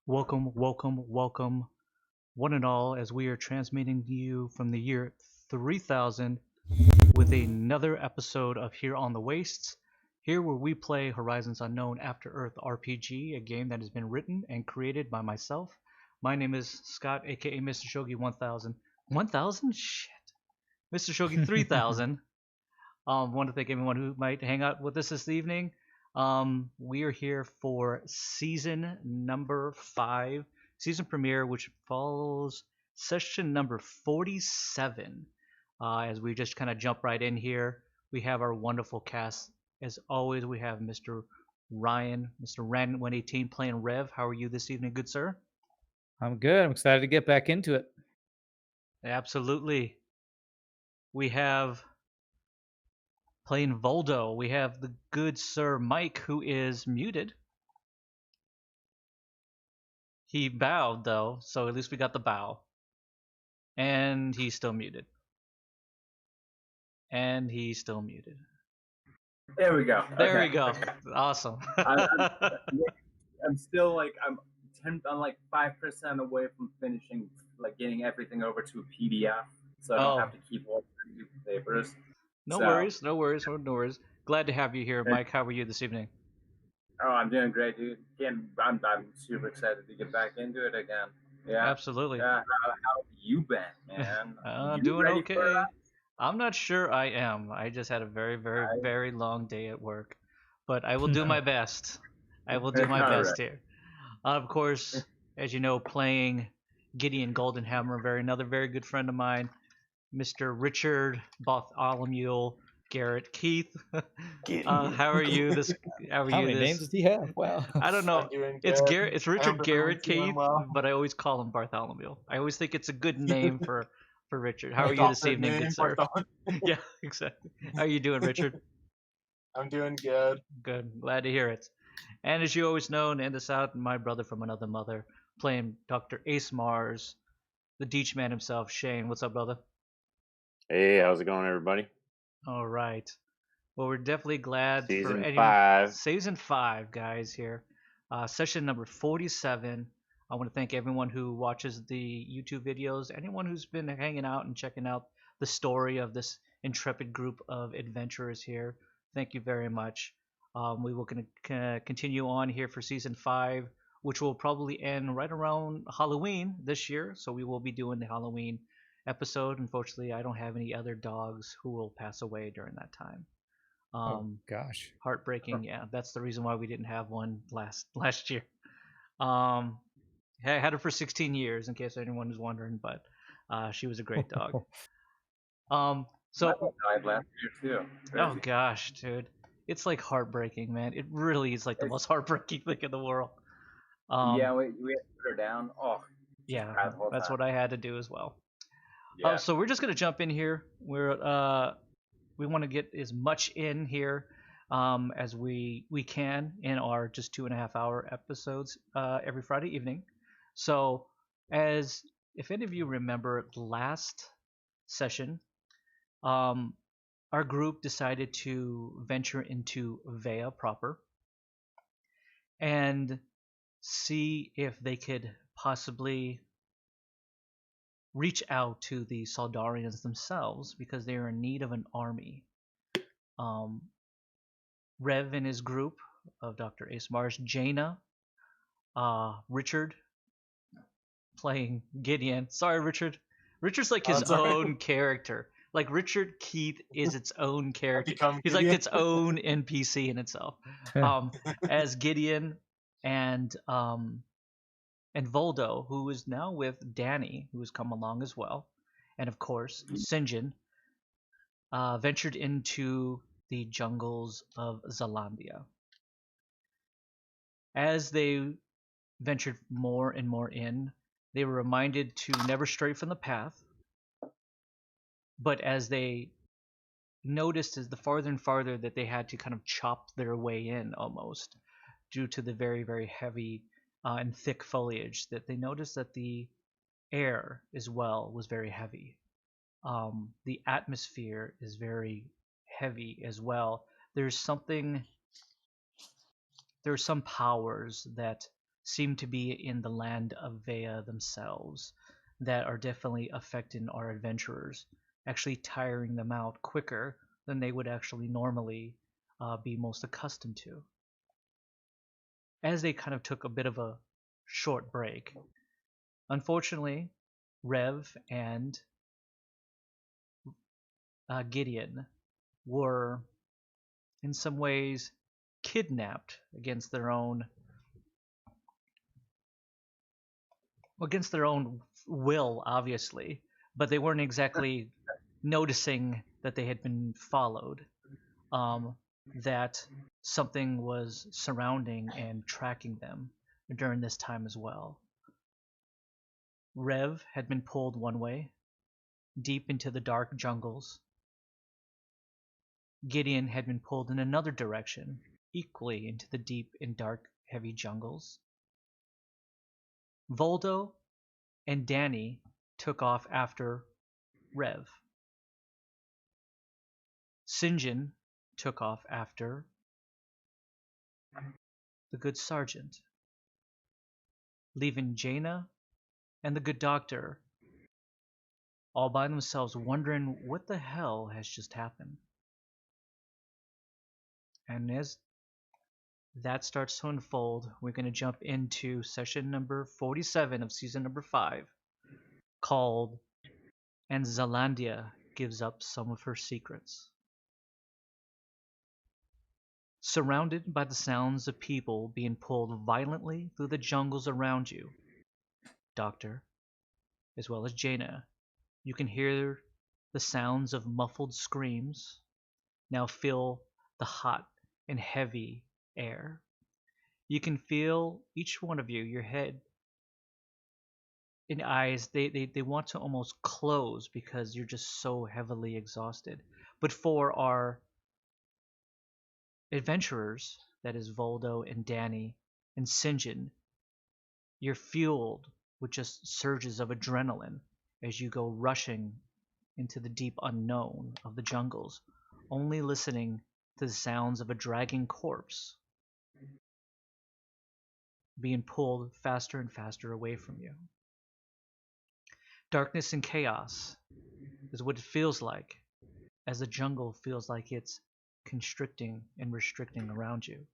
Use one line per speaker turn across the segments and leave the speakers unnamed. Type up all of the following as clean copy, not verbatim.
Welcome, welcome, welcome, one and all, as we are transmitting to you from the year 3000 with another episode of Here on the Wastes, here where we play Horizons Unknown After Earth RPG, a game that has been written and created by myself. My name is Scott, aka Mr. Shogi 1000. 1000? Shit. Mr. Shogi 3000. Want to thank everyone who might hang out with us this evening. We are here for season number 5, season premiere, which follows session number 47. As we just kind of jump right in here, we have our wonderful cast. As always, we have Mr. Ryan, Mr. Ran 118 playing Rev. How are you this evening, good sir?
I'm good. I'm excited to get back into it.
Absolutely. We have playing Voldo. We have the good sir Mike, who is muted. He bowed though, so at least we got the bow. And he's still muted. And he's still muted.
There we go.
There
Okay.
we go.
Okay.
Awesome.
I'm still like I'm 5% away from finishing, like getting everything over to a PDF, so I don't have to keep all the papers.
No worries. Glad to have you here, Mike. How are you this evening?
Oh, I'm doing great, dude. Again, I'm super excited to get back into it again. Yeah.
Absolutely.
How have you been, man?
Doing okay. I'm not sure I am. I just had a very long day at work, but I will do my best. I will do my best here. Of course, as you know, playing Gideon Goldenhammer, another very good friend of mine, Mr. Richard Bartholomew Garrett Keith. How are you?
How many names does he have? Wow.
I don't know. It's Garrett. It's Richard Garrett Keith, but I always call him Bartholomew. I always think it's a good name for Richard. How are you this evening, good sir? Yeah, exactly. How are you doing, Richard?
I'm doing good.
Good. Glad to hear it. And as you always know, and end this out, my brother from another mother, playing Dr. Ace Mars, the Deech man himself, Shane. What's up, brother?
Hey, how's it going, everybody?
All right. Well, we're definitely glad
Season
for
5.
Season 5, guys, here. Session number 47. I want to thank everyone who watches the YouTube videos, anyone who's been hanging out and checking out the story of this intrepid group of adventurers here. Thank you very much. We will continue on here for Season 5, which will probably end right around Halloween this year. So we will be doing the Halloween episode. Unfortunately, I don't have any other dogs who will pass away during that time.
Oh gosh,
heartbreaking. Yeah, that's the reason why we didn't have one last year. I had her for 16 years, in case anyone was wondering, but she was a great dog. So
I died last year too. Crazy.
Oh gosh, dude, it's like heartbreaking, man. It really is like the most heartbreaking thing in the world.
Yeah, we had to put her down. Oh,
yeah, that's what I had to do as well.
Yeah.
So we're just gonna jump in here. We want to get as much in here as we can in our just 2.5 hour episodes every Friday evening. So, as if any of you remember last session, our group decided to venture into Vea proper and see if they could possibly reach out to the Saldarians themselves because they are in need of an army. Rev and his group of Dr. Ace Mars, Jaina, Richard playing Gideon. Sorry, Richard. Richard's like his own character. Like Richard Keith is its own character. He's like its own NPC in itself. As Gideon and Voldo, who is now with Danny, who has come along as well, and of course Sinjin, ventured into the jungles of Zalandia. As they ventured more and more in, they were reminded to never stray from the path. But as they noticed, as the farther and farther that they had to kind of chop their way in almost, due to the very heavy and thick foliage, that they noticed that the air as well was very heavy. The atmosphere is very heavy as well. There's some powers that seem to be in the land of Vea themselves that are definitely affecting our adventurers, actually tiring them out quicker than they would actually normally be most accustomed to. As they kind of took a bit of a short break, unfortunately, Rev and Gideon were in some ways kidnapped against their own will, obviously, but they weren't exactly noticing that they had been followed, that something was surrounding and tracking them during this time as well. Rev had been pulled one way, deep into the dark jungles. Gideon had been pulled in another direction, equally into the deep and dark, heavy jungles. Voldo and Danny took off after Rev. Sinjin took off after the good sergeant, leaving Jaina and the good doctor all by themselves wondering what the hell has just happened. And as that starts to unfold, we're going to jump into session number 47 of season number 5, called And Zalandia Gives Up Some of Her Secrets. Surrounded by the sounds of people being pulled violently through the jungles around you, Doctor, as well as Jaina, you can hear the sounds of muffled screams now fill the hot and heavy air. You can feel each one of you, your head and eyes, they want to almost close because you're just so heavily exhausted. But for our adventurers, that is Voldo and Danny and Sinjin, you're fueled with just surges of adrenaline as you go rushing into the deep unknown of the jungles, only listening to the sounds of a dragging corpse being pulled faster and faster away from you. Darkness and chaos is what it feels like as the jungle feels like it's constricting and restricting around you.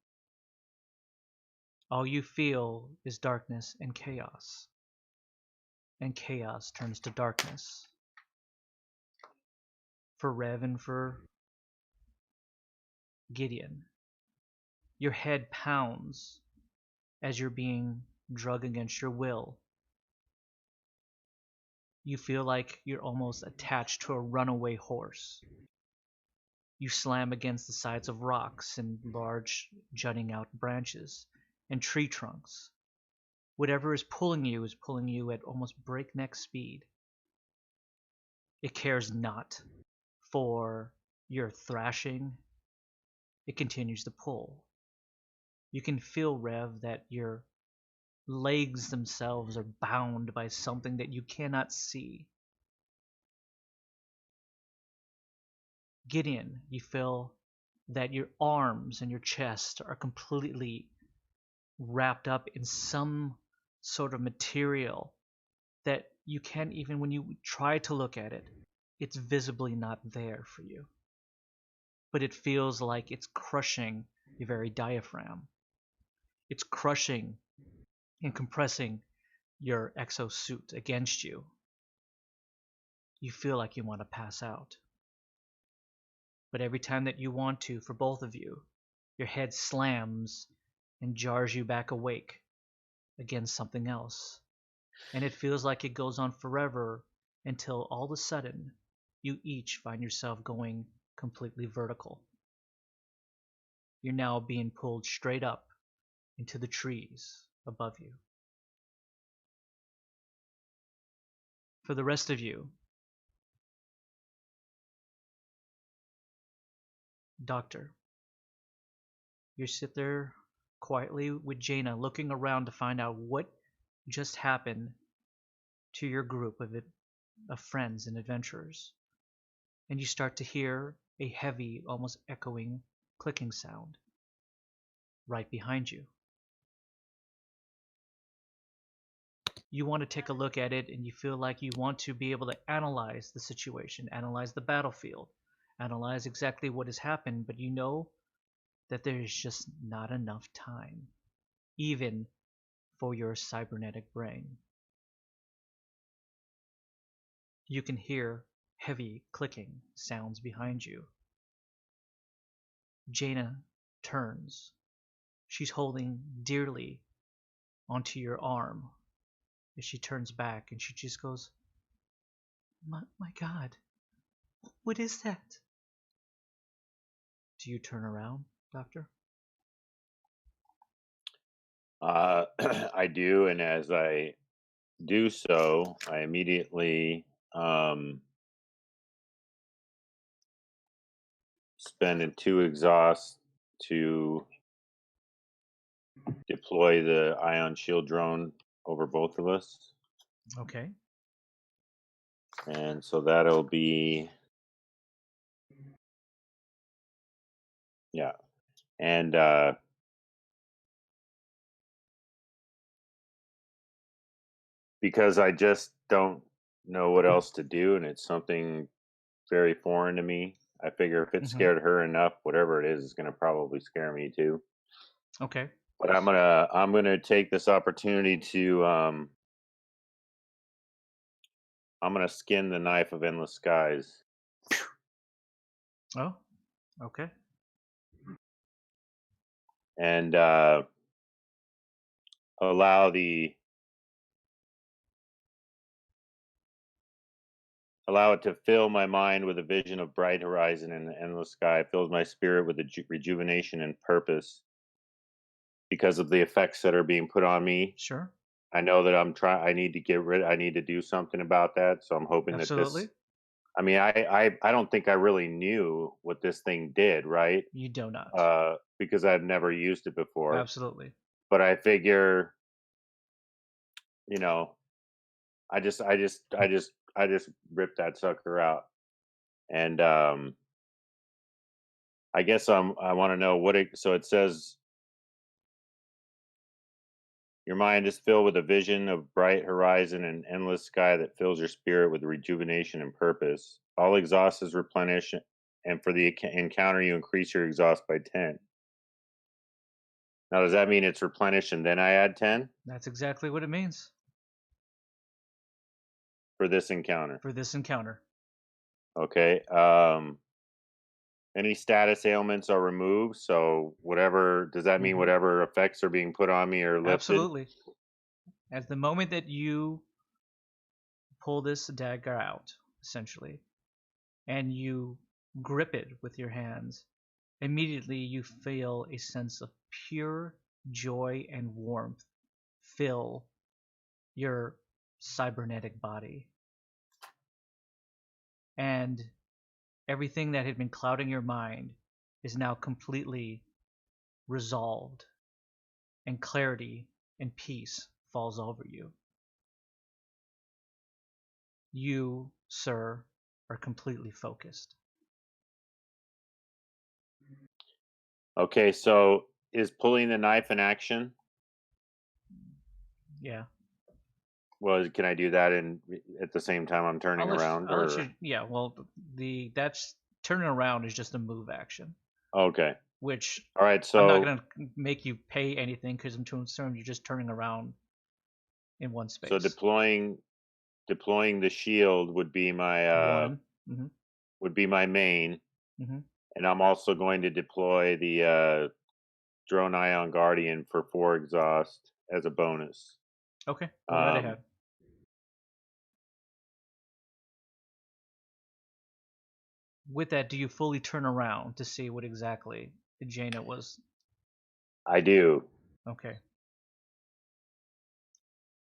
All you feel is darkness and chaos turns to darkness. For Rev and for Gideon, your head pounds as you're being drugged against your will. You feel like you're almost attached to a runaway horse. You slam against the sides of rocks and large jutting out branches and tree trunks. Whatever is pulling you at almost breakneck speed. It cares not for your thrashing. It continues to pull. You can feel, Rev, that your legs themselves are bound by something that you cannot see. Gideon, you feel that your arms and your chest are completely wrapped up in some sort of material that you can't even, when you try to look at it, it's visibly not there for you. But it feels like it's crushing your very diaphragm. It's crushing and compressing your exosuit against you. You feel like you want to pass out. But every time that you want to, for both of you, your head slams and jars you back awake against something else. And it feels like it goes on forever until all of a sudden you each find yourself going completely vertical. You're now being pulled straight up into the trees above you. For the rest of you, Doctor, you sit there quietly with Jaina, looking around to find out what just happened to your group of friends and adventurers. And you start to hear a heavy, almost echoing, clicking sound right behind you. you want to take a look at it and you feel like you want to be able to analyze the situation, analyze the battlefield, analyze exactly what has happened, but you know that there is just not enough time, even for your cybernetic brain. You can hear heavy clicking sounds behind you. Jaina turns. She's holding dearly onto your arm as she turns back, and she just goes, my God, what is that? Do you turn around, Doctor?
I do, and as I do so, I immediately spend 2 exhausts to deploy the ion shield drone over both of us.
Okay.
And so that'll be, yeah. And because I just don't know what else to do, and it's something very foreign to me, I figure if it scared her enough, whatever it is going to probably scare me too.
Okay.
But I'm gonna take this opportunity to I'm gonna skin the knife of endless skies.
Oh, okay.
And allow it to fill my mind with a vision of bright horizon and the endless sky. It fills my spirit with rejuvenation and purpose because of the effects that are being put on me.
Sure.
I know that I need to do something about that. So I'm hoping
Absolutely.
that this, I mean, I don't think I really knew what this thing did, right?
You do not.
Because I've never used it before.
Absolutely.
But I figure, I just ripped that sucker out. And I guess I want to know so it says your mind is filled with a vision of bright horizon and endless sky that fills your spirit with rejuvenation and purpose. All exhaust is replenished, and for the encounter, you increase your exhaust by 10. Now, does that mean it's replenished and then I add 10?
That's exactly what it means.
For this encounter.
For this encounter.
Okay. Any status ailments are removed. So does that mean whatever effects are being put on me are lifted?
Absolutely. At the moment that you pull this dagger out, essentially, and you grip it with your hands, immediately you feel a sense of pure joy and warmth fill your cybernetic body. And everything that had been clouding your mind is now completely resolved, and clarity and peace falls over you. You, sir, are completely focused.
Okay, so is pulling the knife an action?
Yeah.
Well, can I do that at the same time I'm turning around?
I'll let you. Yeah. Well, that's turning around is just a move action.
Okay.
Which
all right. So
I'm not gonna make you pay anything because I'm concerned you're just turning around in one space.
So deploying the shield would be my
one.
Would be my main, and I'm also going to deploy the drone ion guardian for 4 exhaust as a bonus.
Okay. Go right ahead. With that, do you fully turn around to see what exactly Jaina was?
I do.
Okay.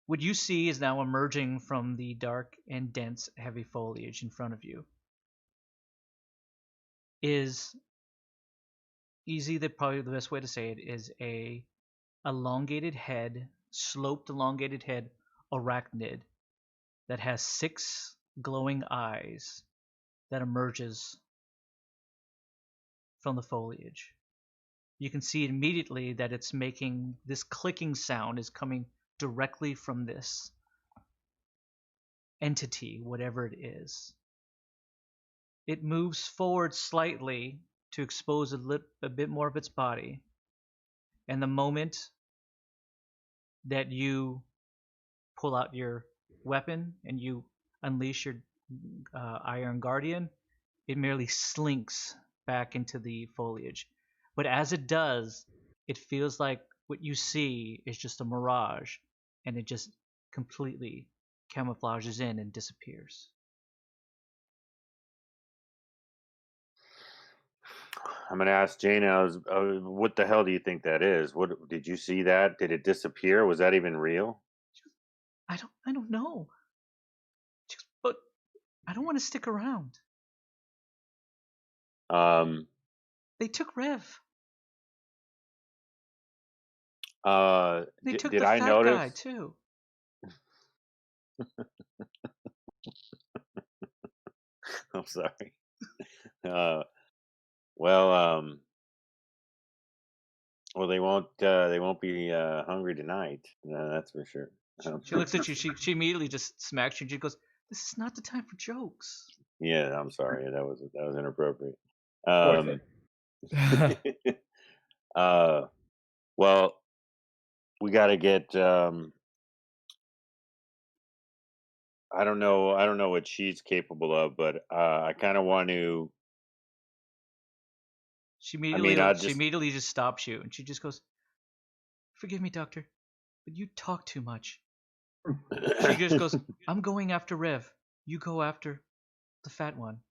What you see is now emerging from the dark and dense heavy foliage in front of you is probably the best way to say it is a elongated head, sloped elongated head arachnid that has 6 glowing eyes that emerges from the foliage. You can see immediately that it's making this clicking sound is coming directly from this entity, whatever it is. It moves forward slightly to expose a bit more of its body. And the moment that you pull out your weapon and you unleash your Iron Guardian, it merely slinks back into the foliage. But as it does, it feels like what you see is just a mirage, and it just completely camouflages in and disappears.
I'm gonna ask Jaina, what the hell do you think that is? What did you see that? Did it disappear? Was that even real?
I don't know. But I don't want to stick around. They took Rev. They took
did
the
I
fat
notice?
guy too.
I'm sorry. Well, they won't be hungry tonight. That's for sure.
She looks at you. She immediately just smacks you. And she goes, "This is not the time for jokes."
Yeah, I'm sorry. That was inappropriate. Well, we got to get. I don't know what she's capable of, but I kind of want to.
She immediately just stops you, and she just goes, "Forgive me, doctor, but you talk too much." She just goes, "I'm going after Rev. You go after the fat one."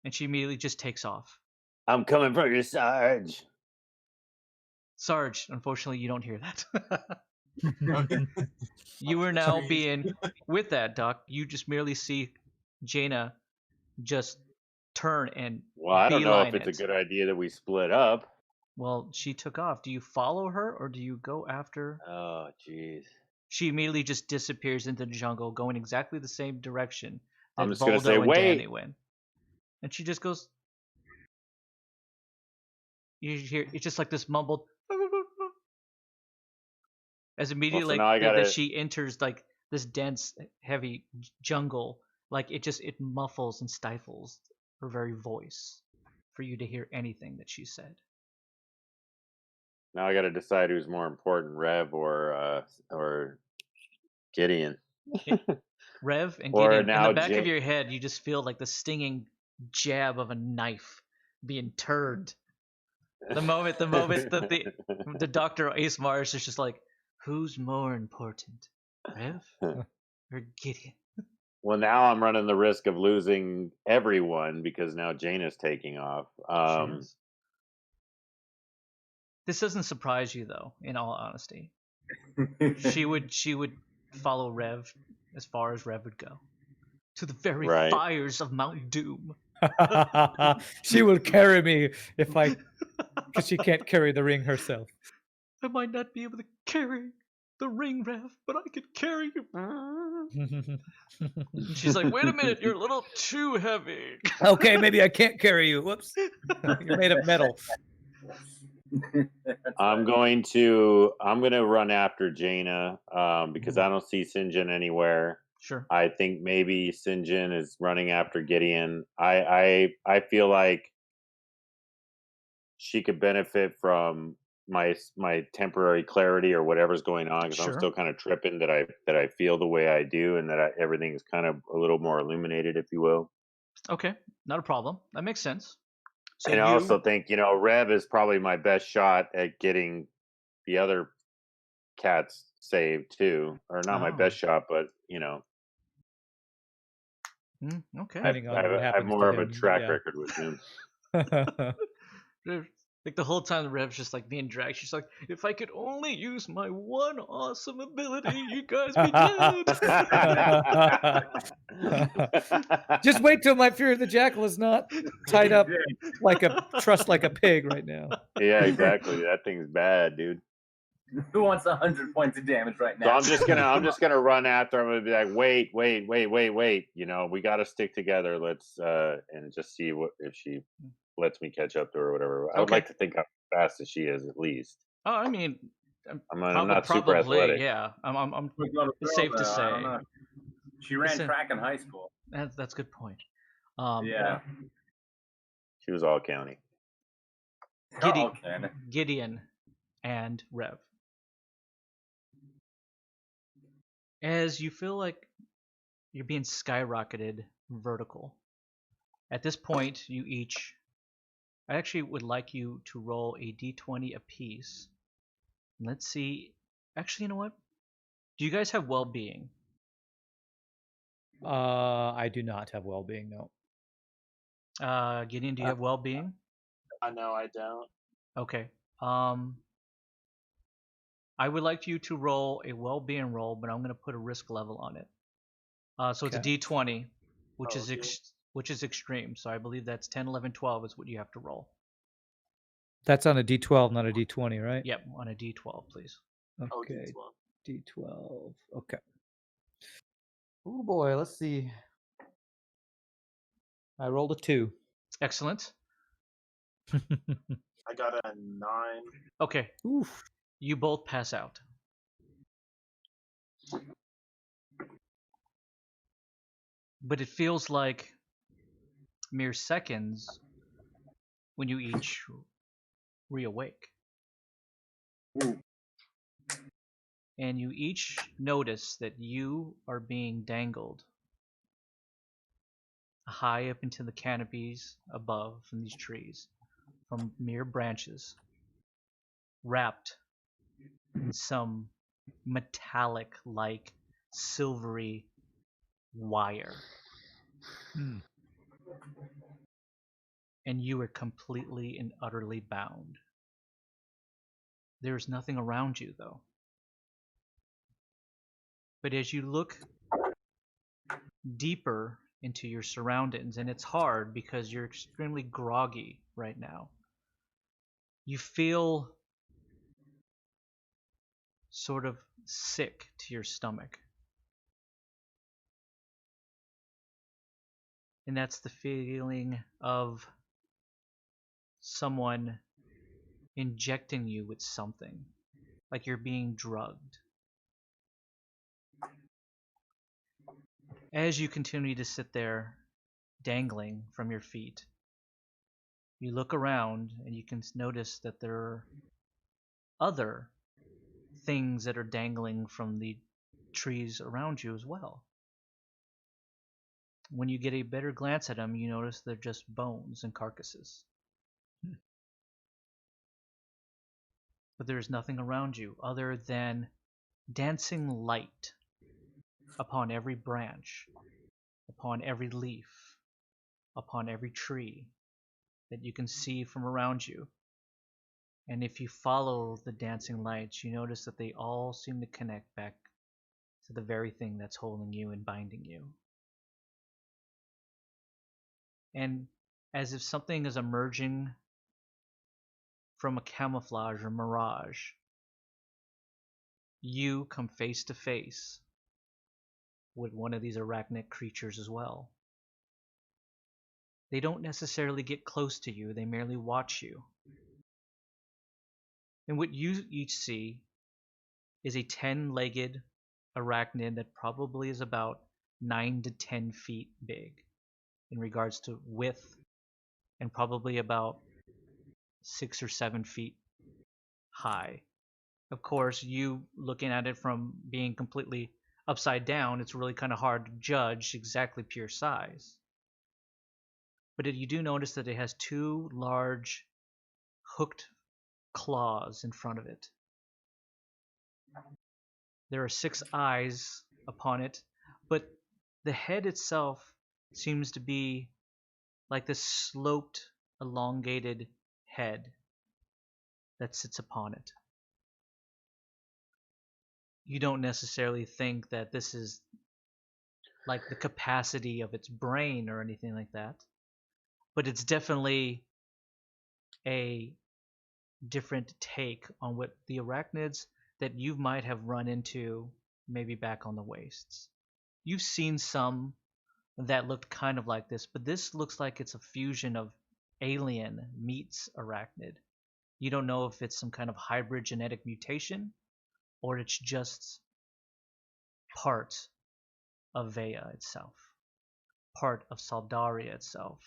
And she immediately just takes off.
I'm coming for you, Sarge.
Sarge, unfortunately, you don't hear that. You are now being with that, Doc. You just merely see Jaina just turn and
Well, I don't know if
beeline
it's a good idea that we split up.
Well, she took off. Do you follow her or do you go after?
Oh, jeez.
She immediately just disappears into the jungle, going exactly the same direction that
I'm just gonna say,
Voldo and
wait.
Danny went. And she just goes. You hear it's just like this mumbled. As immediately that she enters like this dense, heavy jungle, like it muffles and stifles her very voice for you to hear anything that she said.
Now I got to decide who's more important, Rev or Gideon.
Rev and Gideon. In the back of your head, you just feel like the stinging jab of a knife being turned. The moment that the Dr. Ace Mars is just like, who's more important, Rev or Gideon?
Well, now I'm running the risk of losing everyone because now Jaina's taking off.
This doesn't surprise you, though. In all honesty, she would follow Rev as far as Rev would go, to the very fires of Mount Doom.
She will carry me because she can't carry the ring herself.
I might not be able to carry the ring, Rev, but I could carry you. She's like, wait a minute, you're a little too heavy.
Okay, maybe I can't carry you. Whoops. You're made of metal.
I'm going to run after Jaina because I don't see Sinjin anywhere.
Sure.
I think maybe Sinjin is running after Gideon. I feel like she could benefit from my temporary clarity or whatever's going on because I'm still kind of tripping that I feel the way I do and that everything's kind of a little more illuminated, if you will.
Okay, not a problem. That makes sense.
So and I also think, Rev is probably my best shot at getting the other cats saved too, or not my best shot, but
okay.
I have more of a track record with him.
Like the whole time, the Rev's just like being dragged. She's like, "If I could only use my one awesome ability, you guys be
dead." Just wait till my Fear of the Jackal is not tied up like a pig right now.
Yeah, exactly. That thing's bad, dude.
Who wants 100 points of damage right now?
So I'm just gonna run after him and be like, wait. We got to stick together. Let's and just see if she lets me catch up to her or whatever. I would like to think how fast as she is, at least.
Oh, I mean,
I'm not super athletic.
Yeah, I'm it's safe to say.
She ran
Listen.
track in high school.
That's a good point.
Yeah.
She was all county.
Gideon and Rev. As you feel like you're being skyrocketed vertical, at this point, I actually would like you to roll a d20 apiece. Let's see. Actually, you know what? Do you guys have well-being?
I do not have well-being, no.
Gideon, do you have well-being?
No, I don't.
Okay. I would like you to roll a well-being roll, but I'm going to put a risk level on it. So it's a
Okay.
d20, which
Oh,
is
okay.
which is extreme. So I believe that's 10, 11, 12 is what you have to roll.
That's on a D12, not a D20, right?
Yep, on a d12, please.
Oh,
Okay,
D12.
D12. Okay. Oh boy, let's see. I rolled a 2.
Excellent.
I got a 9.
Okay,
Oof.
you both pass out. But it feels like mere seconds when you each reawake. And you each notice that you are being dangled high up into the canopies above from these trees, from mere branches, wrapped in some metallic like silvery wire. And you are completely and utterly bound. There is nothing around you, though. But as you look deeper into your surroundings, and it's hard because you're extremely groggy right now, you feel sort of sick to your stomach. And that's the feeling of someone injecting you with something, like you're being drugged. As you continue to sit there dangling from your feet, you look around and you can notice that there are other things that are dangling from the trees around you as well. When you get a better glance at them, you notice they're just bones and carcasses. But there is nothing around you other than dancing light upon every branch, upon every leaf, upon every tree that you can see from around you. And if you follow the dancing lights, you notice that they all seem to connect back to the very thing that's holding you and binding you. And as if something is emerging from a camouflage or mirage, you come face to face with one of these arachnid creatures as well. They don't necessarily get close to you, they merely watch you. And what you each see is a 10-legged arachnid that probably is about 9 to 10 feet big in regards to width, and probably about 6 or 7 feet high. Of course, you looking at it from being completely upside down, it's really kind of hard to judge exactly pure size. But you do notice that it has 2 large hooked claws in front of it. There are 6 eyes upon it, but the head itself seems to be like this sloped, elongated head that sits upon it. You don't necessarily think that this is like the capacity of its brain or anything like that, but it's definitely a different take on what the arachnids that you might have run into maybe back on the wastes. You've seen some that looked kind of like this, but this looks like it's a fusion of alien meets arachnid. You don't know if it's some kind of hybrid genetic mutation or it's just part of Vea itself, part of Saldaria itself,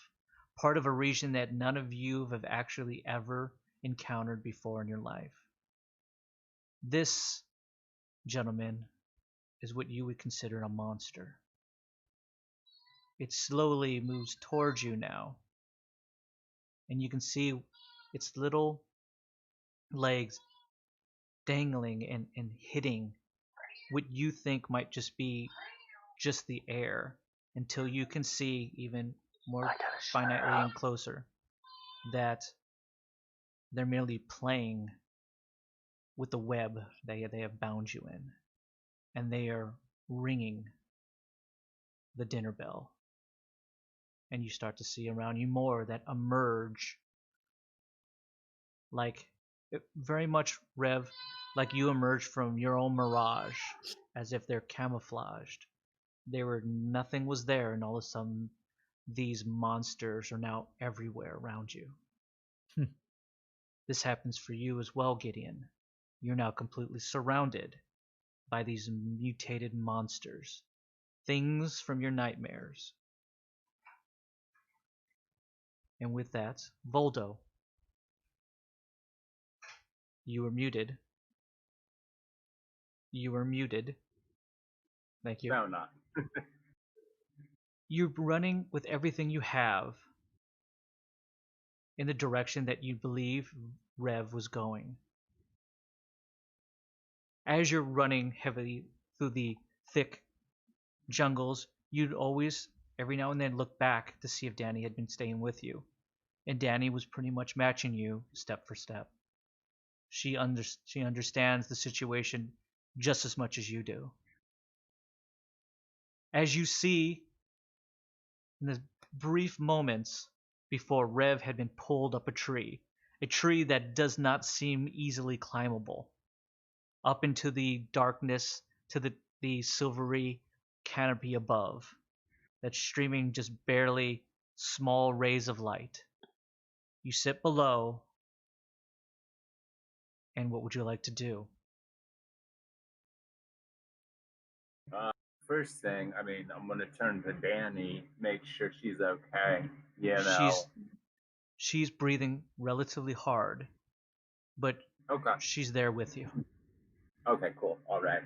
part of a region that none of you have actually ever encountered before in your life. This, gentlemen, is what you would consider a monster. It slowly moves towards you now, and you can see its little legs dangling and hitting what you think might just be just the air, until you can see even more finitely and closer that they're merely playing with the web they have bound you in, and they are ringing the dinner bell. And you start to see around you more that emerge, like very much, Rev, like you emerged from your own mirage, as if they're camouflaged. Nothing was there, and all of a sudden these monsters are now everywhere around you. This happens for you as well, Gideon. You're now completely surrounded by these mutated monsters, things from your nightmares. And with that, Voldo, you were muted. You were muted. Thank you.
No, not.
You're running with everything you have in the direction that you believe Rev was going. As you're running heavily through the thick jungles, you'd always, every now and then, look back to see if Danny had been staying with you. And Danny was pretty much matching you step for step. She understands the situation just as much as you do. As you see, in the brief moments before Rev had been pulled up a tree that does not seem easily climbable, up into the darkness, to the silvery canopy above, that's streaming just barely small rays of light. You sit below, and what would you like to do?
First thing, I mean, I'm gonna turn to Danny, make sure she's okay. You know.
She's breathing relatively hard, but
Okay.
she's there with you.
Okay, cool. All right.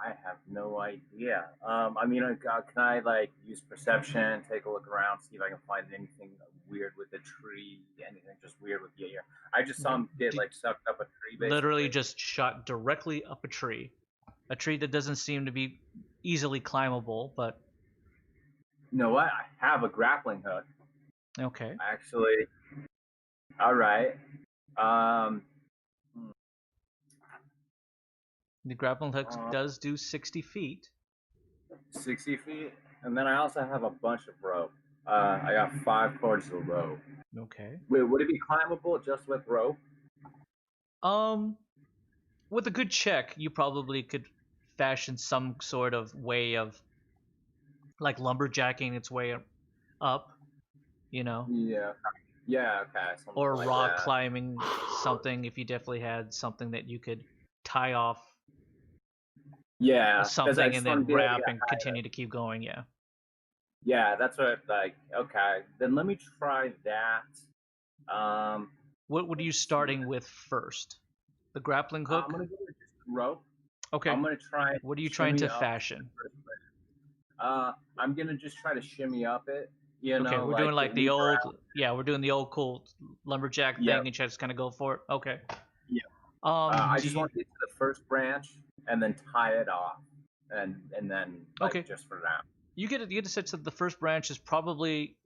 I have no idea. I mean, can I like use perception, take a look around, see if I can find anything weird with the tree, anything just weird with the air? I just saw him get like sucked up a tree, basically.
Literally just shot directly up a tree that doesn't seem to be easily climbable, but.
You know what? I have a grappling hook.
Okay.
Actually. All right.
The grappling hook does do 60 feet.
60 feet? And then I also have a bunch of rope. I got 5 cords of rope.
Okay.
Wait, would it be climbable just with rope?
With a good check, you probably could fashion some sort of way of, like, lumberjacking its way up, you know?
Yeah. Yeah, okay.
Or
like
rock
that.
climbing something, if you definitely had something that you could tie off.
Yeah.
Something and then wrap and continue to keep going, yeah.
Yeah, that's what like, okay. Then let me try that.
What are you starting with first? The grappling hook?
I'm gonna go with just rope.
Okay.
I'm gonna try.
What are you trying to fashion?
I'm gonna just try to shimmy up it. You know,
okay, we're doing like the old, we're doing the old cool lumberjack thing, and just kind of go for it. Okay.
Yeah.
I
just want to get to the first branch and then tie it off, and then like, just for that.
You get a sense that the first branch is probably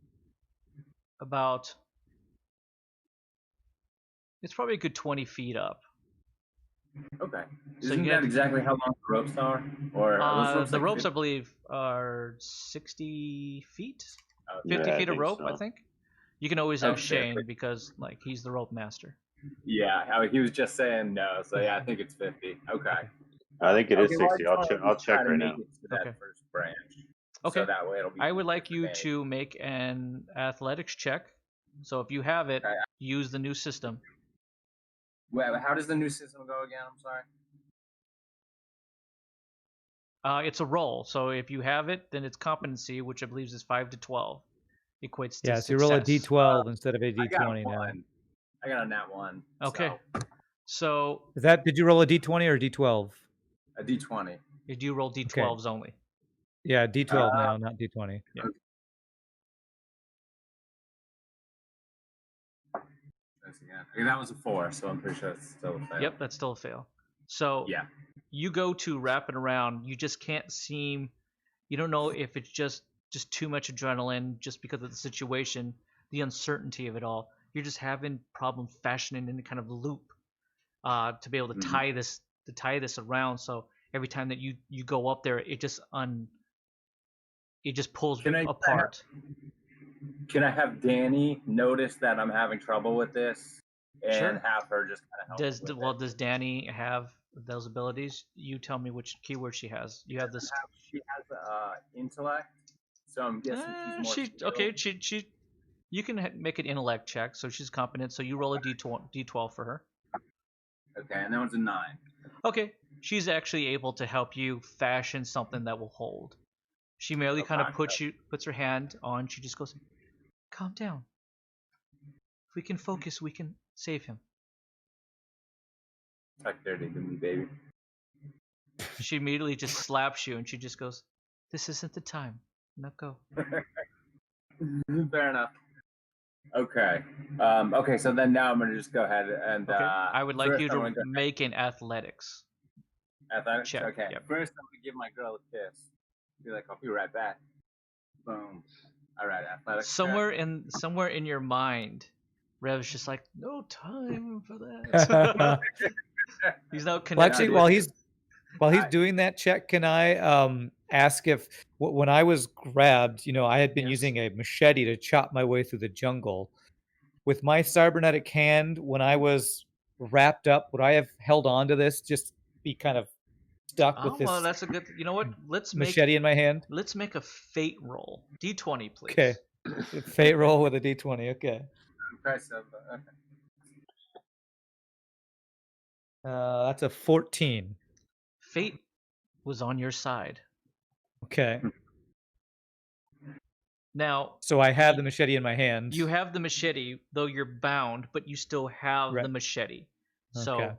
about. It's probably a good 20 feet up.
Okay. Isn't that exactly how long the ropes are? Or
the ropes, I believe, are 60 feet. 50 feet of rope, so. I think. You can always have Shane because, like, he's the rope master.
Yeah, he was just saying no, so yeah, I think it's 50. Okay.
I think it is 60. I'll check right now.
That first branch.
Okay.
So that way it'll be.
I would like you to make an athletics check. So if you have it, use the new system.
Well, how does the new system go again? I'm sorry.
It's a roll. So if you have it, then it's competency, which I believe is 5 to 12. Equates to
Yeah, so you roll a
success.
d12 instead of a
I got a
d20 now.
one. I got a nat one.
Okay.
So
So
Did you roll a d20 or a d12?
a d20.
you do roll d12s only.
Yeah, d12
Uh,
now, not d20.
Yeah.
Again. That was a 4, so I'm pretty sure it's still a fail.
Yep, that's still a fail. So
Yeah.
you go to wrap it around. You just can't seem. You don't know if it's just too much adrenaline, just because of the situation, the uncertainty of it all. You're just having problem fashioning any kind of loop to be able to tie this around. So every time that you go up there, it just pulls apart.
Can I have Danny notice that I'm having trouble with this, and
Sure.
have her just kind of help me with it?
Does Danny have those abilities? You tell me which keyword she has. You have this.
She has intellect, so I'm guessing she's more skilled.
Okay. She. You can make an intellect check, so she's competent. So you roll a d12 for her.
Okay, and that one's a 9.
Okay, she's actually able to help you fashion something that will hold. She merely kind of puts her hand on. She just goes, "Calm down. If we can focus, we can save him."
Talk dirty to me, baby.
She immediately just slaps you, and she just goes, "This isn't the time. Now go."
Fair enough. Okay. Okay, so then now I'm gonna just go ahead and.
Okay. I would like
first
you
I'm
to
gonna go
make an athletics.
athletics.
check,
Okay.
yep.
First, I'm gonna give my girl a kiss. Be like, I'll be right back. Boom. All right, athletics.
Somewhere in your mind, Rev's just like, "No time for that." He's now connected.
Well, actually,
with
while he's doing that check, can I ask if when I was grabbed, I had been
Yes.
using a machete to chop my way through the jungle. With my cybernetic hand, when I was wrapped up, would I have held on to this, just be kind of stuck with this
well, that's a good. You know what?
machete in my hand?
Let's make a fate roll. D20, please.
Okay. Fate roll with a d20. Okay.
Impressive. Okay.
That's a 14.
Fate was on your side.
Okay.
Now,
So I have the machete in my hand.
you have the machete, though you're bound, but you still have
Right.
the machete. So
Okay.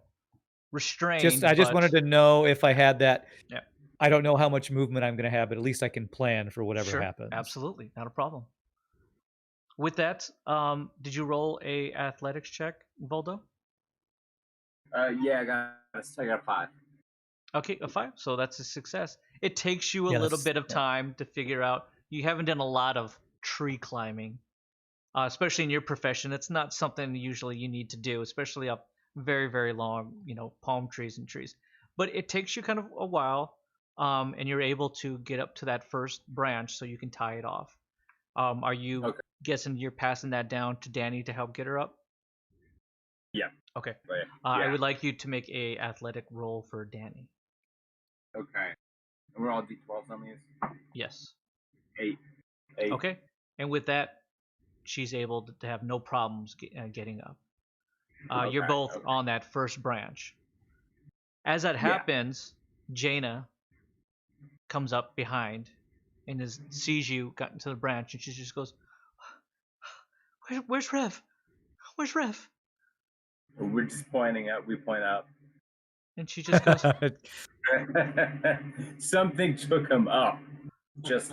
restrained.
I just
but-
wanted to know if I had that.
Yeah.
I don't know how much movement I'm going to have, but at least I can plan for whatever
Sure,
happens.
absolutely, not a problem. With that, did you roll a athletics check, Voldo?
Yeah, I got a 5.
Okay, a 5. So that's a success. It takes you a
Yeah,
little
that's-
bit of time to figure out. You haven't done a lot of tree climbing, especially in your profession. It's not something usually you need to do, especially up very, very long, palm trees and trees. But it takes you kind of a while, and you're able to get up to that first branch so you can tie it off. Are you guessing you're passing that down to Danny to help get her up?
Yeah.
Okay.
But,
I would like you to make a athletic roll for Danny.
Okay. And we're all D12s on these?
Yes.
8.
Okay. And with that, she's able to have no problems getting up. You're both on that first branch. As that happens, Jaina comes up behind and sees you got into the branch, and she just goes, Where's Rev? Where's Rev?
We're just pointing out. We point out.
And she just goes,
Something took him up. Just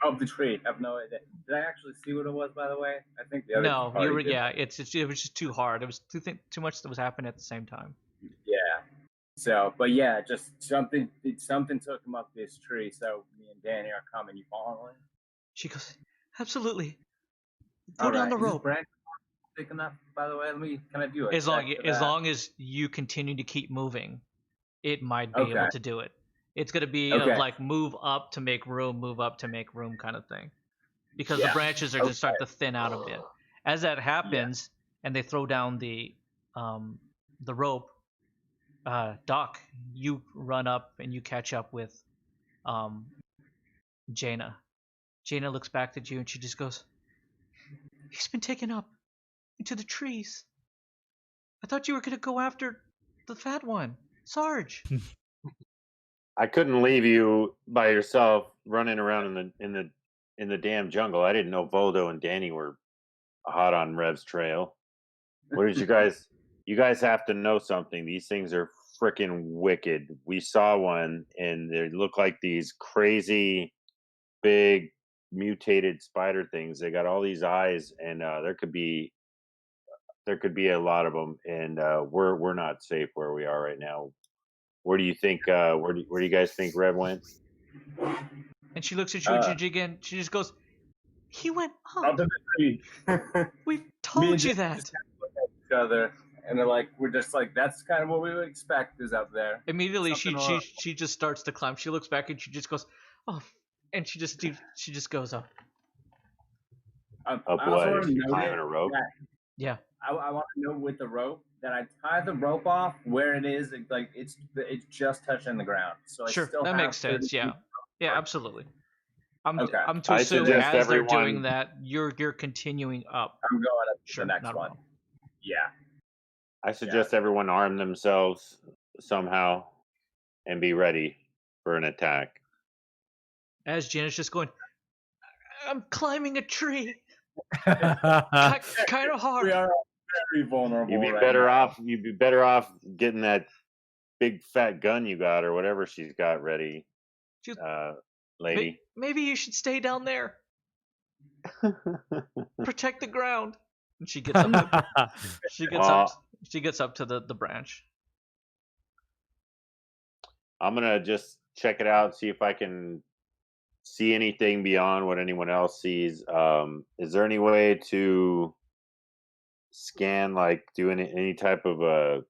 up the tree. I have no idea. Did I actually see what it was, by the way? I think the other
"No,
party
you were.
did.
Yeah, it was just too hard. It was too much that was happening at the same time."
Yeah. So, but yeah, just something took him up this tree. So me and Danny are coming. You following?
She goes, "Absolutely. Throw
All
down
right.
the
Is this
rope."
branch thick enough? By the way, can I do it?
As long as you continue to keep moving, it might be able to do it. It's gonna be like move up to make room, move up to make room kind of thing, because the branches are gonna start to thin out a bit. As that happens, and they throw down the rope, Doc, you run up and you catch up with Jaina. Jaina looks back at you and she just goes, "He's been taken up into the trees. I thought you were gonna go after the fat one, Sarge."
I couldn't leave you by yourself running around in the damn jungle. I didn't know Voldo and Danny were hot on Rev's trail. What did you guys? You guys have to know something. These things are freaking wicked. We saw one, and they look like these crazy, big, mutated spider things. They got all these eyes, and there could be a lot of them. And we're not safe where we are right now. Where do you think? Where do you guys think Rev went?
And she looks at you, Gigi, again. She just goes, "He went
Up
up.
in the tree.
We
Me
told
and
you
Jay
that."
just kind of look at each other, and they're like, we're just like, that's kind of what we would expect is up there.
Immediately,
Something
she just starts to climb. She looks back and she just goes, "Oh," and she just goes up.
Up
I also
what?
want
Is
to
she
note
climbing a rope?
that
Yeah.
I want to know with the rope that I tie the rope off where it is, like it's just touching the ground. So
Sure,
I still
that
have
makes
30
sense. Yeah,
feet.
yeah, absolutely. I'm
Okay.
I'm to
I
assume
suggest
as they're doing
everyone.
that, you're continuing up.
I'm going up to
Sure,
the next
not a
one.
problem.
Yeah.
I suggest everyone arm themselves somehow and be ready for an attack.
As Janet's just going, "I'm climbing a tree,
That's
kind of
We
hard."
are very vulnerable.
You'd be
right
better
now.
off. You'd be better off getting that big fat gun you got or whatever she's got ready,
Just-
lady.
Maybe you should stay down there. Protect the ground. And she gets up. She gets up. She gets up to the branch.
I'm gonna just check it out, see if I can see anything beyond what anyone else sees. Is there any way to scan, like do any type of a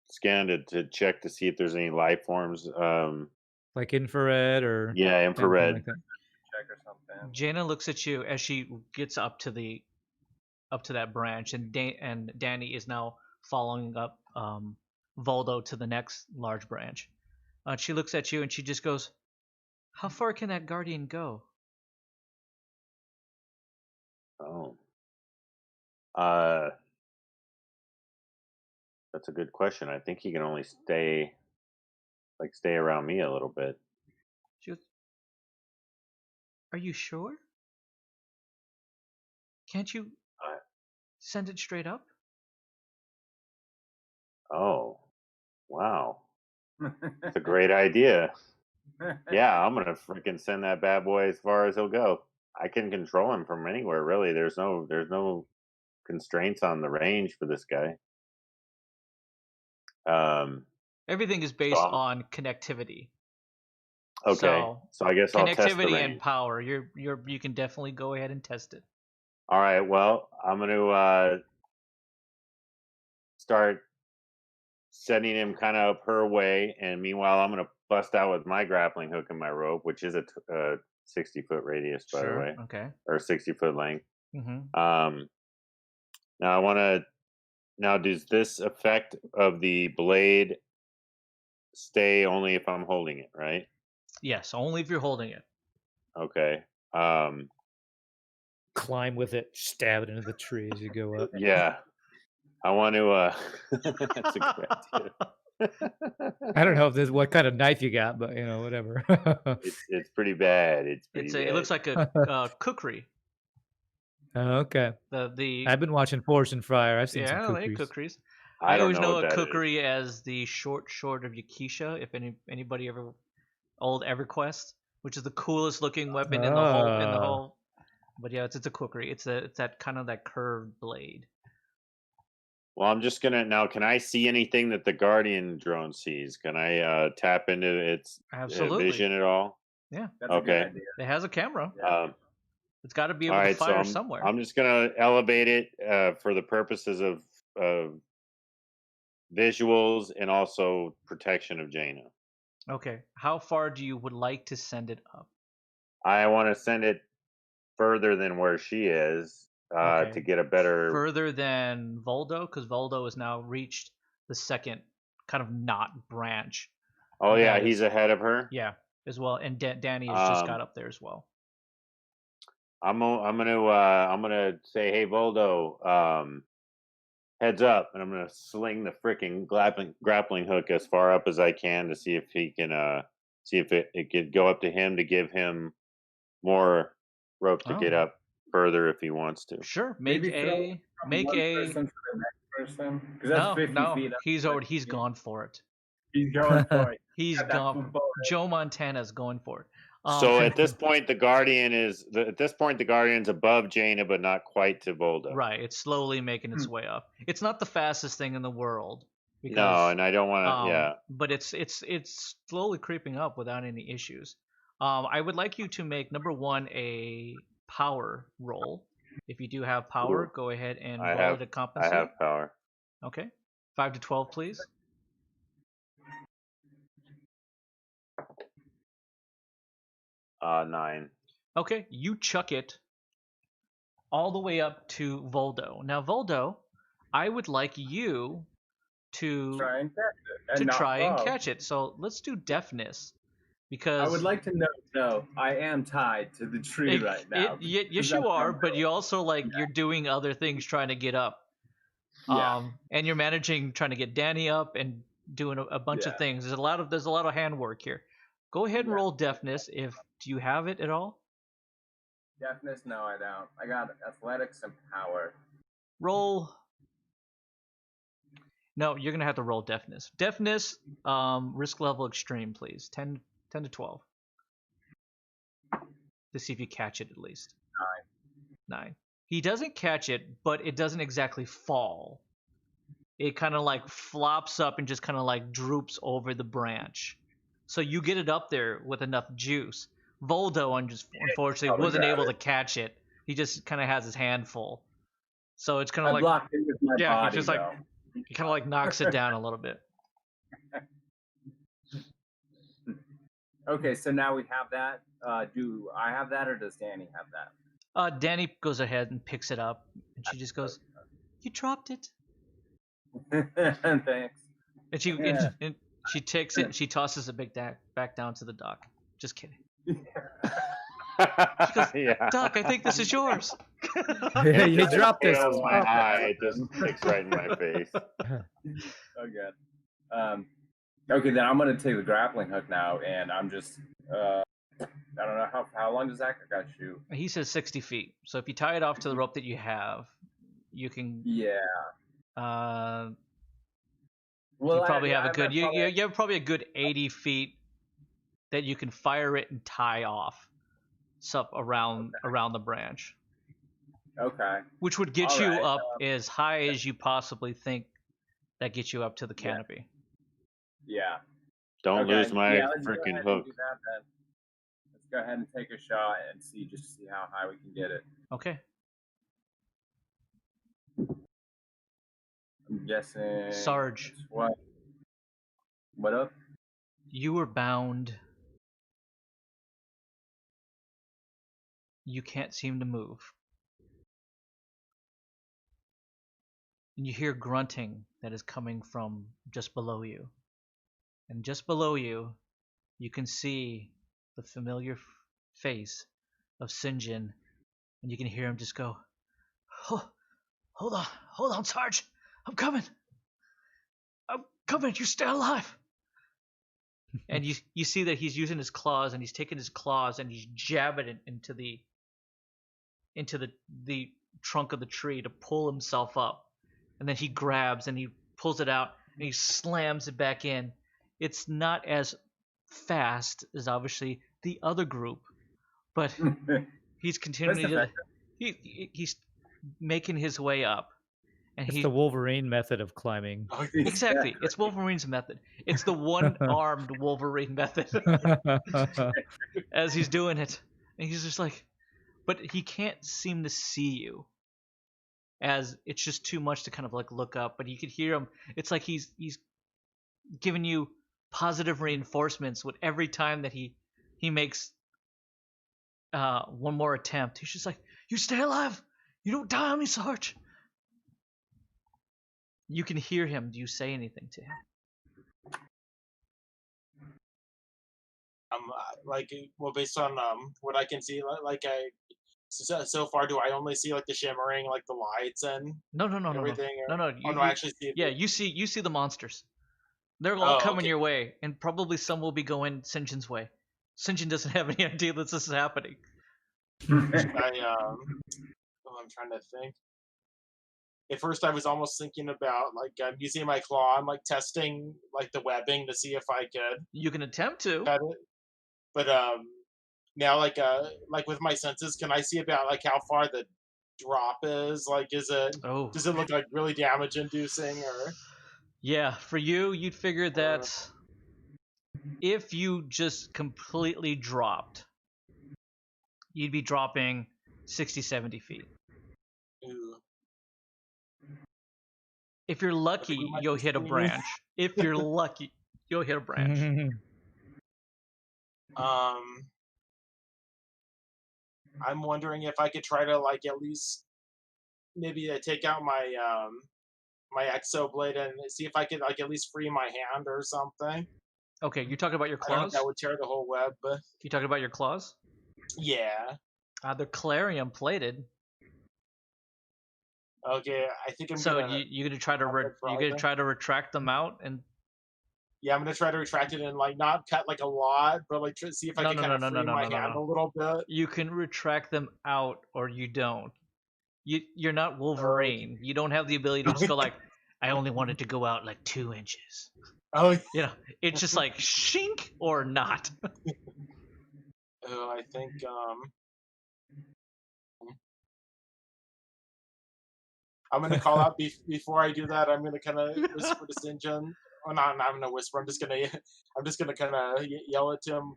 scan to check to see if there's any life forms?
Like infrared or
Yeah,
anything
infrared.
like that.
Check or something.
Jana looks at you as she gets up to that branch, and Danny is now following up Voldo to the next large branch. She looks at you and she just goes, "How far can that guardian go?"
Oh. That's a good question. I think he can only stay around me a little bit.
She goes, "Are you sure? Can't you send it straight up?"
Oh, wow. That's a great idea. Yeah, I'm gonna freaking send that bad boy as far as he'll go. I can control him from anywhere, really. There's no constraints on the range for this guy.
Everything is based on connectivity.
Okay, so I guess I'll test the
connectivity
range.
and power. You can definitely go ahead and test it.
All right. Well, I'm gonna start setting him kind of up her way, and meanwhile, I'm gonna bust out with my grappling hook and my rope, which is a 60-foot radius, by the way,
Okay.
or 60-foot length.
Mm-hmm.
Now I want to. Now, does this effect of the blade stay only if I'm holding it, right?
Yes, only if you're holding it.
Okay.
Climb with it, stab it into the tree as you go up.
Yeah. I want to. That's a good idea.
I don't know if this what kind of knife you got, but whatever.
It's pretty bad. It's pretty bad.
It looks like a cookery.
Oh, okay. I've been watching Force and Fire. I've seen some cookeries.
Cookeries.
I
always know
what
a
that
cookery as the short of Yakisha. If anybody ever old EverQuest, which is the coolest looking weapon in the whole. But yeah, it's a cookery. It's that kind of that curved blade.
Well, I'm just gonna now. Can I see anything that the Guardian drone sees? Can I tap into its vision at all?
Yeah.
That's a good idea.
It has a camera.
Yeah.
It's got to be able to fire somewhere.
I'm just gonna elevate it for the purposes of visuals and also protection of Jaina.
Okay. How far do you would like to send it up?
I want to send it further than where she is to get a better.
Further than Voldo, because Voldo has now reached the second kind of knot branch.
Oh yeah, he's ahead of her.
Yeah, as well, and Danny has just got up there as well.
I'm gonna say, hey Voldo, heads up, and I'm gonna sling the freaking grappling hook as far up as I can to see if he can see if it could go up to him to give him more rope to get
Oh.
up further if he wants to.
Sure.
Maybe throw it from one person to the next person, because that's
No,
50
no.
feet.
He's gone for it.
He's going for it.
He's
Got that
gone.
football.
Joe Montana's going for it.
So at this point, the Guardian's above Jaina, but not quite to Voldo.
Right, it's slowly making its way up. It's not the fastest thing in the world.
No,
Because,
and I don't want to. Yeah.
but it's slowly creeping up without any issues. I would like you to make number 1 a power roll. If you do have power,
Ooh.
go ahead and
I
roll
have-
it to compensate.
I have power.
Okay, 5 to 12, please.
Nine.
Okay, you chuck it all the way up to Voldo. Now, Voldo, I would like you to
Try and catch it. And
to
not
try and
fall.
catch it. So let's do deafness, because
I would like to know, no, I am tied to the tree right now.
yes, you are, but you also you're doing other things trying to get up.
Yeah.
And you're managing trying to get Danny up and doing a bunch of
Yeah.
things. There's a lot of handwork here. Go ahead and roll deafness. Do you have it at all?
Deafness? No, I don't. I got athletics and power.
Roll. No, you're gonna have to roll deafness. Deafness, risk level extreme, please. 10 to 12. To see if you catch it at least. 9. He doesn't catch it, but it doesn't exactly fall. It kind of flops up and just kind of droops over the branch. So you get it up there with enough juice. Voldo unfortunately wasn't able to catch it. He just kind of has his hand full. So it's kind
I
of
blocked it with my body,
he just
though.
he kind of knocks it down a little bit.
Okay, so now we have that. Do I have that, or does Danny have that?
Danny goes ahead and picks it up, and she just goes, "You dropped it."
Thanks.
And she
Yeah.
and she takes it and she tosses it back down to the dock. Just kidding.
Yeah.
Doc, I think this is yours.
Yeah, you dropped this.
Tails my eye. It just sticks right in my face.
Oh god. Okay, then I'm gonna take the grappling hook now, and I'm just I don't know how long does that guy shoot?
He says 60 feet. So if you tie it off to the rope that you have, you can.
Yeah.
You probably have a good. You have probably a good 80 feet that you can fire it and tie off, around the branch.
Okay.
Which would get
All
you
right,
up as high as you possibly think. That gets you up to the canopy.
Yeah.
Don't
Okay,
lose my
let's go
freaking
ahead and
hook.
do that, then. Let's go ahead and take a shot and see how high we can get it.
Okay.
I'm guessing.
Sarge.
What? What up?
You were bound. You can't seem to move. And you hear grunting that is coming from just below you. And just below you, you can see the familiar face of Sinjin. And you can hear him just go, "Oh, hold on, Sarge. I'm coming. You're still alive." And you see that he's using his claws, and he's taking his claws and he's jabbing it into the trunk of the tree to pull himself up. And then he grabs and he pulls it out and he slams it back in. It's not as fast as obviously the other group, but he's continuing to. He's making his way up, and
It's the Wolverine method of climbing.
Exactly. It's Wolverine's method. It's the one-armed Wolverine method. As he's doing it, and he's just but he can't seem to see you. As it's just too much to kind of look up, but you could hear him. It's like he's giving you positive reinforcements with every time that he makes one more attempt. He's just like, "You stay alive. You don't die on me, Sarge." You can hear him. Do you say anything to him?
Based on what I can see, So far, do I only see like the shimmering, like the lights and
No, no, no, no, no,
everything,
no,
or
no.
oh no, I actually see
Yeah,
the.
you see the monsters. They're all
Oh,
coming
okay.
your way, and probably some will be going Sinjin's way. Sinjin doesn't have any idea that this is happening.
I'm trying to think. At first, I was almost thinking about like using my claw and like testing like the webbing to see if I could
You can attempt to.
cut it, but now like with my senses, can I see about like how far the drop is? Like,
Oh,
does it look like really damage inducing or?
yeah. For you, you'd figure
Uh,
that if you just completely dropped, you'd be dropping 60, 70 feet.
Ooh.
If you're
But we
lucky,
might
you'll
be
hit a
seeing-
branch. If you're lucky, you'll hit a branch.
Um, I'm wondering if I could try to like at least maybe take out my exo blade and see if I could like at least free my hand or something.
Okay, you talking about your
I don't know if
claws?
that would tear the whole web, but
You talking about your claws?
yeah.
They're clarium plated.
Okay, I think I'm
So
gonna.
you gonna try to
I'm gonna
you
try
gonna
that.
try to retract them out and
Yeah, I'm gonna try to retract it and like not cut like a lot, but like try to see if I
no
can
no
kind
no
of
no no
free
no
my
no no
hand
no.
a little bit.
You can retract them out or you don't. You're not
Oh,
Wolverine. You don't have the ability to just go like, I only wanted to go out like 2 inches.
oh,
You know, it's just like shink or not.
oh, I think I'm gonna call out before I do that. I'm gonna kind of whisper to Sinjin. Oh, not gonna whisper. I'm just gonna kind of yell at him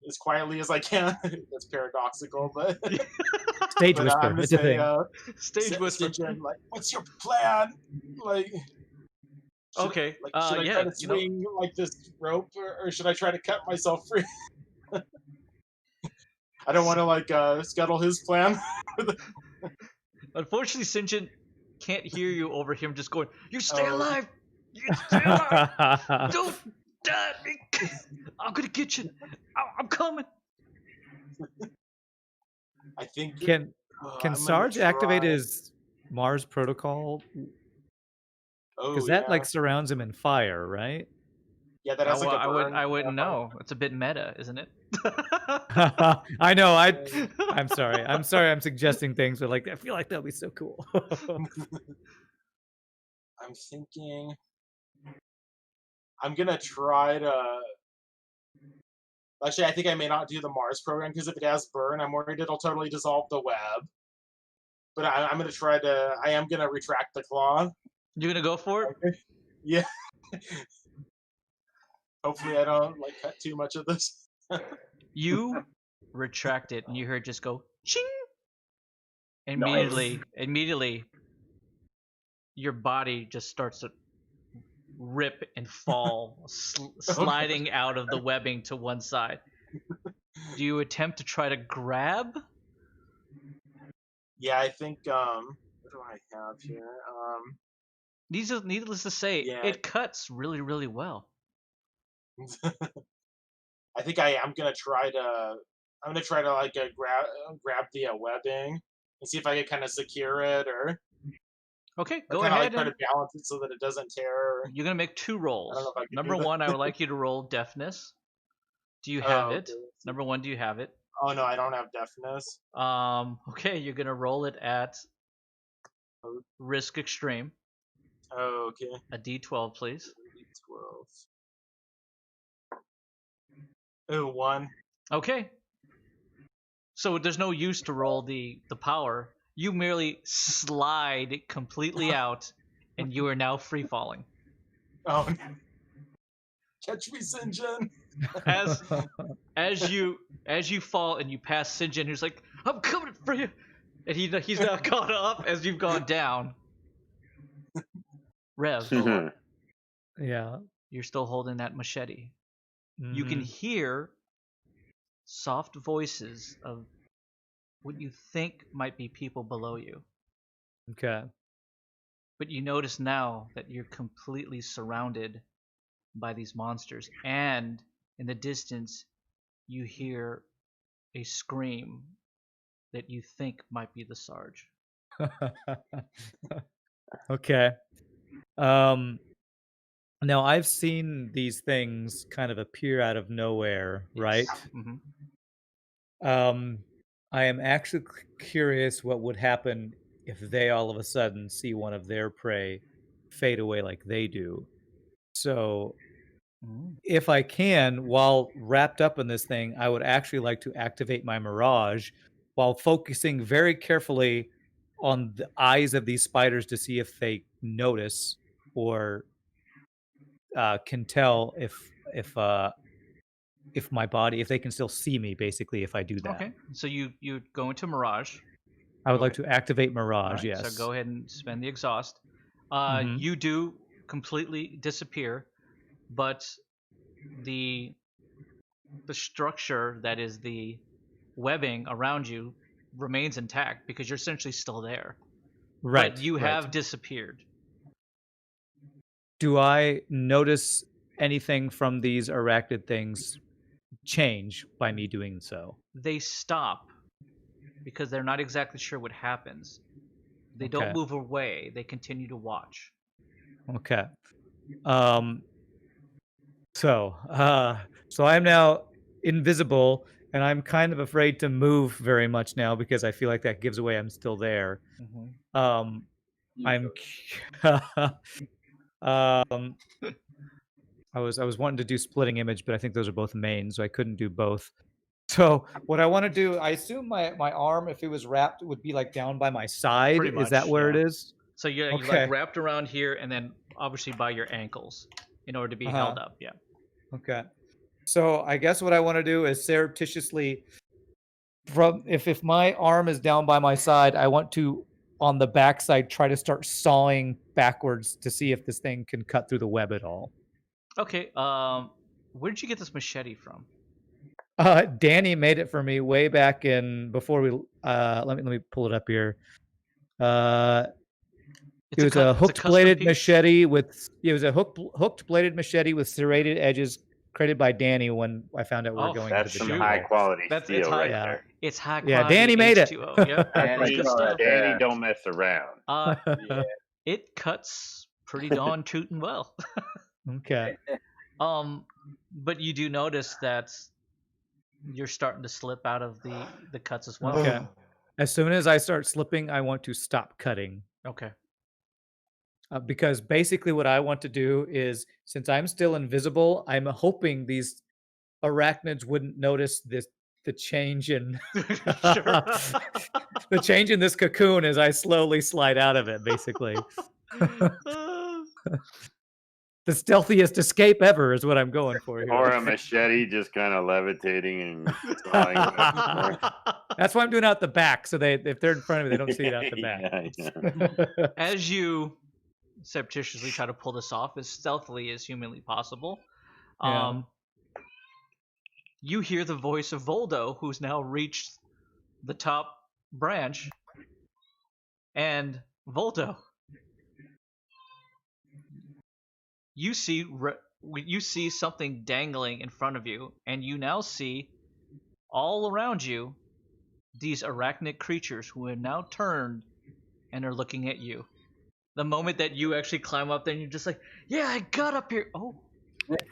as quietly as I can. That's paradoxical, but
Stage
I'm
whisper.
gonna
It's a
say,
thing.
Stage whisper.
Sinjin, like, what's your plan? Like,
Okay.
should I try
Yeah.
to swing like this rope, or should I try to cut myself free? I don't want to like scuttle his plan.
Unfortunately, Sinjin can't hear you over him just going, "You stay
Oh.
alive! You stay alive! Don't die! I'm gonna get you! I'm coming!"
I think
Can
I'm gonna
Sarge activate
try.
his Mars protocol?
Oh
Because that
yeah,
like surrounds him in fire, right?
yeah. That has like a burn.
I wouldn't know. It's a bit meta, isn't it?
I know. I'm sorry. I'm sorry. I'm suggesting things, but like I feel like that'd be so cool.
I'm thinking. I'm gonna try to. Actually, I think I may not do the Mars program because if it has burn, I'm worried it'll totally dissolve the web. But I'm gonna try to. I am gonna retract the claw.
You gonna go for it?
Okay. Yeah. Hopefully, I don't like cut too much of this.
You retract it, and you hear it just go ching.
Nice.
Immediately, your body just starts to rip and fall, sliding out of the webbing to one side. Do you attempt to try to grab?
Yeah, I think. What do I have here?
Needless to say,
Yeah.
it cuts really, really well.
I think I am gonna try to. I'm gonna try to like grab the webbing and see if I can kind of secure it or
Okay, go
kind of like
ahead
try to
and
balance it so that it doesn't tear.
you're gonna make 2
I don't
rolls.
know if I can
Number
do that.
1, I would like you to roll deafness. Do you have
Oh,
it?
okay.
Number 1, do you have it?
Oh no, I don't have deafness.
Okay, you're gonna roll it at risk extreme.
Oh, okay.
A D12, please.
12. Oh, 1.
Okay. So there's no use to roll the power. You merely slide completely out, and you are now free falling.
Oh, catch me, Sinjin.
As you fall and you pass Sinjin, who's like, "I'm coming for you," and he's now caught up as you've gone down. Rev,
Yeah.
you're still holding that machete. You can
Mhm.
hear soft voices of what you think might be people below you.
Okay.
But you notice now that you're completely surrounded by these monsters. And in the distance, you hear a scream that you think might be the Sarge.
Okay. Now I've seen these things kind of appear out of nowhere, right?
Mm-hmm.
I am actually curious what would happen if they all of a sudden see one of their prey fade away like they do. So, if I can, while wrapped up in this thing, I would actually like to activate my mirage while focusing very carefully on the eyes of these spiders to see if they notice or can tell if my body, if they can still see me, basically, if I do that.
Okay, so you go into Mirage.
I would
Go
like
ahead.
to activate
All
Mirage,
right,
yes.
so go ahead and spend the exhaust.
Mhm.
You do completely disappear, but the structure that is the webbing around you remains intact because you're essentially still there.
Right.
But you
right.
have disappeared.
Do I notice anything from these arachnid things change by me doing so?
They stop because they're not exactly sure what happens. They don't
Okay.
move away. They continue to watch.
Okay. So I'm now invisible, and I'm kind of afraid to move very much now because I feel like that gives away I'm still there. I'm um I was wanting to do splitting image, but I think those are both main, so I couldn't do both. So what I want to do, I assume my arm, if it was wrapped, would be like down by my side.
Pretty
Is that
much,
where
yeah.
it is?
So you're like
Okay.
wrapped around here, and then obviously by your ankles, in order to be held up. Yeah.
Okay. So I guess what I want to do is surreptitiously, from if my arm is down by my side, I want to, on the backside, try to start sawing backwards to see if this thing can cut through the web at all.
Okay. Where did you get this machete from?
Danny made it for me way back in before we. Let me pull it up here. It was a hooked bladed machete with. It was a hooked bladed machete with serrated edges, created by Danny when I found out we were going into
That's
the
some
jungle.
high quality steel
it's high,
right
Yeah.
there.
It's high
Yeah,
quality.
Danny made it.
H2O. Yep. That's good stuff.
Danny don't mess around.
It cuts pretty darn tootin' well.
Okay.
But you do notice that you're starting to slip out of the cuts as well.
Okay. As soon as I start slipping, I want to stop cutting.
Okay.
Because basically what I want to do is, since I'm still invisible, I'm hoping these arachnids wouldn't notice the change in the change in this cocoon as I slowly slide out of it, basically. The stealthiest escape ever is what I'm going for here.
Or a machete just kind of levitating and sawing.
That's why I'm doing it out the back, so if they're in front of me, they don't see it out the back.
Yeah.
As you surreptitiously try to pull this off as stealthily as humanly possible, you hear the voice of Voldo, who's now reached the top branch. And Voldo, you see something dangling in front of you, and you now see all around you these arachnid creatures who have now turned and are looking at you. The moment that you actually climb up there, and you're just like, "Yeah, I got up here." Oh,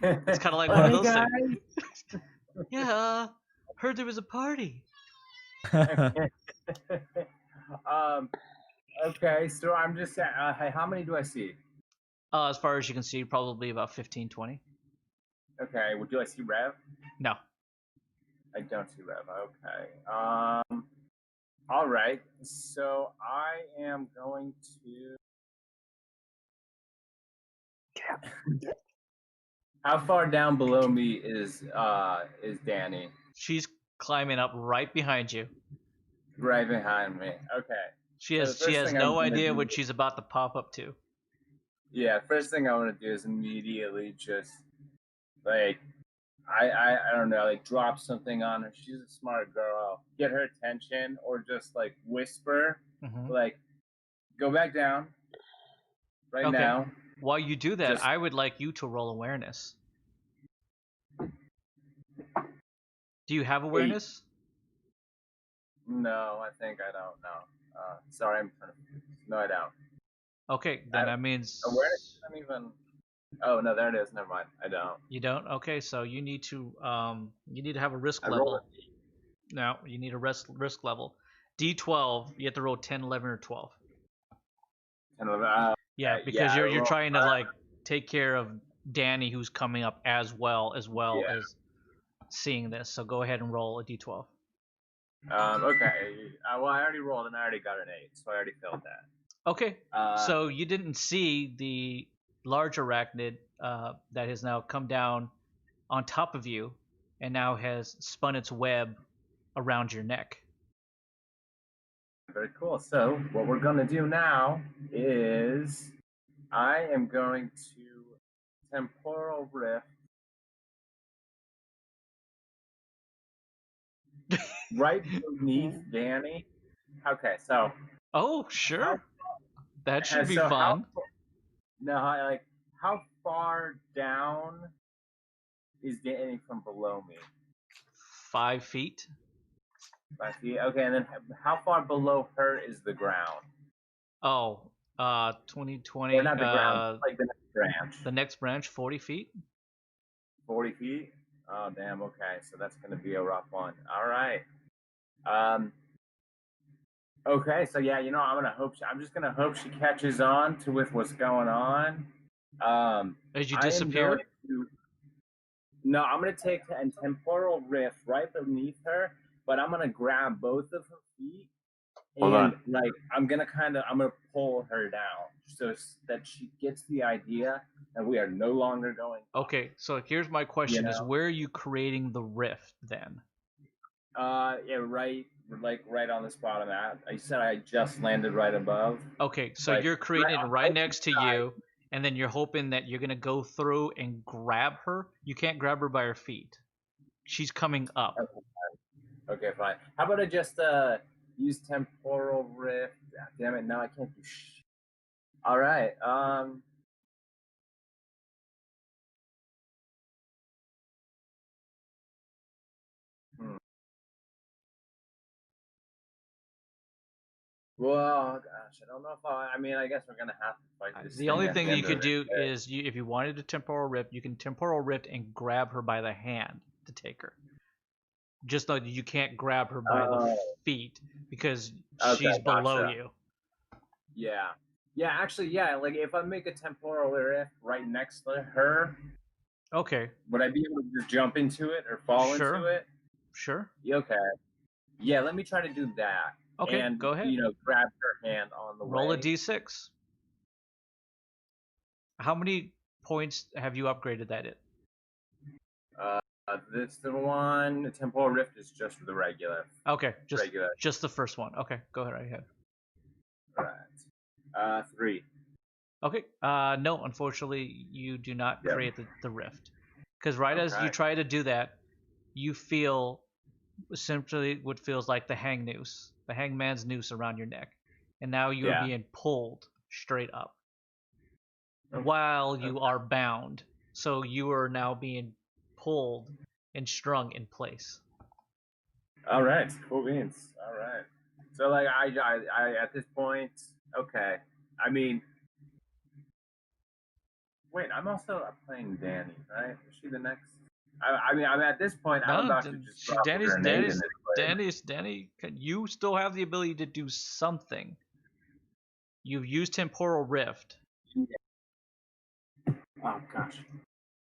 it's kind of like one of those things. Yeah, heard there was a party.
Okay, so I'm just how many do I see?
As far as you can see, probably about 15, 20.
Okay, well, do I see Rev?
No.
I don't see Rev. Okay. All right. So I am going to. How far down below me is Danny?
She's climbing up right behind you.
Right behind me. Okay.
She has no idea what she's about to pop up to.
Yeah, first thing I want to do is immediately just like I don't know, like drop something on her. She's a smart girl. Get her attention, or just like whisper, like, go back down right now.
While you do that, I would like you to roll awareness. Do you have awareness?
No, I think I don't know. Sorry, I'm trying to. No, I don't.
Okay, then that means
Awareness isn't even. Oh no, there it is. Never mind. I don't.
you don't. Okay, so you need to have a risk
I rolled
level. No, you need a risk level. D12. You have to roll 10, 11, or 12.
a 10, 11.
Yeah,
Okay,
because
I
you're
rolled.
trying to like take care of Danny, who's coming up as well
Yeah.
as seeing this. So go ahead and roll a D12.
Okay. Well, I already rolled and I already got an 8, so I already failed that.
Okay. So you didn't see the large arachnid that has now come down on top of you and now has spun its web around your neck.
Very cool. So what we're gonna do now is I am going to temporal rift right beneath Danny. Okay, so
Oh, sure. That should be
so
fun.
how far down is Danny from below me?
5 feet.
5 feet. Okay, and then how far below her is the ground?
Oh, 2020.
Or not the ground, like the next branch.
The next branch, 40 feet.
40 feet. Oh damn. Okay, so that's gonna be a rough one. All right. Okay, so yeah, I'm just gonna hope she catches on to with what's going on.
As you
I am
disappear.
going to. No, I'm gonna take a temporal rift right beneath her, but I'm gonna grab both of her feet
Hold
and
on.
like I'm gonna pull her down so that she gets the idea that we are no longer going.
Okay, so here's my question:
You
Is
know?
where are you creating the rift then?
Yeah, right on the spot I'm at. I said I just landed right above.
Okay, so
Like,
you're creating it right next to
beside-
you, and then you're hoping that you're gonna go through and grab her. You can't grab her by her feet. She's coming up.
Okay, fine. How about I just use temporal rift? Ah, damn it! Now I can't do. All right. Hmm. Well, gosh, I don't know if I mean, I guess we're gonna have to fight this.
The only
at the
thing you
end of
could
the
do
day.
is, if you wanted to temporal rift, you can temporal rift and grab her by the hand to take her. Just though you can't grab her by the feet because she's below
gotcha.
you.
Yeah. Yeah, actually, yeah. Like, if I make a temporal rift right next to her,
Okay.
would I be able to just jump into it or fall into it?
Sure.
Okay. Yeah, let me try to do that.
Okay,
And,
go ahead.
grab her hand on the
Roll
way.
a d6. How many points have you upgraded that in?
This the one. The temporal rift is just the regular.
Okay,
regular.
just the first one. Okay, go ahead right ahead.
Right. 3.
Okay. No, unfortunately, you do not create the rift. Because as you try to do that, you feel essentially what feels like the hangman's noose around your neck. And now you are being pulled straight up while you are bound. So you are now being pulled and strung in place.
All right, cool beans. All right. So like I at this point, okay. I mean, wait, I'm also playing Danny, right? Is she the next? I mean, I'm at this point. I'm about to just drop a grenade in this place.
Danny, you still have the ability to do something. You've used temporal rift.
Oh gosh.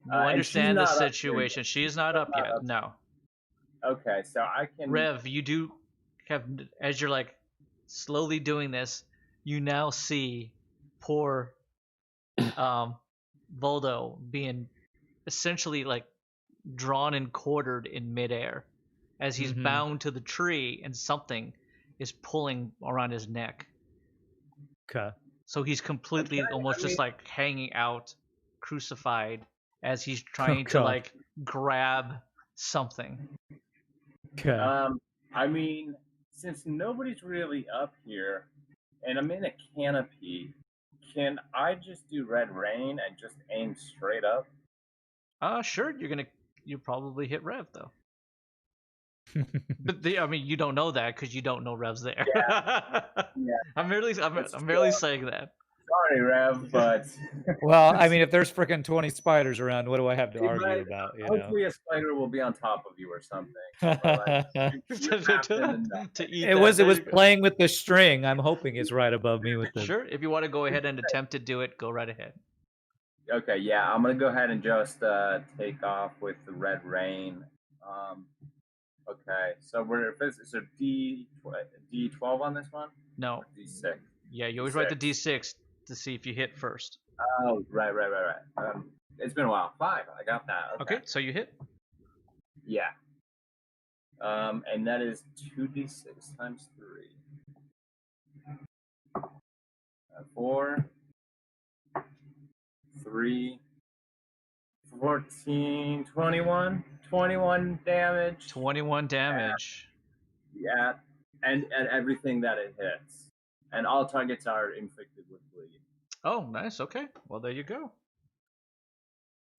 You understand the situation. She's not up yet. No.
Okay, so I can.
Rev, you do have, as you're like slowly doing this, you now see poor Voldo being essentially like drawn and quartered in midair as he's bound to the tree and something is pulling around his neck.
Okay.
So he's completely just like hanging out, crucified as he's trying to like grab something.
Okay.
I mean, since nobody's really up here, and I'm in a canopy, can I just do red rain and just aim straight up?
Sure. You probably hit Rev though. But I mean, you don't know that because you don't know Rev's there.
Yeah,
I'm merely saying that.
sorry, Rev, but
Well, I mean, if there's freaking 20 spiders around, what do I have to
It
argue
might-
about? You know.
hopefully a spider will be on top of you or something. But, like, you happen
To eat
It
that.
was
There you go.
playing with the string. I'm hoping it's right above me with the.
Sure. If you want to go ahead and attempt to do it, go right ahead.
Okay, yeah, I'm gonna go ahead and just take off with the red rain. Okay, so so D12 on this one?
No.
Or D6?
Yeah, you always write the D6 to see if you hit first.
Oh, right. It's been a while. 5. I got that.
Okay, so you hit.
Yeah. And that is 2d6 times 3. 4, 3, 14, 21. 21 damage.
21 damage.
Yeah. And everything that it hits. And all targets are inflicted with bleed.
Oh, nice. Okay. Well, there you go.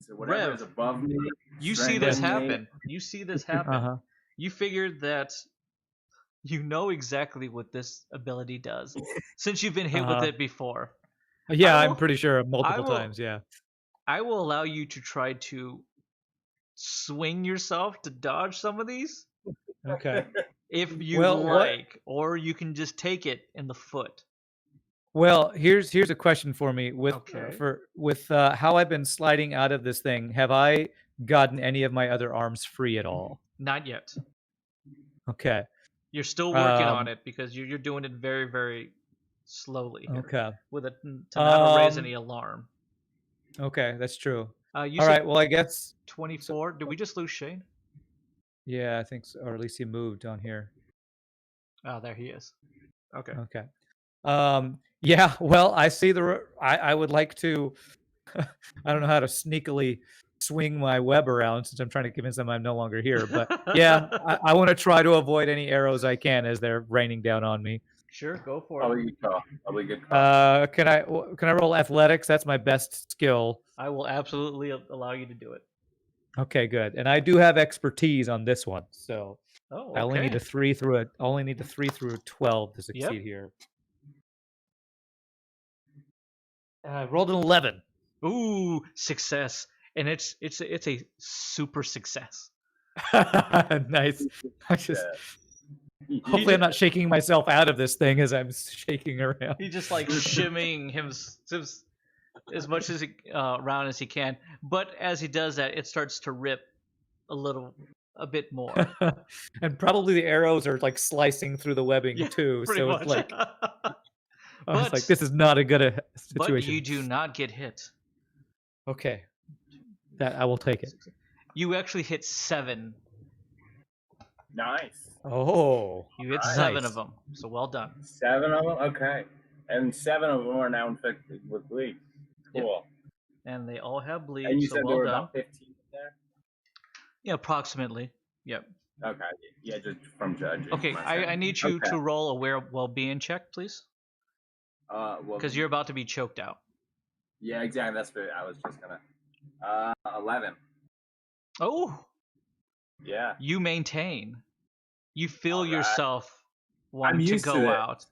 So whatever
Rev,
is above me.
You see this
strangling me.
happen. You see this happen.
Uh-huh.
You figured that you know exactly what this ability does since you've been hit with
Uh-huh.
it before.
Yeah,
I
I'm
will-
pretty sure multiple
will-
times. Yeah.
I will allow you to try to swing yourself to dodge some of these
Okay.
if you
Well,
like, or you can just take it in the foot.
Well, here's a question for me with
Okay.
how I've been sliding out of this thing. Have I gotten any of my other arms free at all?
Not yet.
Okay.
You're still working on it because you're doing it very, very slowly here
Okay.
with it to not raise
Um,
any alarm.
Okay, that's true.
You
All
said
right. Well, I guess
24. Did we just lose Shane?
yeah, I think so, or at least he moved on here.
Oh, there he is. Okay.
Okay. Yeah, well, I see I would like to I don't know how to sneakily swing my web around since I'm trying to convince them I'm no longer here, but yeah, I want to try to avoid any arrows I can as they're raining down on me.
Sure, go for it.
Probably good call. Probably good call.
Can I roll athletics? That's my best skill.
I will absolutely allow you to do it.
Okay, good. And I do have expertise on this one, so
Oh, okay.
I only need a 3 through a 12 to succeed here. I rolled an 11.
Ooh, success, and it's a super success.
Nice. Hopefully, I'm not shaking myself out of this thing as I'm shaking around.
He's just like shimming him as much as around as he can, but as he does that, it starts to rip a bit more.
And probably the arrows are like slicing through the webbing too.
Pretty
So
much.
it's like, I was like, this is not a good situation.
But you do not get hit.
Okay, that I will take it.
You actually hit 7.
Nice.
Oh,
You hit
Nice.
7 of them. So well done.
7 of them? Okay. And 7 of them are now infected with bleed. Cool.
And they all have bleed.
And you
so
said
well
there were
done.
about 15 in there?
Yeah, approximately. Yep.
Okay. Yeah, just from judging.
Okay,
myself.
I need you
Okay.
to roll a well-being check, please,
Well,
because you're about to be choked out.
Yeah, exactly. That's what I was just gonna. 11.
Oh,
Yeah.
you maintain. You feel
All right.
yourself wanting to
used
go
to it.
out.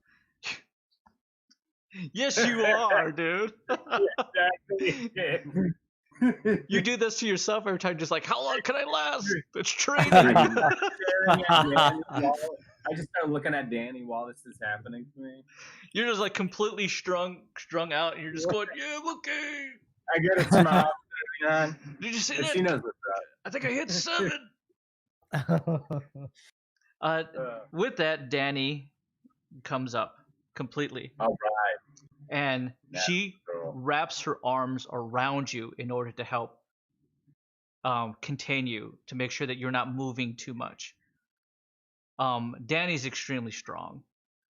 Yes, you are, dude.
Exactly.
You do this to yourself every time, just like, how long can I last? It's training.
Staring at Danny I just started looking at Danny while this is happening to me.
You're just like completely strung out, and you're just going, yeah, I'm okay.
I get a smile.
Did you see
And
that?
she knows what's up.
I think I hit 7. With that, Danny comes up completely,
All right.
and
That's
she
cool.
wraps her arms around you in order to help contain you, to make sure that you're not moving too much. Danny's extremely strong,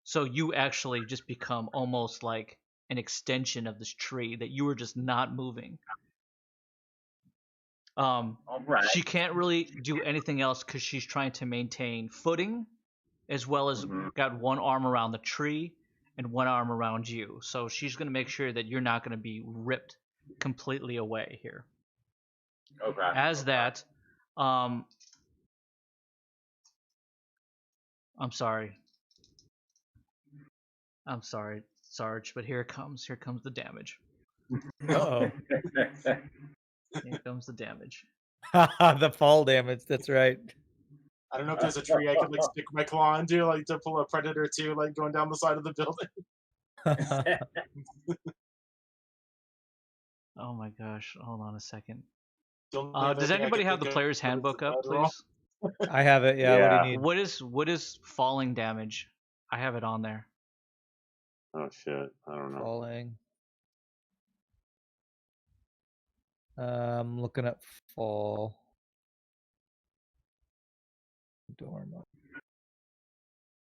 so you actually just become almost like an extension of this tree that you were just not moving.
All right.
She can't really do anything else because she's trying to maintain footing, as well as got one arm around the tree and one arm around you. So she's going to make sure that you're not going to be ripped completely away here.
Okay.
As that, I'm sorry. I'm sorry, Sarge, but here it comes. Here comes the damage.
Uh-oh.
Here comes the damage.
The fall damage. That's right.
I don't know if there's a tree I could like stick my claw into, like to pull a predator too, like going down the side of the building.
Oh my gosh! Hold on a second.
The only other
Does
thing I
anybody
could
have the
think of
player's
is
handbook
a
up,
bad roll.
please?
I have it. Yeah. What do you need?
What is falling damage? I have it on there.
Oh shit! I don't know.
Falling. Looking up fall. Dorma.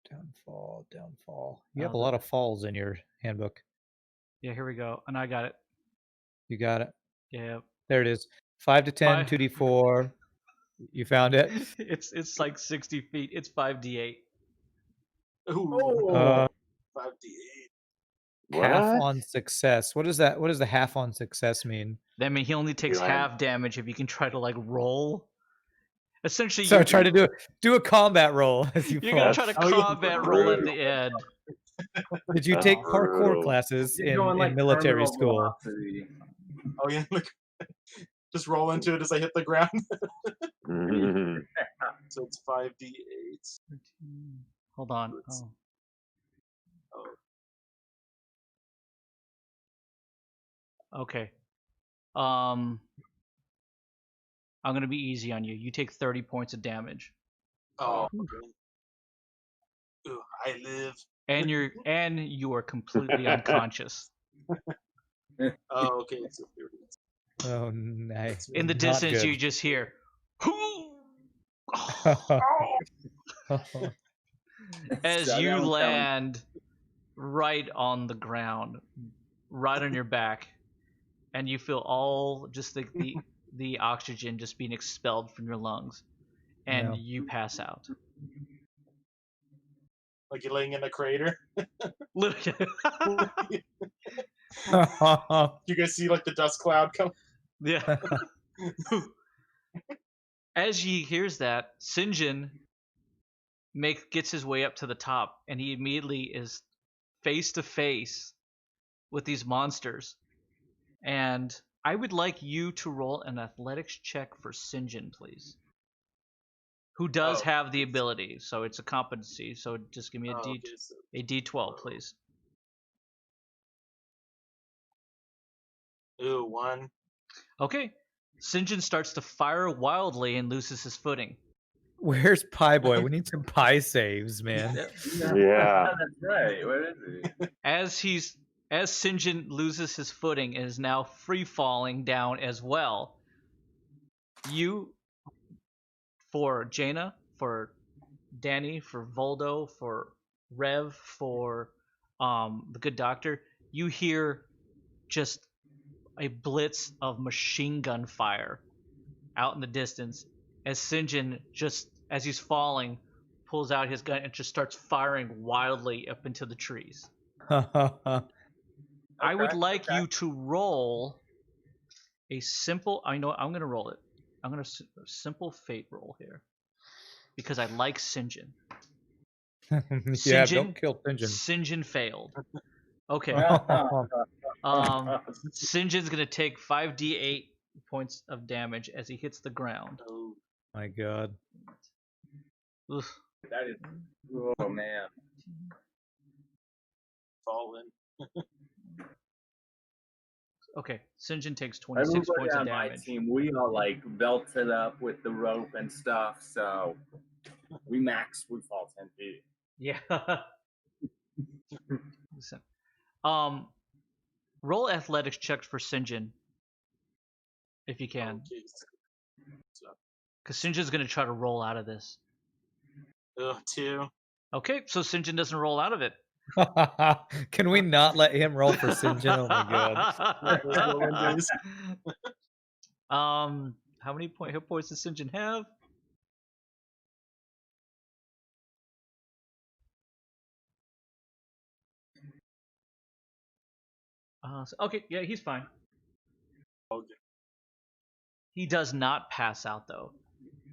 Downfall. You have a lot of falls in your handbook.
Yeah, here we go. And I got it.
You got it.
Yeah.
There it is. 5 to 10, 2d4. You found it?
It's like 60 feet. It's 5d8.
Ooh,
Uh,
5d8.
half
What?
on success. What does that? What does the half on success mean?
I mean, he only takes
Yeah.
half damage if you can try to like roll. Essentially,
So try to do a combat roll as you
you're
fall.
gonna try to
Oh, yeah.
combat roll at the end.
Did you
That's
take parkour
brutal.
classes
You're
in,
going, like,
military
terminal
school?
velocity.
Oh yeah, like just roll into it as I hit the ground.
Mhm.
So it's 5d8.
Hold on.
Let's-
Oh.
Oh,
Okay. I'm gonna be easy on you. You take 30 points of damage,
oh. Okay. Ooh, I live.
and you are completely unconscious.
Oh, okay. So here it is.
Oh, nice.
In the
Not
distance,
good.
you just hear. As
Shut
you
down,
land right on the ground, right on your back, and you feel all just the oxygen just being expelled from your lungs, and
No.
you pass out.
Like you're laying in a crater.
Literally.
You guys see like the dust cloud come?
Yeah. As he hears that, Sinjin gets his way up to the top, and he immediately is face to face with these monsters. And I would like you to roll an athletics check for Sinjin, please. Who does
Oh,
have the ability, so it's a competency. So just give me
Oh, okay, so
a D12, please.
ooh, 1.
Okay. Sinjin starts to fire wildly and loses his footing.
Where's Pie Boy? We need some pie saves, man.
Yeah.
That's right. Where is he?
As Sinjin loses his footing and is now free falling down as well, you, for Jaina, for Danny, for Voldo, for Rev, for the good doctor, you hear just a blitz of machine gun fire out in the distance as Sinjin, just as he's falling, pulls out his gun and just starts firing wildly up into the trees. I would like you to roll a simple. I know I'm going to roll it. I'm going to simple fate roll here because I like Sinjin.
Yeah,
Sinjin,
don't kill Sinjin.
Sinjin failed. Okay.
Oh,
Sinjin's going to take 5d8 points of damage as he hits the ground.
Oh,
my God.
Oof.
That is. Oh man.
fallen.
Okay, Sinjin takes 26
Everybody
points of
on my
damage.
team, we all like belted up with the rope and stuff, so we fall 10 feet.
Yeah. Listen. Roll athletics checks for Sinjin if you can,
Okay.
because Sinjin's going to try to roll out of this.
2.
Okay, so Sinjin doesn't roll out of it.
Can we not let him roll for Sinjin? Oh my God.
How many hit points does Sinjin have? Okay, yeah, he's fine.
Okay.
He does not pass out though,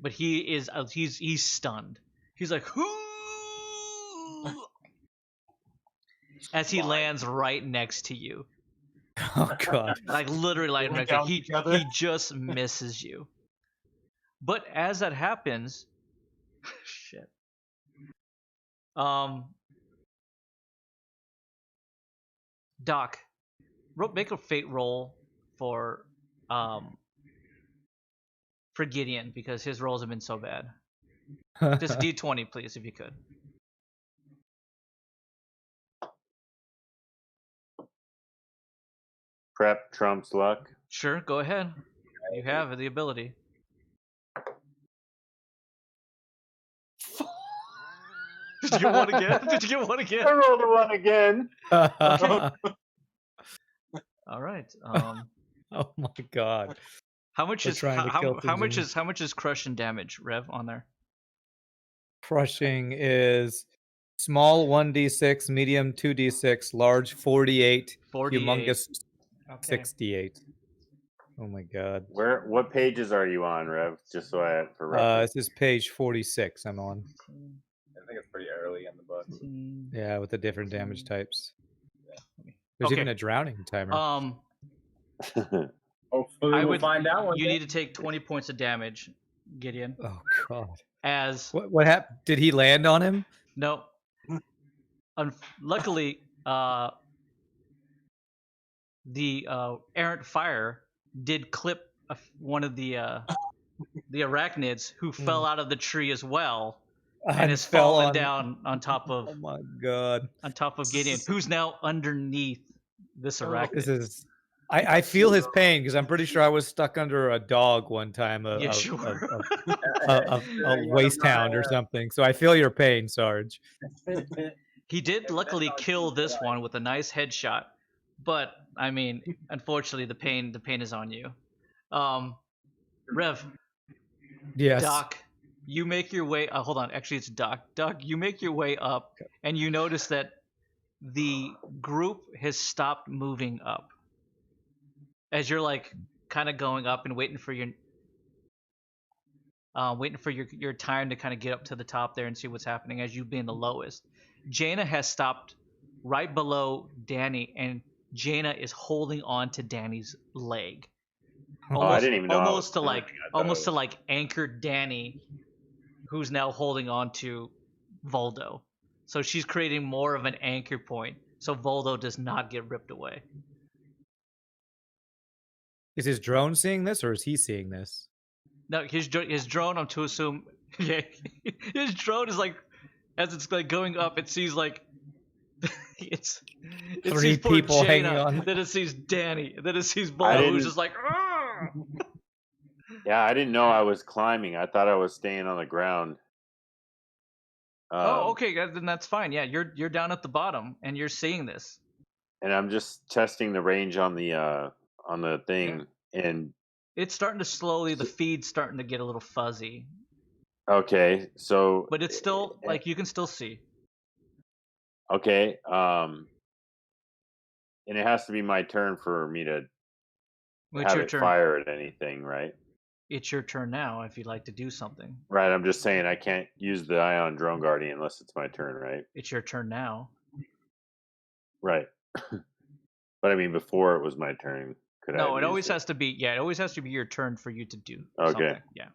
but he is he's stunned. He's like, as he lands right next to you.
Oh God.
Like literally like
They went
next to
down
you.
together.
He just misses you. But as that happens, shit. Doc, make a fate roll for Gideon because his rolls have been so bad. Just D20, please, if you could.
Prep trumps luck.
Sure, go ahead. You have the ability. Did you get one again? Did you get one
I
again?
rolled a 1 again.
Okay. All right.
Oh my God.
How much
We're
is
trying to kill
how much
things
is how much is crush and damage, Rev, on there?
Crushing is small 1d6, medium 2d6, large 48,
48.
humongous
Okay.
68. Oh my God.
What pages are you on, Rev? Just so I for reference.
This is page 46 I'm on.
I think it's pretty early in the book.
Yeah, with the different damage types.
Yeah.
There's
Okay.
even a drowning timer.
Hopefully we'll find out one
You
day.
need to take 20 points of damage, Gideon.
Oh God.
As
What happened? Did he land on him?
no. Luckily, the errant fire did clip one of the arachnids who fell out of the tree as well, and has
fell
fallen
on-
down on top of
Oh my God.
Gideon, who's now underneath this arachnid.
This is. I feel his pain because I'm pretty sure I was stuck under a dog one time, a waste hound or something. So I feel your pain, Sarge.
He did luckily kill this one with a nice headshot, but I mean, unfortunately, the pain is on you. Rev,
Yes.
Doc, you make your way. Hold on, actually, it's Doc. Doc, you make your way up, and you notice that the group has stopped moving up. As you're like kind of going up and waiting for your time to kind of get up to the top there and see what's happening as you being the lowest. Jaina has stopped right below Danny, and Jaina is holding on to Danny's leg.
I didn't even know I was
Almost to
climbing.
like anchor Danny, who's now holding on to Voldo. So she's creating more of an anchor point so Voldo does not get ripped away.
Is his drone seeing this, or is he seeing this?
No, his drone, I'm to assume, yeah, his drone is like, as it's like going up, it sees like, it
Three
sees poor
people
Jaina,
hanging on.
then it sees Danny, then it sees Voldo, who's just like, "Argh!"
Yeah, I didn't know I was climbing. I thought I was staying on the ground.
Oh, okay, then that's fine. Yeah, you're down at the bottom, and you're seeing this.
And I'm just testing the range on the thing, and
It's starting to slowly, the feed's starting to get a little fuzzy.
okay, so
But it's still, like, you can still see.
Okay, and it has to be my turn for me to
It's
have
your
it
turn.
fire at anything, right?
It's your turn now if you'd like to do something.
Right, I'm just saying I can't use the Ion Drone Guardian unless it's my turn, right?
It's your turn now.
Right. But I mean, before it was my turn, could I?
No,
have
it always
used
has to be. Yeah, it always has to be your turn for you to do
Okay.
something. Yeah.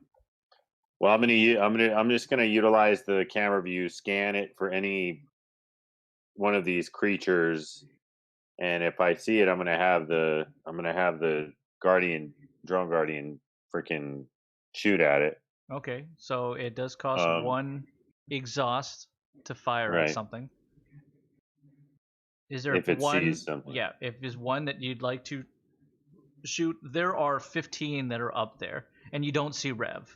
Well, I'm just gonna utilize the camera view, scan it for any one of these creatures, and if I see it, I'm gonna have the drone guardian freaking shoot at it.
Okay, so it does cost
Um,
1 exhaust to fire at
Right.
something. Is there
If it
one?
sees something.
Yeah, if there's one that you'd like to shoot, there are 15 that are up there, and you don't see Rev.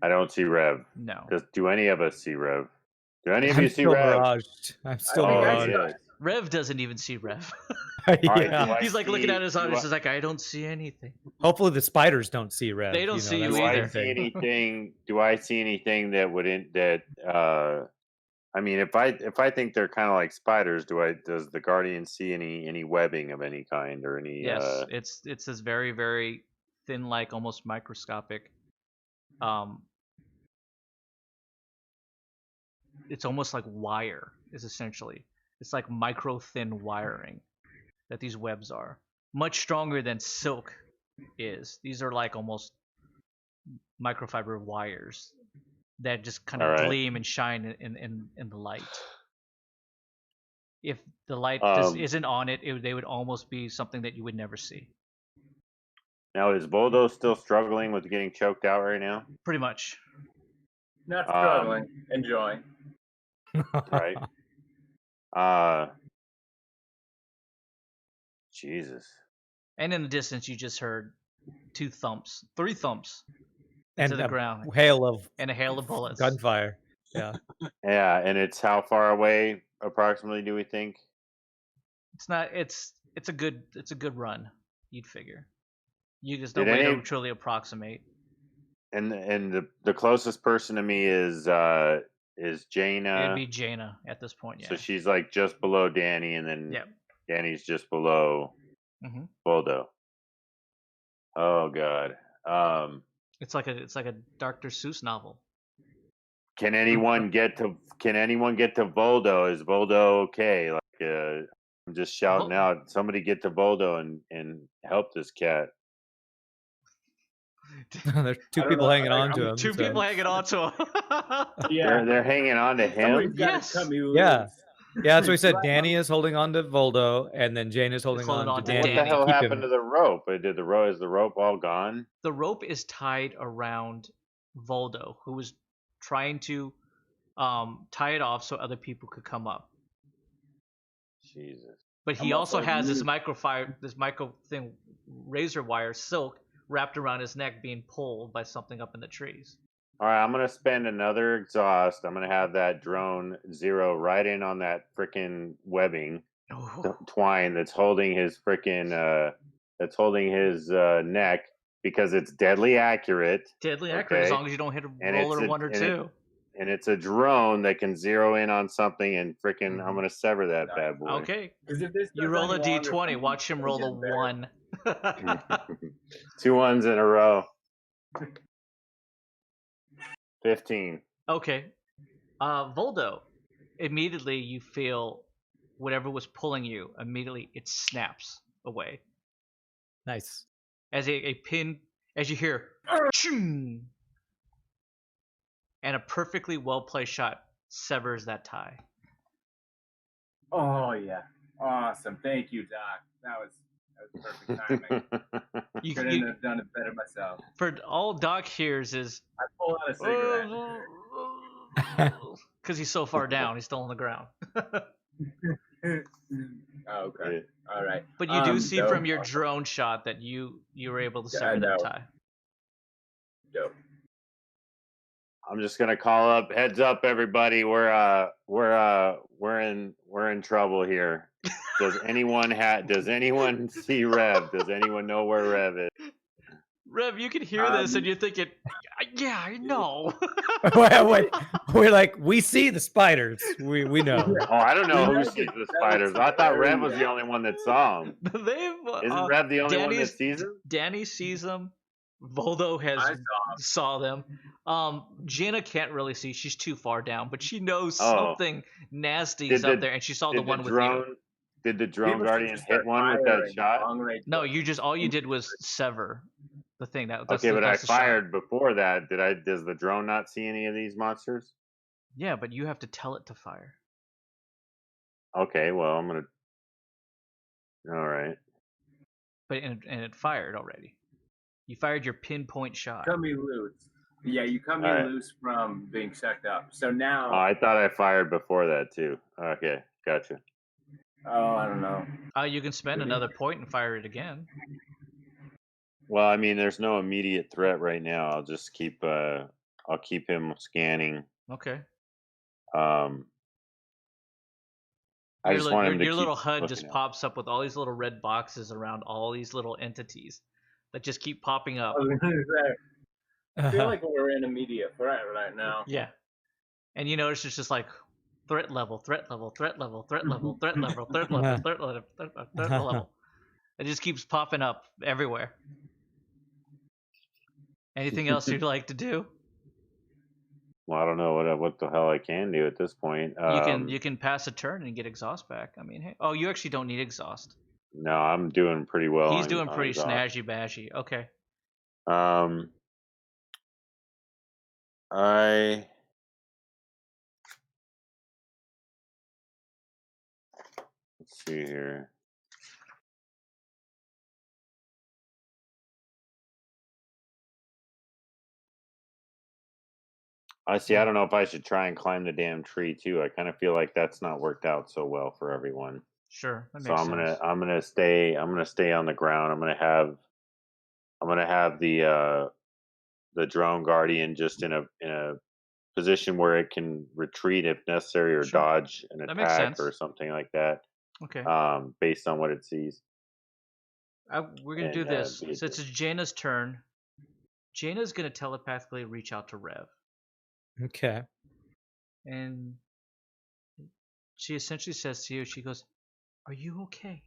I don't see Rev.
No.
Do any of us see Rev? Do any of
I'm
you see
still
Rev?
miraged. I'm still
I think I
miraged.
saw
yeah.
Rev doesn't even see Rev.
Alright,
Yeah.
do I
He's like looking
see-
at his
do
audience.
I-
He's like, I don't see anything.
Hopefully the spiders don't see Rev.
They don't see
that's
you
the
Do
either.
I see
thing.
anything? Do I see anything that would I mean, if I think they're kind of like spiders, does the Guardian see any webbing of any kind or any?
Yes, it's this very, very thin, like almost microscopic it's almost like wire. Is essentially it's like micro thin wiring that these webs are. Much stronger than silk is. These are like almost microfiber wires that just kind
All
of
right.
gleam and shine in the light. If the light isn't on it, they would almost be something that you would never see.
Now, is Voldo still struggling with getting choked out right now?
Pretty much.
Not struggling, enjoying.
Right. Jesus.
And in the distance, you just heard 3 thumps
And
into the ground,
hail of
and a hail of bullets.
gunfire. Yeah.
Yeah, and it's how far away approximately do we think?
It's not. It's a good run. You'd figure. You just
Did
no way
any-
to truly approximate.
And the closest person to me is Jaina.
It'd be Jaina at this point. Yeah.
So she's like just below Danny, and then
Yep.
Danny's just below
Mm-hmm.
Voldo. Oh God.
It's like a Dr. Seuss novel.
Can anyone get to Voldo? Is Voldo okay? Like I'm just shouting out, somebody get to Voldo and help this cat.
There's two
I don't
people
know,
hanging on to
I'm
him.
Two
so-
people hanging on to him.
Yeah.
They're hanging on to
Somebody's
him.
gotta
Yes.
cut me loose.
Yeah. Yeah, that's what we said.
Right.
Danny is holding on to Voldo, and then Jane is holding
holding
on
on
to
to
Danny.
What the
Danny.
hell
Keep
happened
him-
to the rope? Is the rope all gone?
The rope is tied around Voldo, who was trying to tie it off so other people could come up.
Jesus.
But he
Almost
also
like
has this
you.
micro thing, razor wire, silk, wrapped around his neck, being pulled by something up in the trees.
All right, I'm gonna spend another exhaust. I'm gonna have that drone zero right in on that freaking webbing twine that's holding his freaking neck, because it's deadly accurate.
Deadly accurate, as
Okay.
long as you don't hit a
And
roller
it's a-
one or
and it-
two.
And it's a drone that can zero in on something and freaking. I'm gonna sever that bad boy.
Okay.
'Cause if this
You
goes
roll a
any longer,
d20.
I'm
Watch him
gonna
roll
get
a
better.
1.
2 ones in a row. 15.
Okay. Voldo, immediately you feel whatever was pulling you, immediately it snaps away.
Nice.
As a pin, as you hear, "Ching!" and a perfectly well-placed shot severs that tie.
Oh yeah, awesome! Thank you, Doc. That was perfect timing.
You,
Couldn't
you,
have done it better myself.
for all Doc hears is,
I pull out a cigarette.
because he's so far down, he's still on the ground.
Oh, okay. All right.
But you do see
dope.
from your drone shot that you were able to sever that
know.
tie.
Dope.
I'm just gonna call up. Heads up, everybody. We're in trouble here. Does anyone see Rev? Does anyone know where Rev is?
Rev, you can hear this and you're thinking, yeah, I know.
Wait, we're like, we see the spiders. We know.
Oh, I don't know who sees the spiders. I thought Rev was the only one that saw them. Isn't Rev the only one that sees them?
Danny sees them. Voldo saw them. Jaina can't really see; she's too far down. But she knows something nasty is up there, and she saw the one with you.
Did the drone guardian hit one with that shot?
No, all you did was sever the thing. That's
Okay, but I
that's the shot.
fired before that. Does the drone not see any of these monsters?
Yeah, but you have to tell it to fire.
Okay, well I'm gonna. All right.
But and it fired already. You fired your pinpoint shot.
Cut me loose. Yeah, you cut me loose from being checked up. So now.
Oh, I thought I fired before that too. Okay, gotcha.
Oh, I don't know.
You can spend another point and fire it again.
Well, I mean, there's no immediate threat right now. I'll just keep. I'll keep him scanning.
Okay.
I just want him to
your
keep
little HUD
looking
just
at
pops up with all these little red boxes around all these little entities that just keep popping up.
I feel like we're in immediate threat right now.
Yeah. And you notice it's just like threat level, threat level, threat level, threat level, threat level, threat level, threat level, threat level. It just keeps popping up everywhere. Anything else you'd like to do?
Well, I don't know what the hell I can do at this point.
You can pass a turn and get exhaust back. I mean, hey, oh, you actually don't need exhaust.
No, I'm doing pretty well.
He's doing
on
pretty
exhaust.
snazzy bashy. Okay.
I let's see here. I see. I don't know if I should try and climb the damn tree too. I kind of feel like that's not worked out so well for everyone.
Sure, that
So
makes sense.
I'm gonna stay on the ground. I'm gonna have the drone guardian just in a position where it can retreat if necessary or
Sure.
dodge an
That makes
attack
sense.
or something like that.
Okay.
Based on what it sees.
We're gonna do
And
this. Since it's Jaina's turn, Jaina's gonna telepathically reach out to Rev,
Okay.
and she essentially says to you, she goes, "Are you okay?"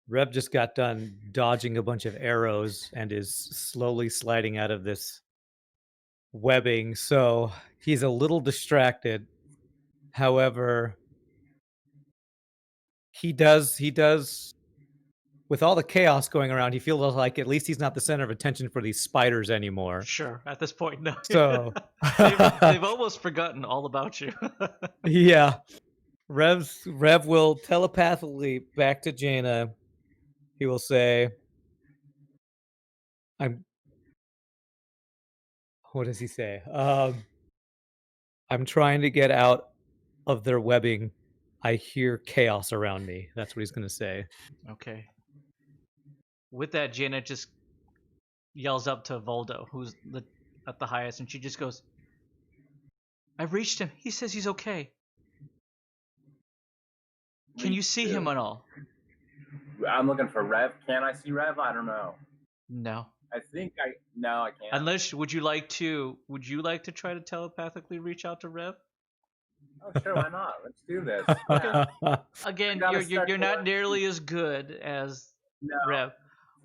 Rev just got done dodging a bunch of arrows and is slowly sliding out of this webbing, so he's a little distracted. However, he does with all the chaos going around, he feels like at least he's not the center of attention for these spiders anymore.
Sure. At this point, no.
So
they've almost forgotten all about you.
yeah. Rev will telepathically back to Jaina. He will say, what does he say? I'm trying to get out of their webbing. I hear chaos around me. That's what he's going to say.
Okay. With that, Jaina just yells up to Voldo, who's at the highest, and she just goes, "I've reached him. He says he's okay. Can you see him at all?"
I'm looking for Rev. Can I see Rev? I don't know.
No.
I can't.
Unless would you like to try to telepathically reach out to Rev?
Oh, sure, why not? Let's do this.
Okay.
Yeah.
Again,
gotta
you're
start
not
going.
nearly as good as
No.
Rev,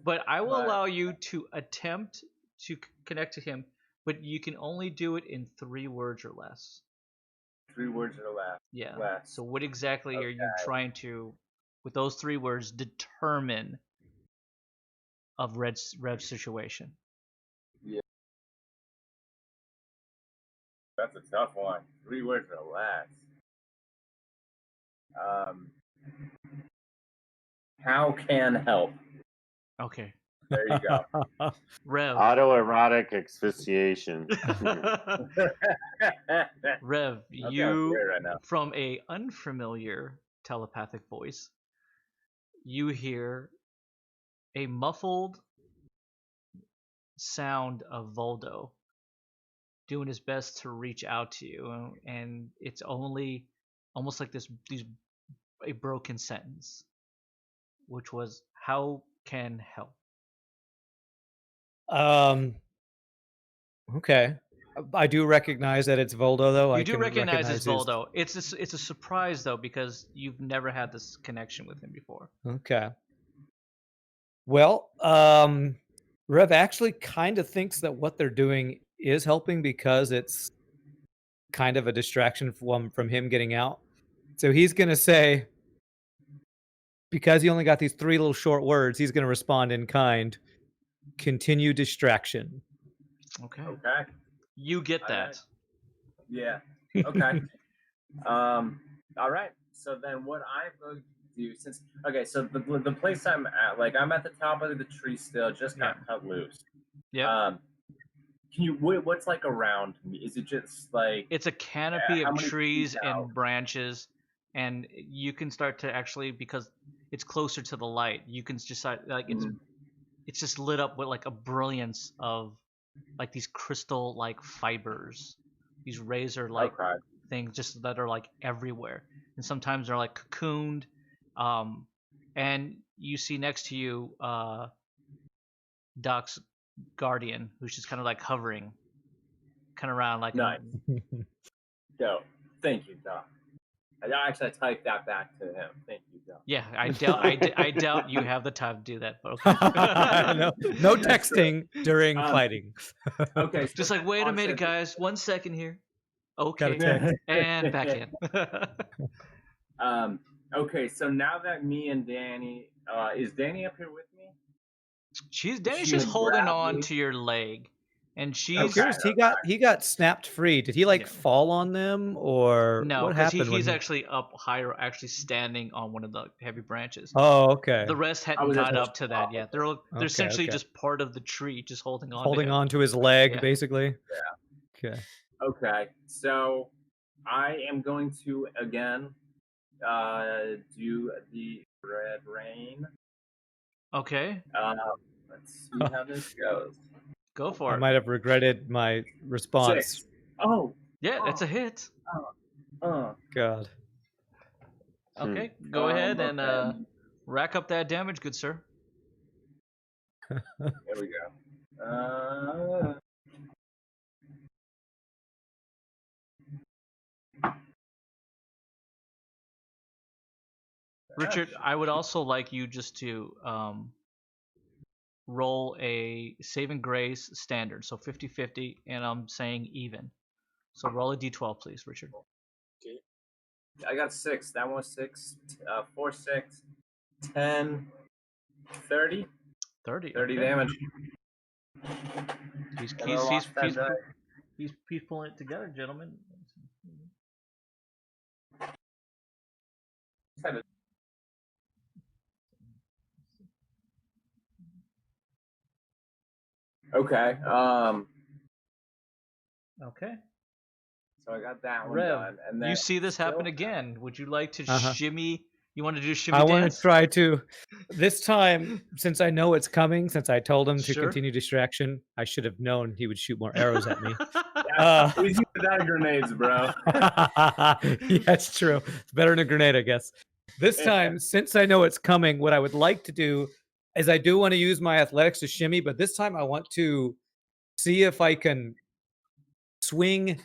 but I will
But-
allow you to attempt to connect to him, but you can only do it in 3 words or less.
3 words or less.
Yeah.
Less.
So what exactly are you trying to, with those 3 words, determine of Rev's situation?
That's a tough one. 3 words or less. How can help?
Okay.
There you go.
Rev.
Autoerotic asphyxiation.
Rev,
Okay,
you,
great right now.
from a unfamiliar telepathic voice, you hear a muffled sound of Voldo doing his best to reach out to you, and it's only almost like a broken sentence, which was, "How can help?"
Okay. I do recognize that it's Voldo, though.
You do recognize it's Voldo. It's a surprise though, because you've never had this connection with him before.
Okay. Well, Rev actually kind of thinks that what they're doing is helping because it's kind of a distraction from him getting out. So he's going to say, because he only got these 3 little short words, he's going to respond in kind, continue distraction.
Okay.
Okay.
You get that.
Right. Yeah. Okay. All right. So then, what I'm going to do, so the place I'm at, like I'm at the top of the tree still, just got cut loose.
Yeah.
Can you? What's like around me? Is it just like?
It's a canopy
how
of
many
trees
feet
and
out?
branches, and you can start to actually, because it's closer to the light, you can just like it's just lit up with like a brilliance of like these crystal like fibers, these razor like things just that are like everywhere, and sometimes they're like cocooned, and you see next to you Doc's guardian, who's just kind of like hovering kind of around like
Nice. Dope. Thank you, Doc. I typed that back to him. Thank you, Doc.
Yeah, I doubt you have the time to do that. But okay.
no texting during fighting.
Okay. So
Just like, wait a
Sean
minute,
said-
guys. 1 second here.
Gotta
Okay.
text.
And back in.
Okay, so now that me and Danny, is Danny up here with me?
Danny's
She
just
would
holding
grab
on
me.
to your leg, and
I'm
she's
curious. He got snapped free. Did he like
Yeah.
fall on them, or
no,
what
because
happened?
he's
when
actually up higher, actually standing on one of the heavy branches.
Oh, okay.
The rest hadn't
was
got
at the
up to that
top.
yet. They're
Okay,
essentially
okay.
just part of the tree, just holding on.
Holding
to him.
on to his leg,
Yeah.
basically.
Yeah.
Okay.
Okay, so I am going to again do the red rain.
Okay,
Let's see how this goes.
go for
I
it.
might have regretted my response.
6. Oh,
Yeah, that's a hit.
God.
Okay, go ahead and
okay.
rack up that damage, good sir.
There we go.
Richard, I would also like you just to roll a saving grace standard, so 50-50, and I'm saying even. So roll a d12, please, Richard.
I got 6. That was 6. 4, 6, 10, 30.
30.
30
okay.
damage.
He's
And I lost that die.
pulling it together, gentlemen.
Okay.
Okay.
So I got that one
Rev,
done, and then
you see this happen
still-
again. Would you like to
Uh-huh.
shimmy? You want to do shimmy
I want
dance?
to try to. This time, since I know it's coming, since I told him to
Sure.
continue distraction, I should have known he would shoot more arrows at me.
He's using that grenades, bro.
Yeah, it's true. It's better than a grenade, I guess. This time, since I know it's coming, what I would like to do is I do want to use my athletics to shimmy, but this time I want to see if I can swing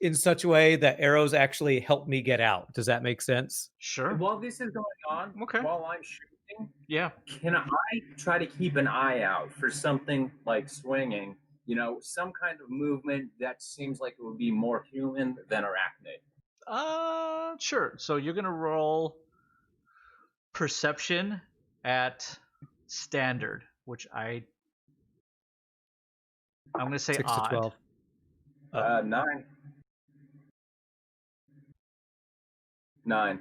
in such a way that arrows actually help me get out. Does that make sense?
Sure.
While this is going on,
Okay.
while I'm shooting,
Yeah.
can I try to keep an eye out for something like swinging? You know, some kind of movement that seems like it would be more human than arachnid.
Sure. So you're gonna roll perception at standard, which I'm gonna say
6
odd.
to 12.
9. 9.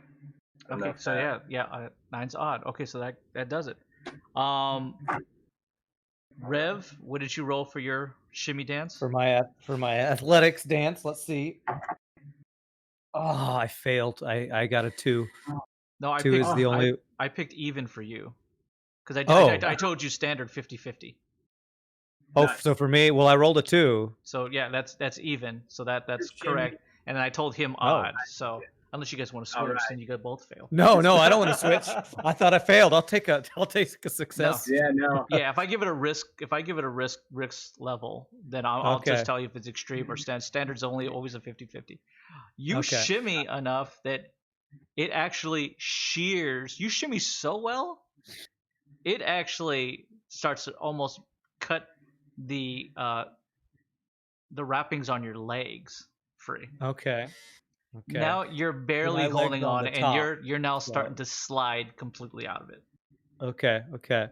Okay,
Enough
so
that.
yeah, 9's odd. Okay, so that does it. Rev, what did you roll for your shimmy dance?
For my athletics dance, let's see. Oh, I failed. I got a 2.
No, I
2
picked,
is the only.
I picked even for you, because I told you standard 50-50.
Oh,
Nice.
so for me, well, I rolled a 2.
So yeah, that's even. So that's
shimmy.
correct. And then I told him
Oh.
odd. So unless you guys want to switch,
Alright.
then you guys both fail.
No, I don't want to switch. I thought I failed. I'll take a success.
Yeah, no.
Yeah, if I give it a risk level, then I'll
Okay.
just tell you if it's extreme or standard's always a 50-50. You
Okay.
shimmy enough that it actually shears. You shimmy so well, it actually starts to almost cut the wrappings on your legs free.
Okay.
Now you're barely
My leg's
holding
on
on,
the
and
top,
you're now
so-
starting to slide completely out of it.
Okay.
Okay,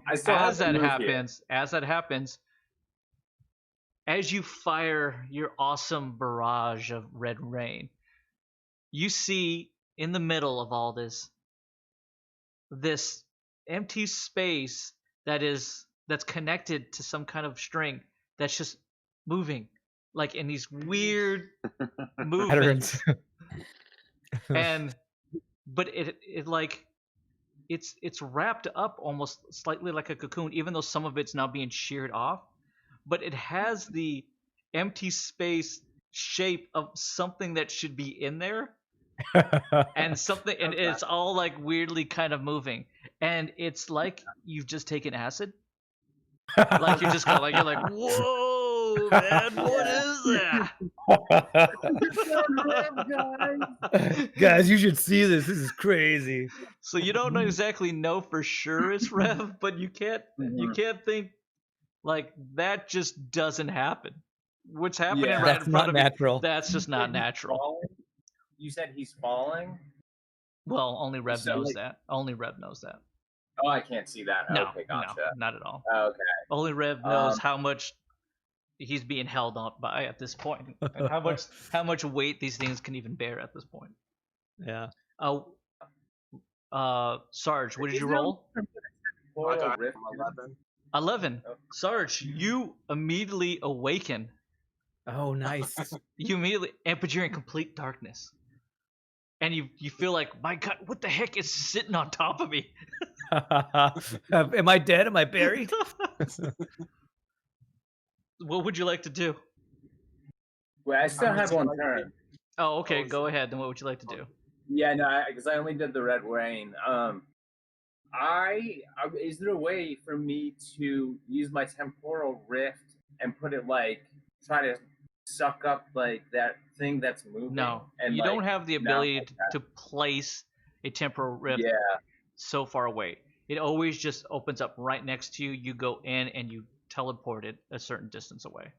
I still have
As
to
that
move
happens, as you fire your awesome barrage of red rain, you see in the middle of all this empty space that's connected to some kind of string that's just moving, like in these weird movements.
Patterns.
But it like it's wrapped up almost slightly like a cocoon, even though some of it's now being sheared off. But it has the empty space shape of something that should be in there, and it's all like weirdly kind of moving, and it's like you've just taken acid. Like you're just kind of like, you're like, whoa, Whoa, man, what is that?
Guys, you should see this. This is crazy.
So you don't exactly know for sure it's Rev, but you can't think like that just doesn't happen. What's happening
Yeah.
right
That's
in front
not
of me?
natural.
That's just not natural.
You said he's falling?
Well, only Rev
So,
knows
like-
that. Only Rev knows that.
Oh, I can't see that.
No,
Okay, gotcha.
no, not at all.
Okay.
Only Rev knows how much he's being held up by at this point, and how much weight these things can even bear at this point.
Yeah.
Sarge, what did you
Is there
roll?
I
Floral
got
rift.
11.
11.
Oh.
Sarge, you immediately awaken.
Oh, nice.
You immediately, but you're in complete darkness, and you feel like, my God, what the heck is sitting on top of me?
Am I dead? Am I buried?
What would you like to do?
Wait, I still
I'm
have
gonna
one
see if I
turn.
Oh, okay,
Oh,
go
so-
ahead. Then what would you like to do?
Yeah, no, because I only did the red rain. Is there a way for me to use my temporal rift and put it like try to suck up like that thing that's moving?
No,
and
you
like,
don't have the
no,
ability to place a temporal rift
Yeah.
so far away. It always just opens up right next to you. You go in and you teleport it a certain distance away.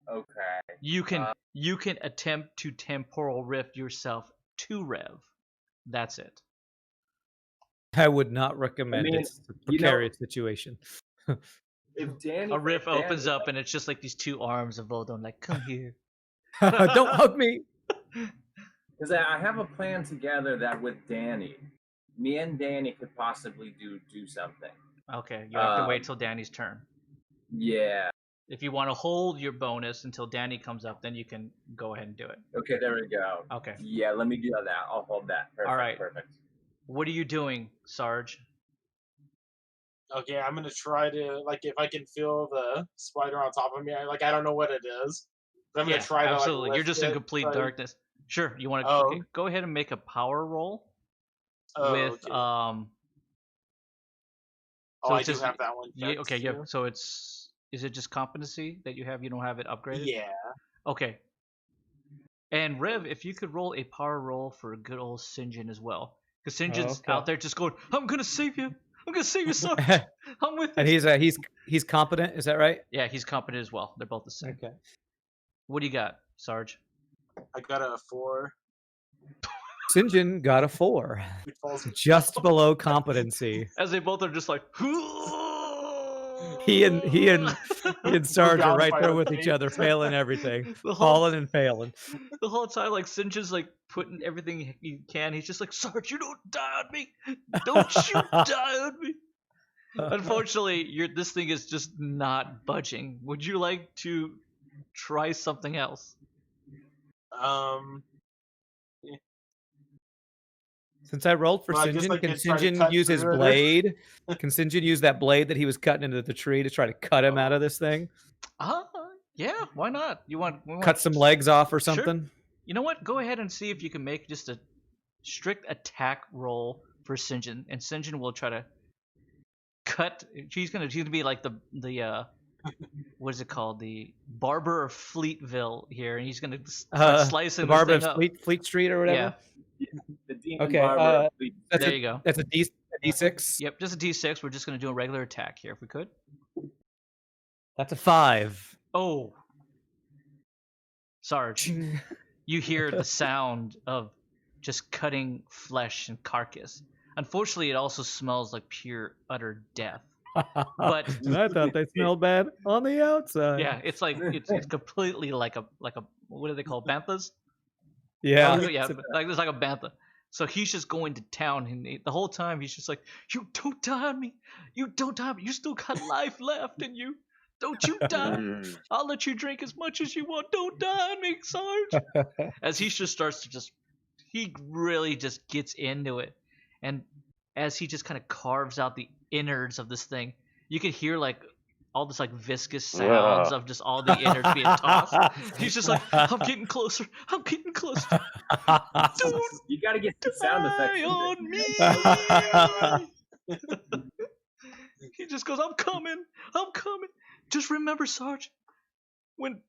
Okay.
You can attempt to temporal rift yourself to Rev. That's it.
I would not recommend
mean,
it. It's a
you know-
precarious situation.
If Danny
A rift
if Danny-
opens up and it's just like these two arms of Vodon, like, come here.
Don't hug me.
Because I have a plan together that with Danny, me and Danny could possibly do something.
Okay, you have to wait till Danny's turn.
Yeah.
If you want to hold your bonus until Danny comes up, then you can go ahead and do it.
Okay, there we go.
Okay.
Yeah, let me do that. I'll hold that. Perfect,
All right.
Perfect.
What are you doing, Sarge?
Okay, I'm gonna try to like if I can feel the spider on top of me. I don't know what it is. But I'm
Yeah,
gonna try to
absolutely.
like.
You're just in
lift it,
complete
try to-
darkness. Sure. You want to?
Oh.
Okay, go ahead and make a power roll
Oh,
with
okay.
so
I
it's
do
just-
have that one.
Yeah,
checked,
okay. Yeah.
too.
So is it just competency that you have? You don't have it upgraded.
Yeah.
Okay. And Rev, if you could roll a power roll for good old Sinjin as well, because Sinjin's
okay.
out there just going, "I'm gonna save you. I'm gonna save you, Sarge. I'm with
And
you."
he's competent. Is that right?
Yeah, he's competent as well. They're both the same.
Okay.
What do you got, Sarge?
I got a 4.
Sinjin got a 4,
It falls.
just below competency.
As they both are just like,
He and Sarge are
down
right
by
there
the
with each
feet.
other, failing everything,
the whole
falling and failing.
the whole time, like Sinjin's like putting everything he can. He's just like, Sarge, you don't die on me. Don't you die on me. Unfortunately, this thing is just not budging. Would you like to try something else?
Since I rolled for
Well, I guess
Sinjin,
I
can
could try to
Sinjin
cut
use his
through it.
blade? Can Sinjin use that blade that he was cutting into the tree to try to cut him out of this thing?
Yeah, why not? We want
Cut some legs off or
Sure.
something?
You know what? Go ahead and see if you can make just a strict attack roll for Sinjin, and Sinjin will try to cut. He's gonna be like the what is it called? The barber of Fleetville here, and he's gonna start slicing
The barber
this
of
thing up.
Fleet Street or whatever?
Yeah,
The demon
Okay,
barber.
That's
there
a,
you go.
That's a D6.
Yep, just a D6. We're just gonna do a regular attack here, if we could.
That's a 5.
Oh, Sarge, you hear the sound of just cutting flesh and carcass. Unfortunately, it also smells like pure, utter death. But-
And I thought they smelled bad on the outside.
Yeah, it's like it's completely like a what do they call banthas?
Yeah.
Oh, yeah, like it's like a bantha. So he's just going to town, and the whole time he's just like, "You don't die on me. You don't die on me. You still got life left in you. Don't you die. I'll let you drink as much as you want. Don't die on me, Sarge." As he just starts to he really just gets into it, and as he just kind of carves out the innards of this thing, you can hear like all this like viscous sounds of just all the innards being tossed. He's just like, "I'm getting closer. I'm getting closer. Don't
You gotta get the sound effects.
die on me." He just goes, "I'm coming. I'm coming." Just remember, Sarge, when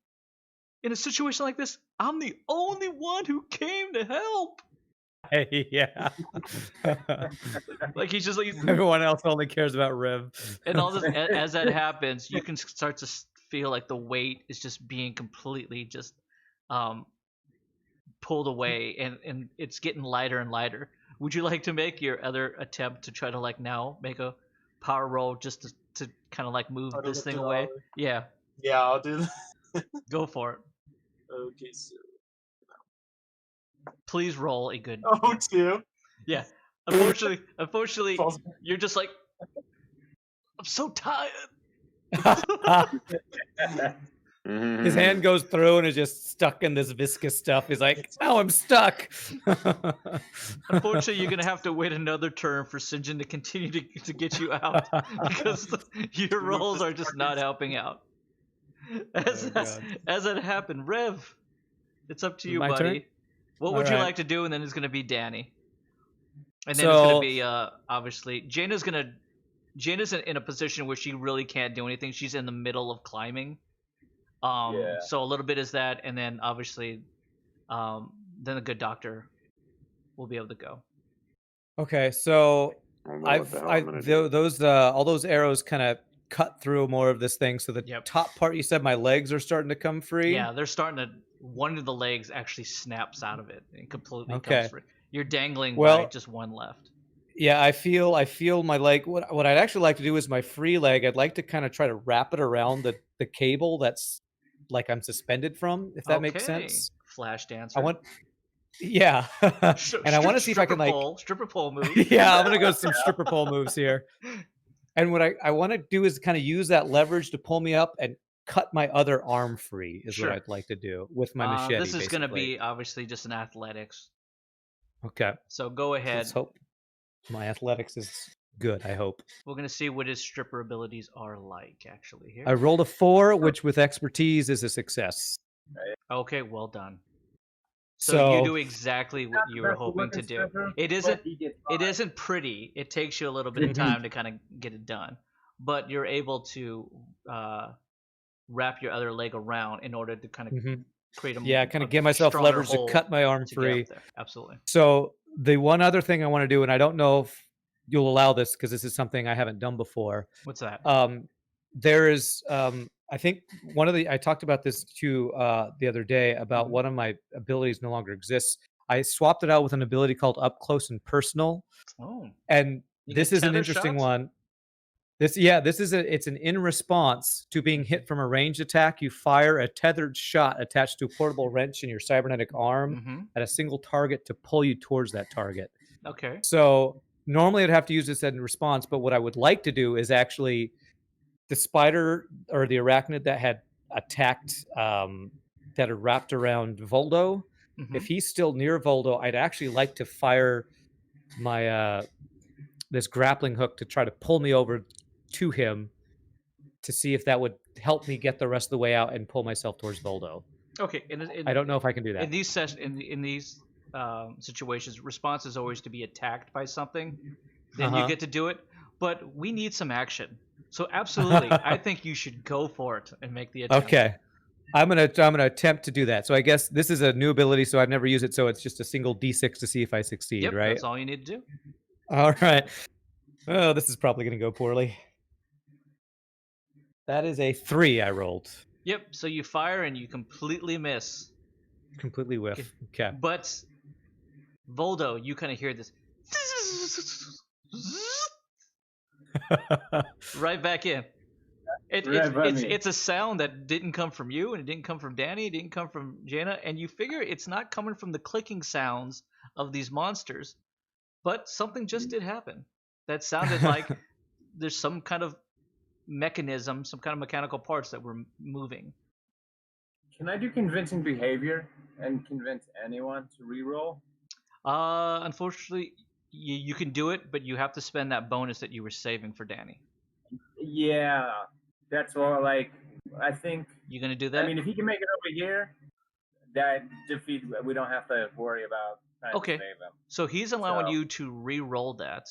in a situation like this, I'm the only one who came to help.
Yeah.
Like he's just like,
Everyone else only cares about Riv.
and all this as that happens, you can start to feel like the weight is just being completely just pulled away, and it's getting lighter and lighter. Would you like to make your other attempt to try to like now make a power roll just to kind of like move
Try to
this
lift
thing
it
away?
up.
Yeah,
Yeah, I'll do that.
go for it.
Okay, so
Please roll a good.
2.
Yeah. Unfortunately,
Falls-
you're just like, I'm so tired.
His hand goes through and is just stuck in this viscous stuff. He's like, "Oh, I'm stuck."
Unfortunately, you're gonna have to wait another turn for Sinjin to continue to get you out because your rolls are just not helping out. As that happened, Rev, it's up to you,
My
buddy.
turn?
What would
All
you
right.
like to do? And then it's gonna be Danny, and then it's gonna be obviously Jaina's in a position where she really can't do anything. She's in the middle of climbing. So a little bit is that, and then obviously, then the good doctor will be able to go.
Okay, so
I don't know what the hell I'm gonna do.
those all those arrows kind of cut through more of this thing. So the
Yep.
top part, you said my legs are starting to come free.
Yeah, they're starting to. One of the legs actually snaps out of it and completely
Okay.
comes free. You're dangling by
Well-
just one left.
Yeah, I feel my leg. What I'd actually like to do is my free leg. I'd like to kind of try to wrap it around the cable that's like I'm suspended from, if that makes sense.
Flash dancer.
I want, yeah, and I want to see if I can like
stripper pole move.
yeah, I'm gonna go some stripper pole moves here. And what I want to do is kind of use that leverage to pull me up and cut my other arm free. Is
Sure.
what I'd like to do with my machete.
This is going to
basically.
be obviously just an athletics.
Okay.
So go ahead.
Let's hope my athletics is good. I hope.
We're going to see what his stripper abilities are like actually here.
I rolled a 4, which with expertise is a success.
Okay, well done. So you do exactly what you were hoping to do. It isn't pretty. It takes you a little bit of time to kind of get it done, but you're able to wrap your other leg around in order to kind of create a
kind of give myself
stronger
leverage to
hold
cut my arm
to get
free.
up there. Absolutely.
So the one other thing I want to do, and I don't know if you'll allow this because this is something I haven't done before.
What's that?
There is, I think I talked about this too the other day about one of my abilities no longer exists. I swapped it out with an ability called Up Close and Personal.
Oh.
And
You
this
get
is an
tether
interesting
shots?
one. It's an in response to being hit from a ranged attack. You fire a tethered shot attached to a portable wrench in your cybernetic arm at a single target to pull you towards that target.
Okay.
So normally I'd have to use this in response, but what I would like to do is actually the spider or the arachnid that had attacked, that had wrapped around Voldo. If he's still near Voldo, I'd actually like to fire my this grappling hook to try to pull me over to him to see if that would help me get the rest of the way out and pull myself towards Voldo.
Okay.
I don't know if I can do that.
In these situations, response is always to be attacked by something. Then you get to do it. But we need some action. So absolutely, I think you should go for it and make the attempt.
Okay. I'm gonna attempt to do that. So I guess this is a new ability, so I've never used it. So it's just a single D6 to see if I succeed,
Yep,
right?
that's all you need to do.
All right. Oh, this is probably gonna go poorly. That is a 3 I rolled.
Yep. So you fire and you completely miss.
Completely whiff. Okay.
But Voldo, you kind of hear this right back in. It's a sound that didn't come from you, and it didn't come from Danny, it didn't come from Jaina, and you figure it's not coming from the clicking sounds of these monsters, but something just did happen. That sounded like there's some kind of mechanism, some kind of mechanical parts that were moving.
Can I do convincing behavior and convince anyone to reroll?
Unfortunately, you can do it, but you have to spend that bonus that you were saving for Danny.
Yeah, that's all. Like, I think.
You gonna do that?
I mean, if he can make it over here, that defeat. We don't have to worry about trying to save him.
So he's allowing you to re-roll that.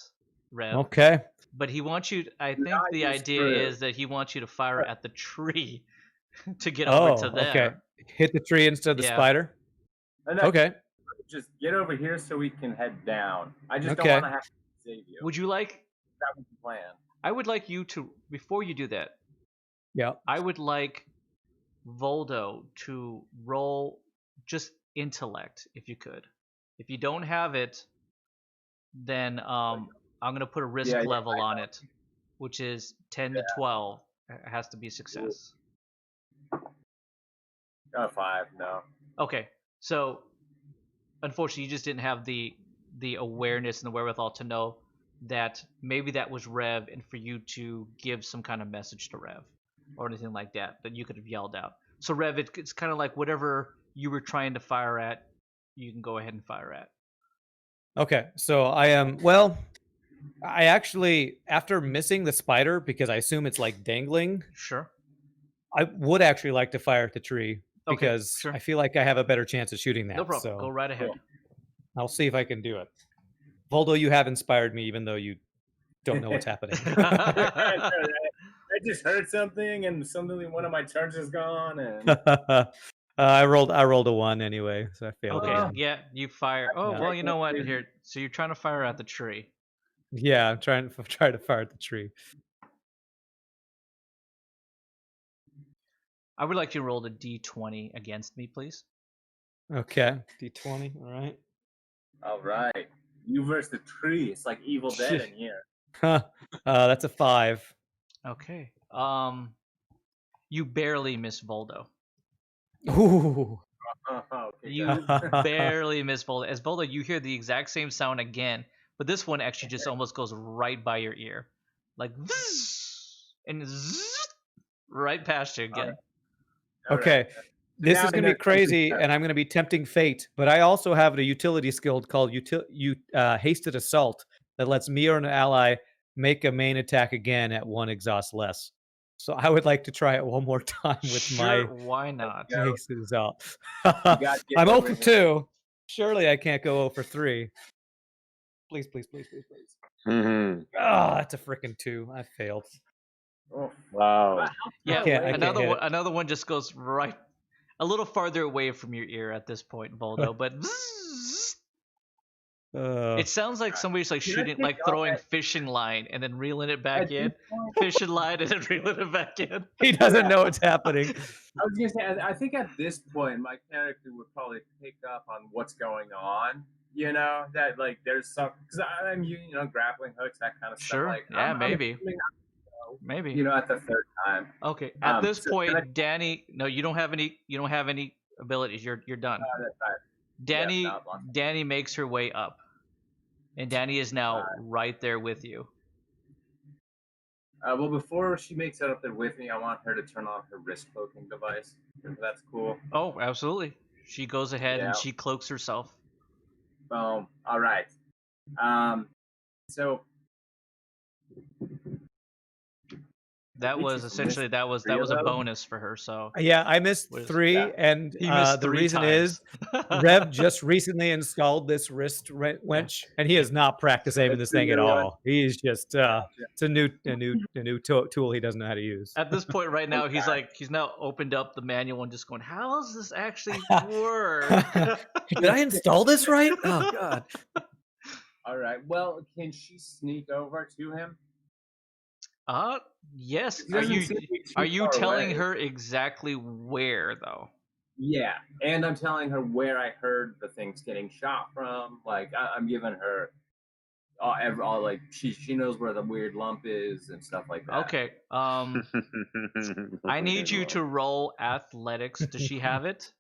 Rev.
Okay.
But he wants you. I think
Not
the
use
idea
fruit.
is that he wants you to fire at the tree to get over to there.
Okay. Hit the tree instead of the
Yeah.
spider.
And
Okay.
just get over here so we can head down. I just don't
Okay.
want to have to save you.
Would you like?
That was the plan.
I would like you to, before you do that,
Yeah.
I would like Voldo to roll just intellect if you could. If you don't have it, then I'm gonna put a risk
Yeah,
level on it, which is 10 to 12. It has to be success.
5, no.
Okay, so unfortunately, you just didn't have the awareness and the wherewithal to know that maybe that was Rev, and for you to give some kind of message to Rev or anything like that that you could have yelled out. So Rev, it's kind of like whatever you were trying to fire at, you can go ahead and fire at.
Okay. So I am. Well, I actually, after missing the spider, because I assume it's like dangling,
Sure.
I would actually like to fire at the tree
Okay,
because
sure.
I feel like I have a better chance of shooting that.
No problem.
So
Go right ahead.
I'll see if I can do it. Voldo, you have inspired me, even though you don't know what's happening.
I just heard something, and suddenly one of my turns is gone, and
I rolled a 1 anyway, so I failed
Okay,
again.
yeah, you fire. Oh,
Yeah.
well, you know what? Here, so you're trying to fire at the tree.
Yeah, I'm trying to fire at the tree.
I would like you to roll the d20 against me, please.
Okay, D20. All right.
all right, you versus the tree. It's like Evil Dead in here.
That's a 5.
Okay. You barely miss Voldo.
Ooh.
Okay,
You
good.
barely miss Voldo. As Voldo, you hear the exact same sound again, but this one actually just almost goes right by your ear, like and right past you again.
All
Okay.
right.
This
now
is
I
going
know
to be crazy,
something-
and I'm going to be tempting fate. But I also have a utility skill called Hasted Assault that lets me or an ally make a main attack again at 1 exhaust less. So I would like to try it one more time with
Sure,
my
why not?
Yeah.
Hasted Assault.
gotta get
I'm 0
over
for
here.
2. Surely I can't go 0 for 3. Please, please, please, please, please.
Mm-hmm.
Oh, that's a freaking 2. I failed.
Oh,
Wow.
how
Yeah,
far
can't-
away
I
is
can't hit it.
another one just goes right a little farther away from your ear at this point, Voldo, but it sounds like somebody's like
Can I
shooting,
pick
like
up
throwing
at-
fishing line and then reeling it back
at
in,
this point?
fishing line and then reeling it back in.
He doesn't know what's happening.
I was gonna say, I think at this point, my character would probably pick up on what's going on. You know that like there's some because I'm using grappling hooks, that kind of stuff.
Sure,
Like,
yeah,
I'm
maybe.
assuming,
Maybe.
you know, at the third time.
Okay. At this
so
point,
can I-
Danny, no, you don't have any. You don't have any abilities. You're done.
That's right.
Danny,
no, I'm lost.
Danny makes her way up, and Danny is now right there with you.
Well, before she makes it up there with me, I want her to turn on her wrist cloaking device. If that's cool.
Oh, absolutely. She goes ahead
Yeah.
and she cloaks herself.
Boom. All right. So
That
think
was
she's
essentially that was
three of
a
those.
bonus for her. So
Yeah, I missed
Was-
3,
yeah.
and
he missed
the
3
reason
times.
is Rev just recently installed this wrist wrench, and he has not practiced aiming this
It's a
thing at
new one.
all. He's just it's a new tool he doesn't know how to use.
At this point right now,
Okay.
he's now opened up the manual and just going, how does this actually work?
Did I install this right? Oh god.
all right. Well, can she sneak over to him?
Yes.
He
Are
doesn't
you
seem to be too
telling
far away.
her exactly where though?
Yeah, and I'm telling her where I heard the things getting shot from. Like I'm giving her all like she knows where the weird lump is and stuff like that.
Okay. I need you to roll athletics. Does she have it?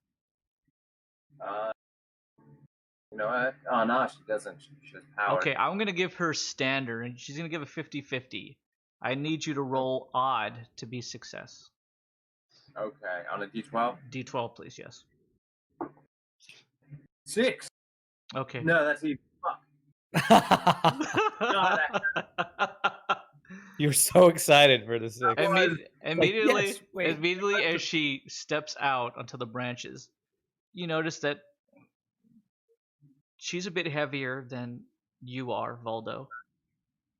You know what? Oh no, she doesn't. She has power.
Okay, I'm going to give her standard, and she's going to give a 50-50. I need you to roll odd to be success.
Okay, on a D12.
D12, please, yes.
6.
Okay.
No, that's even. Fuck. No,
You're so excited for this.
Immediately,
yes, wait.
immediately as she steps out onto the branches, you notice that she's a bit heavier than you are, Voldo.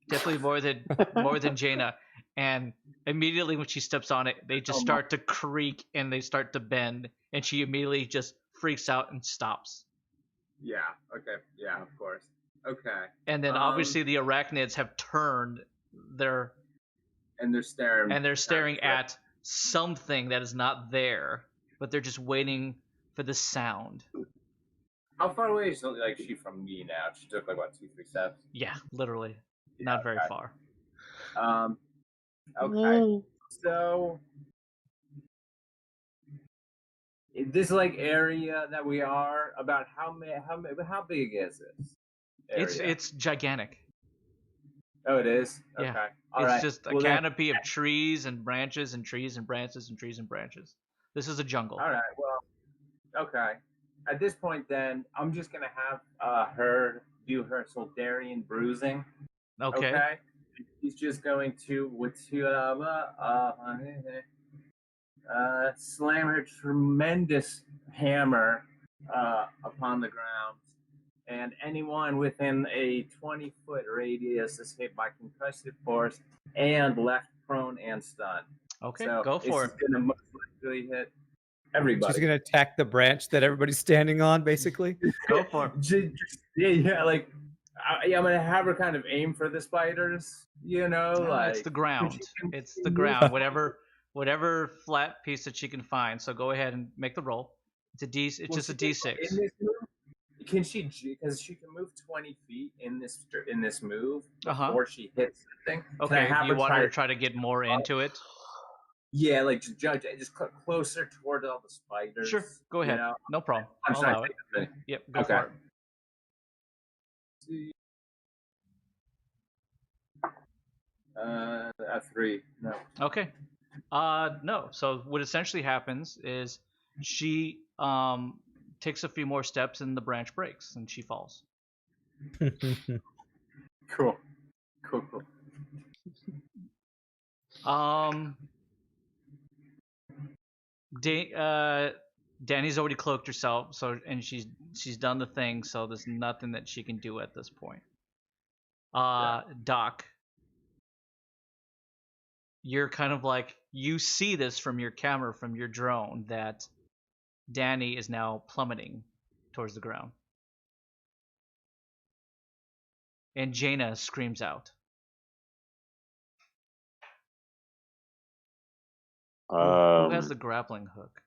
Definitely more than Jaina. And immediately when she steps on it, they just start to creak and they start to bend, and she immediately just freaks out and stops.
Yeah. Okay. Yeah. Of course. Okay.
And then obviously the arachnids have turned their
and they're staring
at something that is not there, but they're just waiting for the sound.
How far away is she from me now? She took like what, 2-3 steps?
Yeah, literally, not very far.
Okay. So this area that we are about, how big is this area?
It's gigantic.
Oh, it is.
Yeah.
Okay.
It's just a canopy of trees and branches and trees and branches and trees and branches. This is a jungle.
All right. Well, okay. At this point, then I'm just gonna have her do her Solarian bruising.
Okay.
She's just going to slam her tremendous hammer upon the ground, and anyone within a 20-foot radius is hit by concussive force and left prone and stunned.
Okay,
so
go for it.
It's gonna most likely hit everybody.
She's gonna attack the branch that everybody's standing on, basically.
Go for it.
Yeah, I'm gonna have her kind of aim for the spiders.
It's the ground. It's the ground. Whatever flat piece that she can find. So go ahead and make the roll. It's just a D6.
Can she? Because she can move 20 feet in this move before she hits something.
Okay, you want her to try to get more into it?
Yeah, just closer toward all the spiders.
Sure, go ahead. No problem.
I'm
I'll
sorry.
allow it. Yep, go for it.
A 3. No.
Okay. No. So what essentially happens is she takes a few more steps and the branch breaks and she falls.
Cool.
Danny's already cloaked herself, and she's done the thing, so there's nothing that she can do at this point. Doc, you're kind of you see this from your camera, from your drone, that Danny is now plummeting towards the ground. And Jaina screams out. Who has the grappling hook?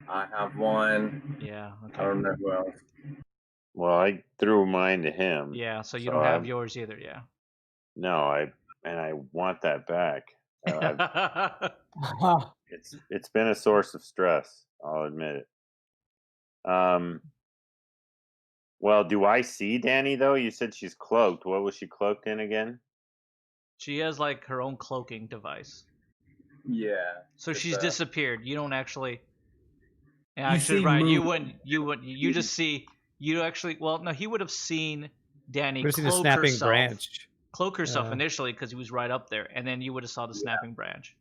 I have one.
Yeah, okay.
I don't know who else.
Well, I threw mine to him.
Yeah, so you don't have yours either, yeah.
No, I want that back. It's been a source of stress, I'll admit it. Well, do I see Danny though? You said she's cloaked. What was she cloaked in again?
She has her own cloaking device.
Yeah.
So she's disappeared. You don't actually.
You
actually, right? Movement. You wouldn't. You just see. You actually. Well, no. He would have seen Danny cloak herself initially because he was right up there, and then you would have saw the snapping branch.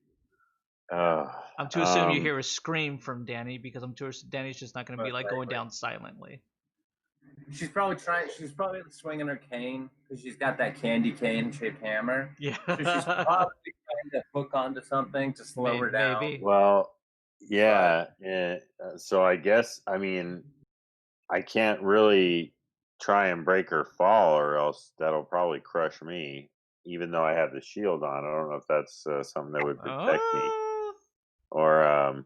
I'm to assume you hear a scream from Danny because I'm to Danny's just not going to be going down silently.
She's probably swinging her cane because she's got that candy cane shaped hammer.
Yeah.
So she's probably trying to hook onto something to slow her down.
Maybe.
Well, yeah. So I guess I can't really try and break her fall, or else that'll probably crush me. Even though I have the shield on, I don't know if that's something that would protect me, or I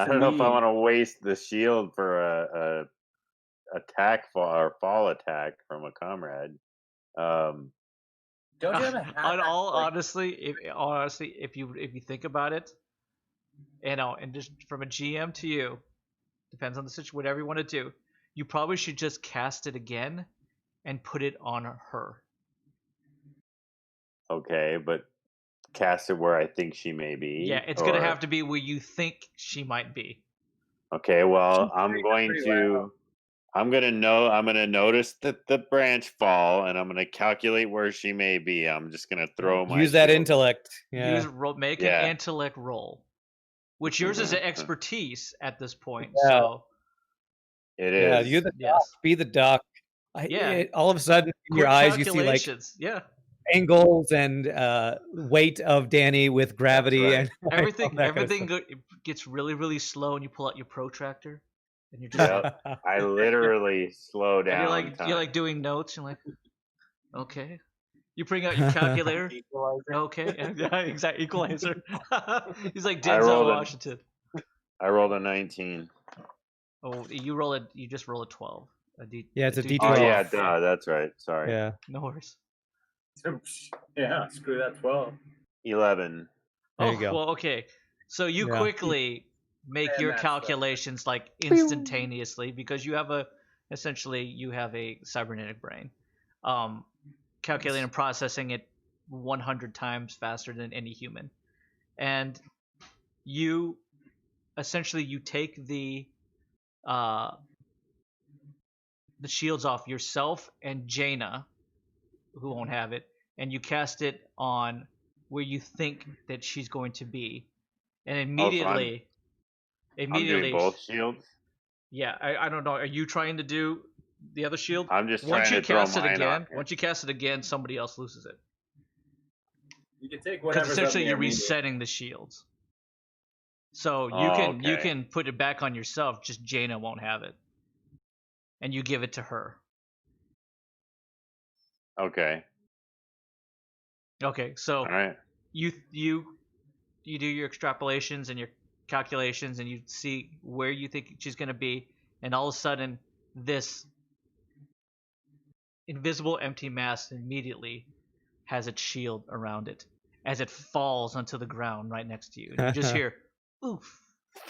don't know if I want to waste the shield for a fall attack from a comrade.
Don't you ever have
honestly, if you think about it, and just from a GM to you, depends on the situation, whatever you want to do, you probably should just cast it again and put it on her.
Okay, but cast it where I think she may be.
Yeah, it's gonna have to be where you think she might be.
Okay, well, I'm gonna notice the branch fall, and I'm gonna calculate where she may be. I'm just gonna throw my
use that intellect. Yeah.
Make an intellect roll, which yours is an expertise at this point.
Yeah.
So
It
Yeah,
is.
you're the duck.
Yes.
Be the duck.
Yeah.
All of a sudden, in your
Quick
eyes, you see like
calculations. Yeah.
angles and weight of Danny with gravity
right.
and like, all that kind of
Everything
stuff.
gets really, really slow, and you pull out your protractor, and you're just
Yep. I literally slow
and you're
down
like
time.
doing notes. You're like, okay. You bring out your calculator.
Equalizer.
Okay. Yeah, exactly. Equalizer. He's like
I
Denzel
rolled a-
Washington.
I rolled a 19.
Oh, you just roll a 12.
Yeah, it's a D12.
Oh yeah, duh, that's right. Sorry.
Yeah.
No worries.
Yeah, screw that 12.
11.
There you go.
Well, okay. So you
Yeah.
quickly make
And
your
that's
calculations like instantaneously because you have essentially you have a cybernetic brain, calculating and processing it 100 times faster than any human, and you essentially you take the shields off yourself and Jaina, who won't have it, and you cast it on where you think that she's going to be, and immediately,
I'm doing both shields.
Yeah, I don't know. Are you trying to do the other shield?
I'm just
Once
trying
you
to throw
cast it
mine on
again,
her.
once you cast it again, somebody else loses it.
You can take
Because
whatever's
essentially
up
you're
near me.
resetting the shields. So you can put it back on yourself. Just Jaina won't have it, and you give it to her.
Okay.
Okay, so
All right.
you do your extrapolations and your calculations, and you see where you think she's going to be, and all of a sudden this invisible empty mass immediately has its shield around it as it falls onto the ground right next to you, and you just hear oof.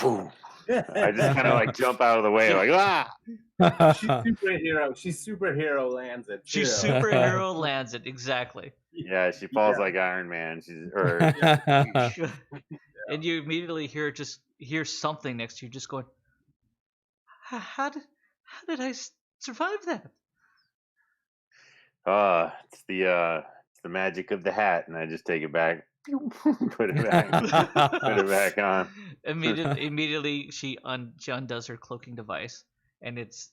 Boom. I just kind of like jump out of the way, like
She's superhero. She's superhero lands it.
She
too.
superhero lands it exactly.
Yeah, she falls like Iron Man.
And you immediately hear something next to you just going, how did I survive that?
It's the magic of the hat, and I just take it back, put it back on.
Immediately she undoes her cloaking device, and it's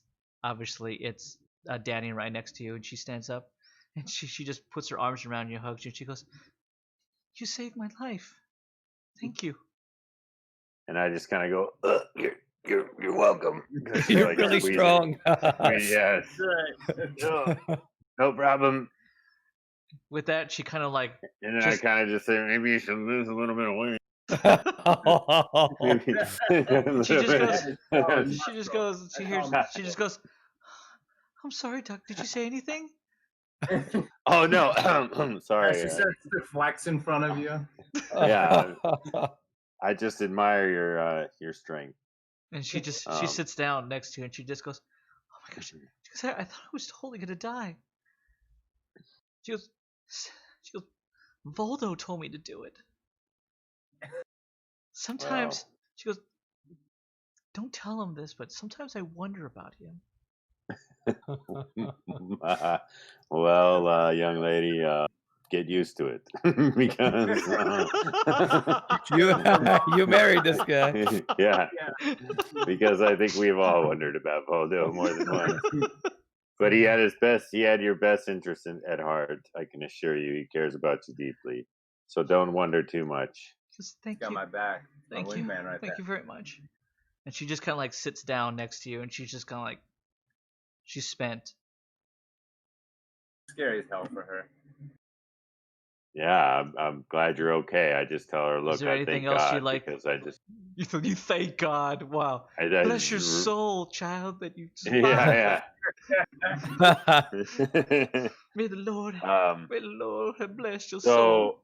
Danny right next to you, and she stands up, and she just puts her arms around you, hugs you, and she goes, "You saved my life. Thank you."
And I just kind of go, you're welcome.
You're
like
really
squeezing.
strong.
Yes. No problem.
With that, she kind of like,
And then I kind of just say, maybe you should lose a little bit of weight.
She just goes, "I'm sorry, Doc. Did you say anything?"
Oh no, sorry.
She starts to flex in front of you.
Yeah, I just admire your strength.
And she sits down next to you, and she just goes, "Oh my gosh!" She goes, I thought I was totally gonna die. She goes, "Voldo told me to do it. Sometimes," she goes, "don't tell him this, but sometimes I wonder about him."
Well, young lady, get used to it because
you married this guy.
yeah, because I think we've all wondered about Voldo more than once. But he had your best interest at heart. I can assure you, he cares about you deeply. So don't wonder too much.
Just thank
Got
you.
my back.
Thank
My
you.
wingman right
Thank
there.
you very much. And she just kind of like sits down next to you, and she's just kind of like, she's spent.
Scary as hell for her.
Yeah, I'm glad you're okay. I just tell her, look,
Is there
I
anything
thank
else
God
you like?
because I just
You thank God. Wow.
I
Bless your soul, child, that you survived.
Yeah.
May the Lord have blessed your
So
soul.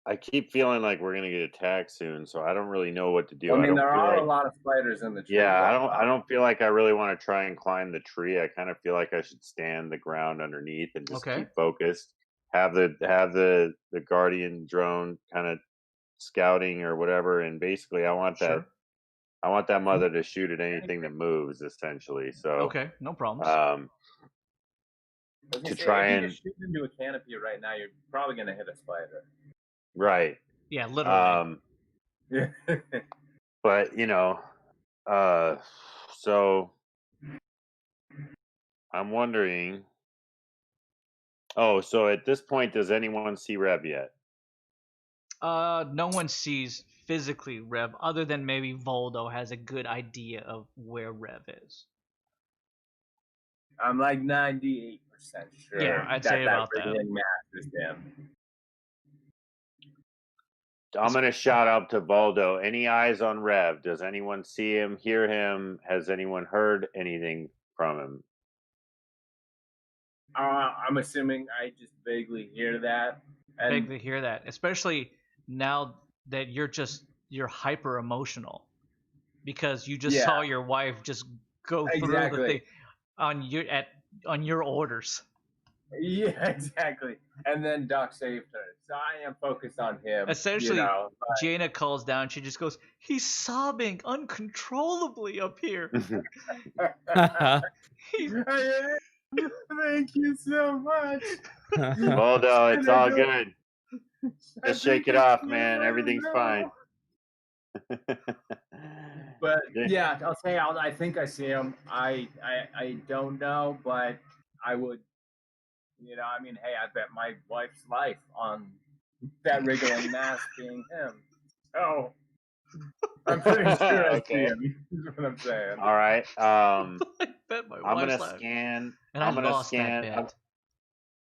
I keep feeling like we're gonna get attacked soon, so I don't really know what to do.
I mean,
don't
there
feel
are
like,
a lot of spiders in the tree.
yeah, I don't feel like I really want to try and climb the tree. I kind of feel like I should stand the ground underneath and just
Okay.
keep focused. Have the guardian drone kind of scouting or whatever, and basically I want
Sure.
that mother to shoot at anything that moves, essentially. So
Okay, no problems.
to try
if you
and
just shoot into a canopy right now, you're probably gonna hit a spider.
right.
Yeah, literally.
Yeah.
But So I'm wondering. Oh, so at this point, does anyone see Rev yet?
No one sees physically Rev, other than maybe Voldo has a good idea of where Rev is.
I'm like 98% sure
Yeah, I'd
that
say
that
about that.
wriggling mass is him.
I'm gonna shout out to Voldo. Any eyes on Rev? Does anyone see him, hear him? Has anyone heard anything from him?
I'm assuming I just vaguely hear that. And
Vaguely hear that, especially now that you're hyper emotional because you just
Yeah.
saw your wife just go through the
Exactly.
thing on your orders.
Yeah, exactly. And then Doc saved her. So I am focused on him.
Essentially,
you know,
Jaina calls down. She just goes, "He's sobbing uncontrollably up here." He's
Thank you so much.
Voldo, it's
And I
all
don't-
good.
I
Just shake
think
it
I
off,
feel
man.
right
Everything's
now.
fine.
But yeah, I'll say I think I see him. I don't know, but I would. You know, I mean, hey, I bet my wife's life on that wriggling mass being him. So I'm pretty sure I see
Okay.
him. Is what I'm saying.
All right.
I bet my
I'm gonna
wife's life.
scan.
And
I'm
I
gonna
lost
scan.
that bet.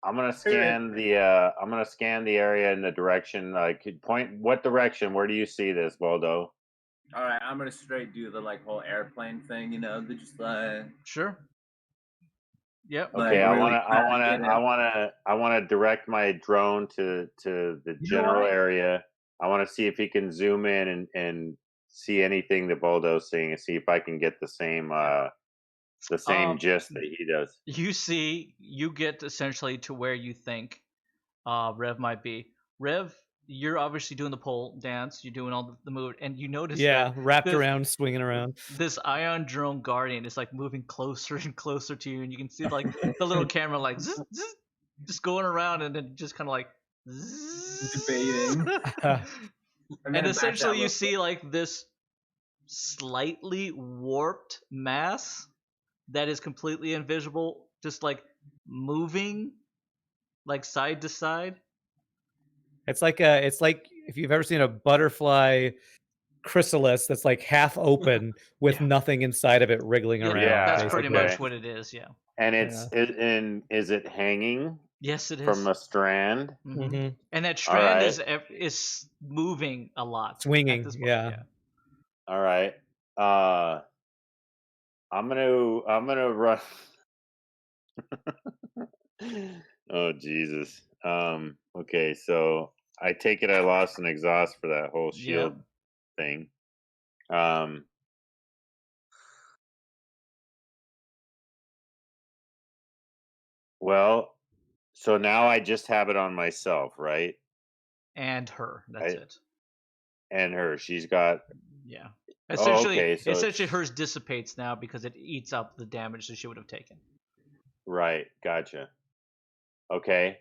I'm gonna scan the. I'm gonna scan the area in the direction. Like, point. What direction? Where do you see this, Voldo?
All right, I'm gonna straight do the like whole airplane thing. You know, they just like.
Sure. Yep.
Okay,
Like, really fast,
I wanna direct my drone to the general
what?
area. I want to see if he can zoom in and see anything that Boldo's seeing, and see if I can get the same gist that he does.
You get essentially to where you think Rev might be. Rev, you're obviously doing the pole dance. You're doing all the move, and you notice
Yeah,
that
wrapped around, swinging around.
this ion drone guardian is like moving closer and closer to you, and you can see like the little camera like zzz, zzz, just going around, and then just kind of like zzz.
Debating.
And essentially you see like this slightly warped mass that is completely invisible, just like moving like side to side.
It's like if you've ever seen a butterfly chrysalis that's like half open with
Yeah.
nothing inside of it wriggling around.
Yeah,
That's pretty
basically.
much what it is. Yeah.
And is it hanging
Yes, it is.
from a strand?
Mm-hmm. And that
All
strand
right.
is moving a lot.
Swinging,
at this point.
yeah.
All right. I'm gonna run. Oh Jesus. Okay, so I take it I lost an exhaust for that whole shield thing. Well, so now I just have it on myself, right?
And her. That's it.
And her. She's got.
Yeah.
Oh, okay. So
essentially hers dissipates now because it eats up the damage that she would have taken.
Right. Gotcha. Okay.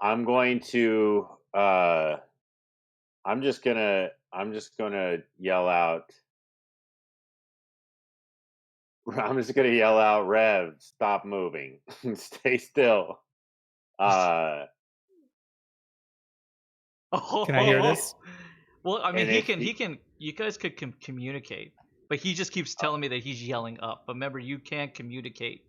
I'm going to. I'm just gonna yell out. I'm just gonna yell out, Rev, stop moving. Stay still.
Can I hear this?
Well, I mean,
And
he can. You guys could communicate, but he just keeps telling me that he's yelling up. But remember, you can't communicate.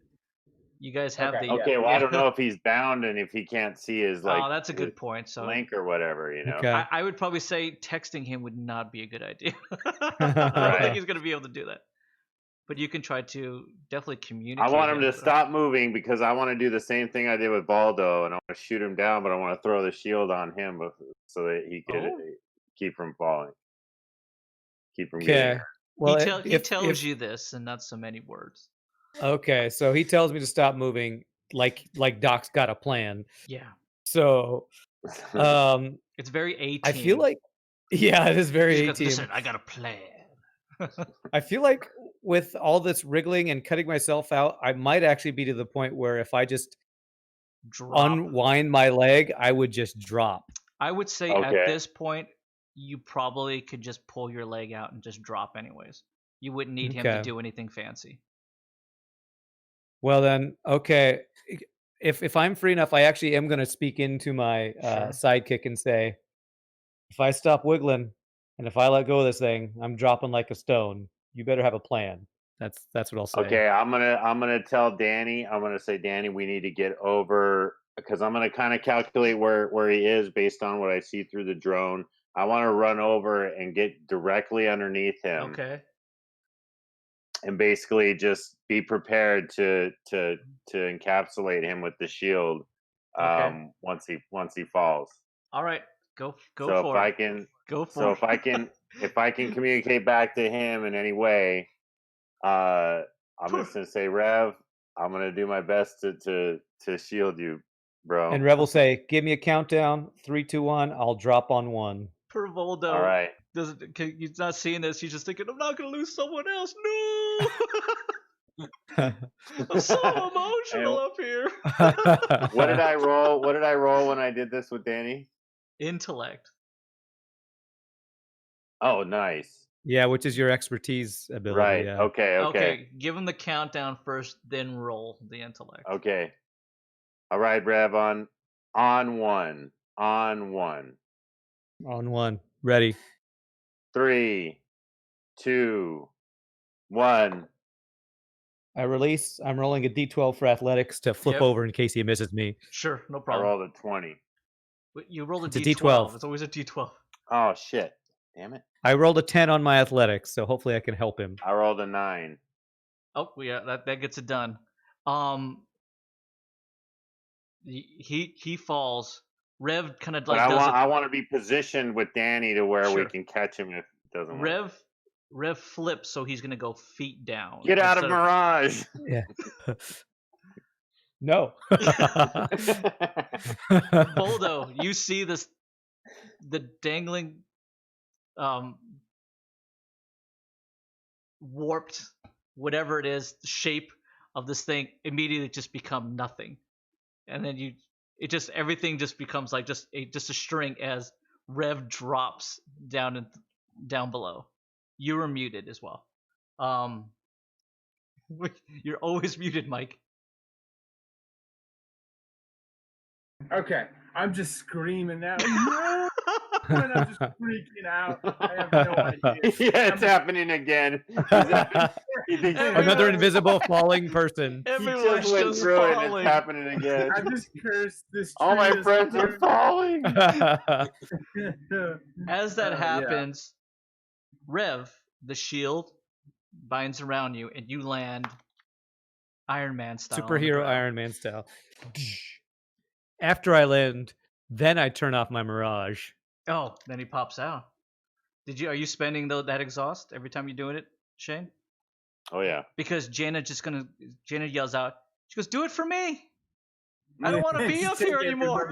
You guys have the.
Okay, well, I don't know if he's bound and if he can't see his like.
Oh, that's a good point. So
link or whatever, you know.
Okay.
I would probably say texting him would not be a good idea. I don't think he's gonna be able to do that. But you can try to definitely communicate.
I want him to stop moving because I want to do the same thing I did with Baldo, and I want to shoot him down, but I want to throw the shield on him so that he could keep from falling, keep from getting hurt.
Well,
he tells you this in not so many words.
Okay, so he tells me to stop moving, like Doc's got a plan.
Yeah.
So,
it's very A-team.
I feel like, yeah, it is very A-team.
Listen, I got a plan.
I feel like with all this wriggling and cutting myself out, I might actually be to the point where if I just unwind my leg, I would just drop.
I would say at this point, you probably could just pull your leg out and just drop anyways. You wouldn't need him to
Okay.
do anything fancy.
Well then, okay. If I'm free enough, I actually am going to speak into my
Sure.
sidekick and say, if I stop wiggling and if I let go of this thing, I'm dropping like a stone. You better have a plan. That's what I'll say.
Okay, I'm gonna tell Danny. I'm gonna say, Danny, we need to get over, because I'm gonna kind of calculate where he is based on what I see through the drone. I want to run over and get directly underneath him.
Okay.
And basically just be prepared to encapsulate him with the shield
Okay.
once he falls.
All right. Go
So
for
if
it.
I can
Go for
so
it.
if I can communicate back to him in any way, I'm just gonna say, Rev, I'm gonna do my best to shield you, bro.
And Rev will say, "Give me a countdown. 3, 2, 1. I'll drop on 1."
Poor Voldo.
All right.
He's not seeing this. He's just thinking, I'm not going to lose someone else. No. I'm so emotional up here.
What did I roll? What did I roll when I did this with Danny?
Intellect.
Oh, nice.
Yeah, which is your expertise ability.
Right.
Yeah.
Okay.
Give him the countdown first, then roll the intellect.
Okay. All right, Rev, on 1. On 1.
On 1. Ready.
3, 2, 1.
I release. I'm rolling a d12 for athletics to flip
Yep.
over in case he misses me.
Sure, no
I
problem.
rolled a 20.
You rolled a
It's a
D12.
D12.
It's always a D12.
Oh, shit. Damn it.
I rolled a 10 on my athletics, so hopefully I can help him.
I rolled a 9.
Oh, yeah, that gets it done. He falls. Rev kind of
But
like
I want to be positioned with Danny to where we
Sure.
can catch him if it doesn't work.
Rev flips, so he's gonna go feet down.
Get out of
instead
Mirage.
Yeah. No.
Boldo, you see the dangling, warped, whatever it is, the shape of this thing immediately just become nothing, and then everything just becomes like just a string as Rev drops down below. You were muted as well. You're always muted, Mike.
Okay, I'm just screaming now. No! And I'm just freaking out. I have no idea.
Yeah, it's happening again. He thinks
Another invisible falling person.
Everyone's
just went
just
through it.
falling.
It's happening again.
I just cursed this.
All my
tree
friends are falling.
As that
yeah.
happens, Rev, the shield binds around you, and you land Iron Man style.
Superhero Iron Man style. After I land, then I turn off my Mirage.
Oh, then he pops out. Are you spending that exhaust every time you're doing it, Shane?
Oh yeah.
Because Jaina yells out. She goes, "Do it for me! I don't want to be up here anymore."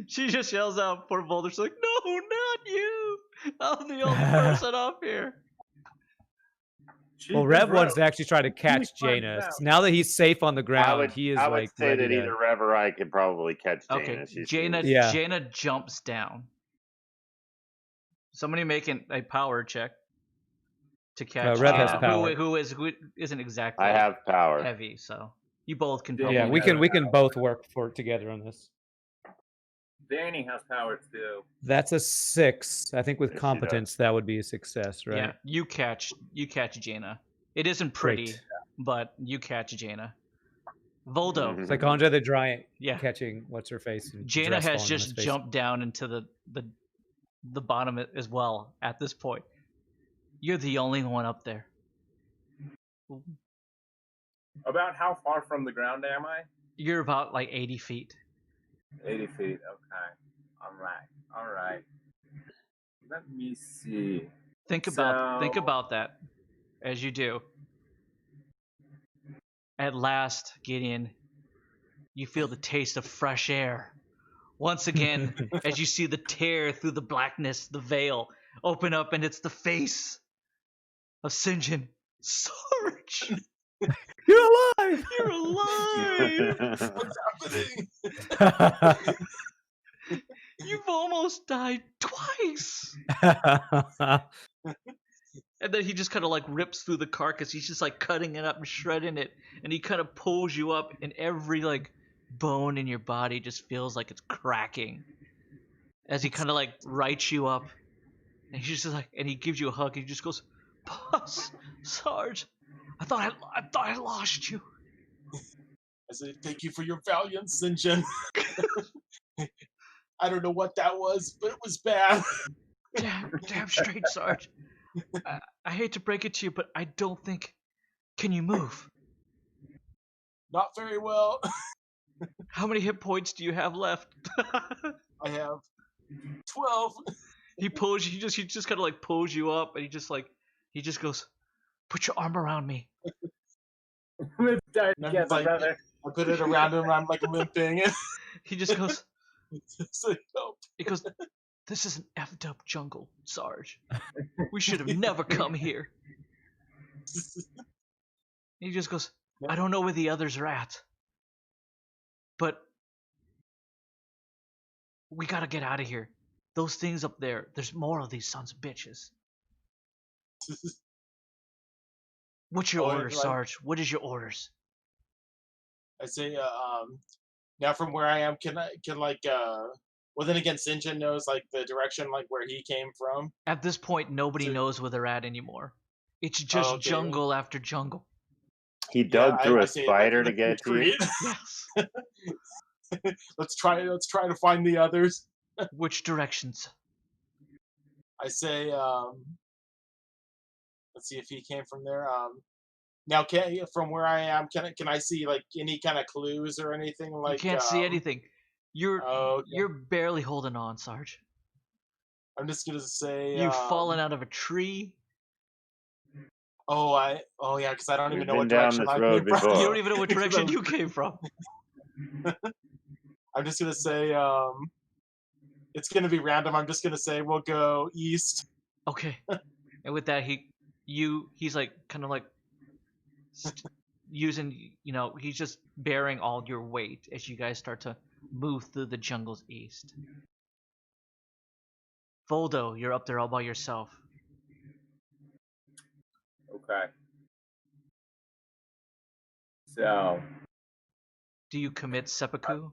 She just yells out. Poor Boulder's like, "No, not you! I'm the only person up here."
Well, Rev wants to actually try to catch Jaina. Now that he's safe on the ground, he is
I would
like
say
ready
that
to...
either Rev or I could probably catch Jaina.
Okay, Jaina jumps down. Somebody making a power check to catch.
Rev has power.
Who isn't exactly.
I have power.
Heavy, so you both can.
Yeah, we can both work together on this.
Danny has power too.
That's a 6. I think with
Yes,
competence that would be a success, right?
Yeah, you catch Jaina. It isn't pretty, but you catch Jaina. Voldo.
It's like Andre the Giant
catching
what's her face.
Jaina has just jumped down into the bottom as well at this point. You're the only one up there.
About how far from the ground am I?
You're about like 80 feet.
80 feet, okay. All right. Let me see.
Think about that as you do. At last, Gideon, you feel the taste of fresh air. Once again, as you see the tear through the blackness, the veil open up, and it's the face of Sinjin. Sarge!
You're alive!
You're alive!
What's happening?
You've almost died twice! And then he just kind of like rips through the carcass. He's just like cutting it up and shredding it, and he kind of pulls you up, and every like bone in your body just feels like it's cracking as he kind of like writes you up. And he's just like, and he gives you a hug. And he just goes, "Boss, Sarge, I thought I lost you."
I say, thank you for your valiant, St. John. I don't know what that was, but it was bad.
Damn straight, Sarge. I hate to break it to you, but I don't think. Can you move?
Not very well.
How many hit points do you have left?
I have 12.
He pulls you. He just kind of like pulls you up, and he just goes, "Put your arm around me."
Let's die
And I'm
together,
just like,
brother.
I put it around him, and I'm like limping.
He just goes.
It's like, help.
He goes, "This is an effed up jungle, Sarge. We should have never come here." He just goes, "I don't know where the others are at, but we gotta get out of here. Those things up there, there's more of these sons of bitches." What's your
Oh,
orders,
like-
Sarge? What is your orders?
I say, now from where I am, can well then again, St. John knows like the direction like where he came from.
At this point, nobody
So-
knows where they're at anymore. It's just
okay.
jungle after jungle.
He dug through a
say, like,
spider to
let's
get to you.
retreat.
Yes.
Let's try to find the others.
Which directions?
I say, let's see if he came from there. Now, from where I am, can I see like any kind of clues or anything? Like
You can't see anything. You're
okay.
you're barely holding on, Sarge.
I'm just gonna say
You've fallen out of a tree.
Oh yeah, because I don't
We've
even know
been
what
down
direction
this
I
road
came from.
before.
You don't even know what direction you came from.
I'm just gonna say it's gonna be random. I'm just gonna say we'll go east.
Okay. And with that, he's like kind of like using, he's just bearing all your weight as you guys start to move through the jungles east. Voldo, you're up there all by yourself.
Okay. So,
Do you commit seppuku?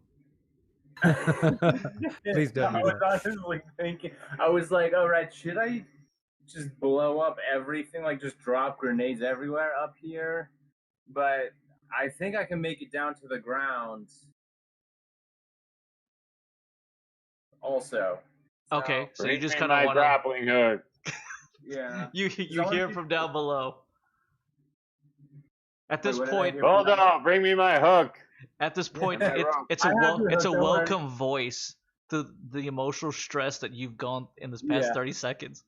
Please don't
I
do
was
that.
honestly thinking. I was like, all right, should I just blow up everything, like just drop grenades everywhere up here? But I think I can make it down to the ground. Also.
Okay, so you
Bring
just
me
kind of
my
want to.
grappling hook.
Yeah.
You
Someone
hear
keep-
from down below. At this
what did I
point,
hear?
Hold on, bring me my hook.
at this point,
Yeah,
it's
I
a
have your
it's a
hook, don't worry.
welcome voice to the emotional stress that you've gone in this past
Yeah.
30 seconds.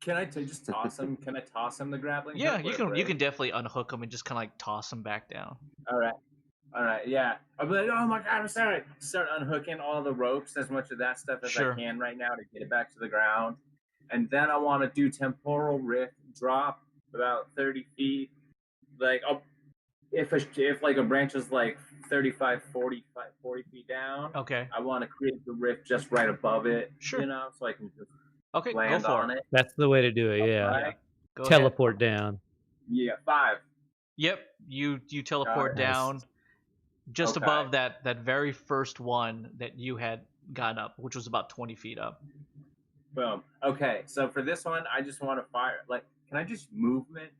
Can I just toss him? Can I toss him the grappling?
Yeah,
hook?
you
Whatever,
can
right?
definitely unhook him and just kind of like toss him back down.
All right, yeah. I'll be like, oh my god, I'm sorry. Start unhooking all the ropes, as much of that stuff as
Sure.
I can right now to get it back to the ground. And then I want to do temporal rift, drop about 30 feet. Like, if like a branch is like 35, 40 feet down,
Okay.
I want to create the rift just right above it,
Sure.
so I can just
Okay, go
land
for
on
it.
it.
That's the way to do it. Yeah.
Right?
Go ahead.
Teleport down.
Yeah, 5.
Yep, you teleport
Nice.
down just
Okay.
above that very first one that you had gotten up, which was about 20 feet up.
Boom. Okay, so for this one, I just want to fire. Like, can I just movement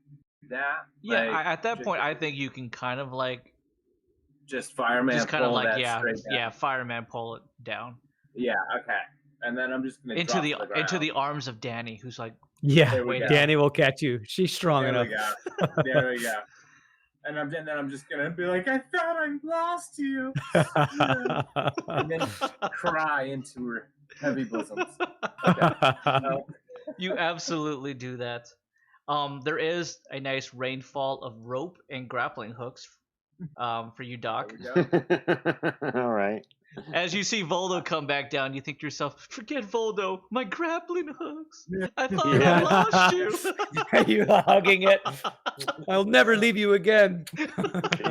that?
Yeah,
Like,
at that
just-
point, I think you can kind of like
just fireman.
just kind of
pull
like
that straight down.
yeah, fireman pull it down
Yeah. Okay. And then I'm just gonna
into
drop
the
to the
into the
ground.
arms of Danny, who's like,
Yeah.
There we go.
Danny will catch you. She's strong
There
enough.
we go. There we go. And then I'm just gonna be like, I thought I lost you, and then cry into her heavy bosoms.
you absolutely do that. There is a nice rainfall of rope and grappling hooks for you, Doc.
There we go.
All right.
As you see Voldo come back down, you think to yourself, forget Voldo, my grappling hooks. I thought I
Yeah.
lost you.
Are you hugging it? I'll never leave you again.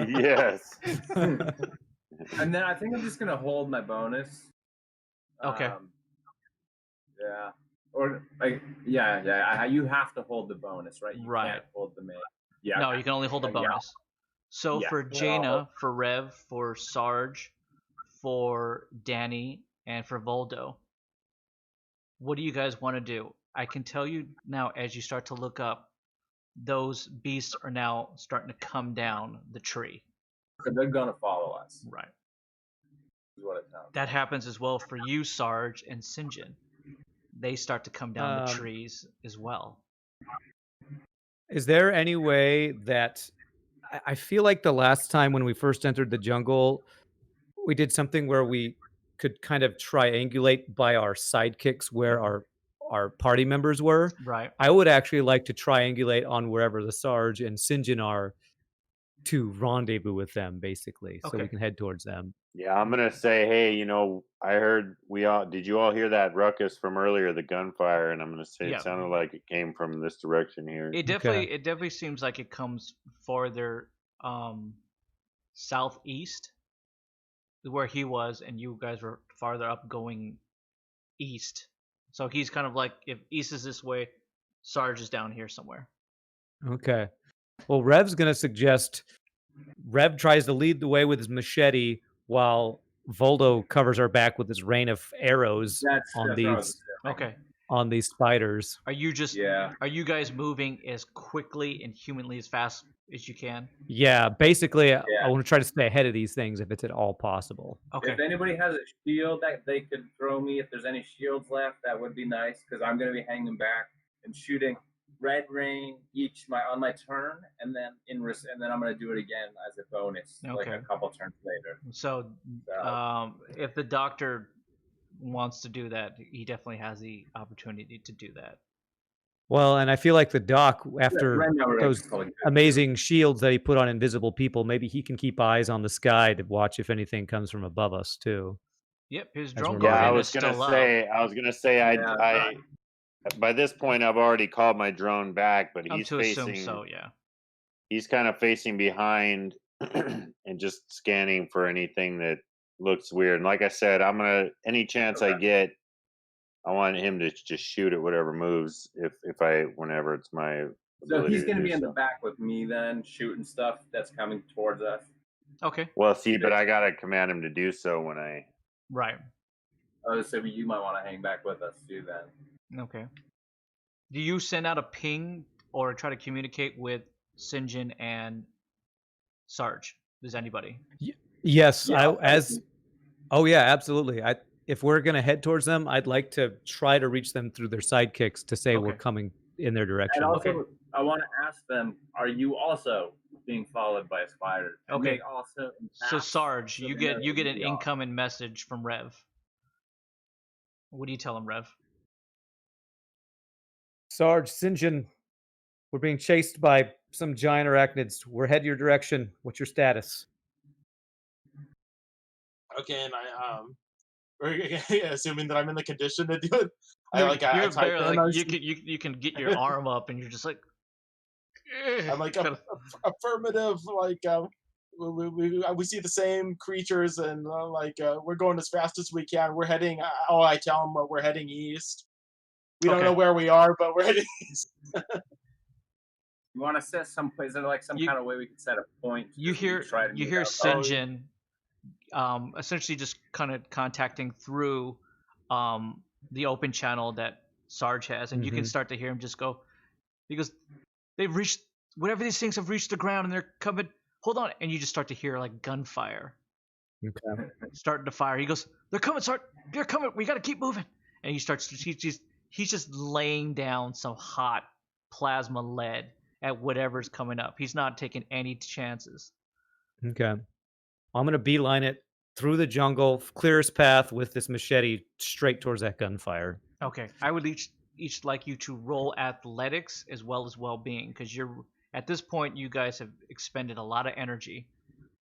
Yes.
And then I think I'm just gonna hold my bonus.
Okay.
Yeah. Or like, yeah. You have to hold the bonus, right? You
Right.
can't hold the main. Yeah.
No,
okay.
you can only hold the
Yeah.
bonus. So
Yeah.
for Jaina, for Rev, for Sarge, for Danny, and for Voldo, what do you guys want to do? I can tell you now, as you start to look up, those beasts are now starting to come down the tree.
So they're gonna follow us.
Right.
Is what it sounds.
That happens as well for you, Sarge and Sinjin. They start to come down the trees as well.
Is there any way that I feel like the last time when we first entered the jungle, we did something where we could kind of triangulate by our sidekicks where our party members were.
Right.
I would actually like to triangulate on wherever the Sarge and Sinjin are to rendezvous with them, basically, so we
Okay.
can head towards them.
Yeah, I'm gonna say, hey, I heard did you all hear that ruckus from earlier, the gunfire? And I'm gonna say
Yeah.
it sounded like it came from this direction here.
It definitely seems like it comes farther southeast where he was, and you guys were farther up going east. So he's kind of like, if east is this way, Sarge is down here somewhere.
Okay. Well, Rev's going to suggest Rev tries to lead the way with his machete while Voldo covers our back with his rain of arrows on these spiders.
Are you are you guys moving as quickly and humanly as fast as you can?
Yeah, basically, I want to try to stay ahead of these things if it's at all possible.
Okay.
If anybody has a shield that they could throw me, if there's any shields left, that would be nice, because I'm going to be hanging back and shooting red rain on my turn, and then I'm going to do it again as a bonus, like a couple turns later.
So if the doctor wants to do that, he definitely has the opportunity to do that.
Well, and I feel like the doc, after those amazing shields that he put on invisible people, maybe he can keep eyes on the sky to watch if anything comes from above us too.
Yep, his drone
I was gonna say, I by this point I've already called my drone back, but he's facing. He's kind of facing behind and just scanning for anything that looks weird. And like I said, any chance I get, I want him to just shoot at whatever moves whenever it's my.
So he's going to be in the back with me then, shooting stuff that's coming towards us.
Okay.
Well, see, but I gotta command him to do so when I.
Right.
Oh, so you might want to hang back with us too then.
Okay. Do you send out a ping or try to communicate with Sinjin and Sarge? Does anybody?
Yes, absolutely. If we're gonna head towards them, I'd like to try to reach them through their sidekicks to say we're coming in their direction.
And also, I want to ask them: are you also being followed by a spider?
Okay. So Sarge, you get an incoming message from Rev. What do you tell him, Rev?
Sarge, Sinjin, we're being chased by some giant arachnids. We're headed your direction. What's your status?
Okay, and assuming that I'm in the condition to do it,
you can get your arm up, and you're just like,
I'm like affirmative, like we see the same creatures, and we're going as fast as we can. We're heading. I tell them we're heading east. We don't know where we are, but we're heading east.
You want to set some place? Is there like some kind of way we could set a point?
You hear Sinjin essentially just kind of contacting through the open channel that Sarge has, and you can start to hear him just go, because they've reached, whatever these things have reached the ground, and they're coming. Hold on, and you just start to hear like gunfire.
Okay.
Starting to fire. He goes, "They're coming, Sarge. They're coming. We got to keep moving." And he starts. He's just laying down some hot plasma lead at whatever's coming up. He's not taking any chances.
Okay. I'm going to beeline it through the jungle, clearest path with this machete straight towards that gunfire.
Okay. I would each like you to roll athletics as well as well-being, because at this point you guys have expended a lot of energy,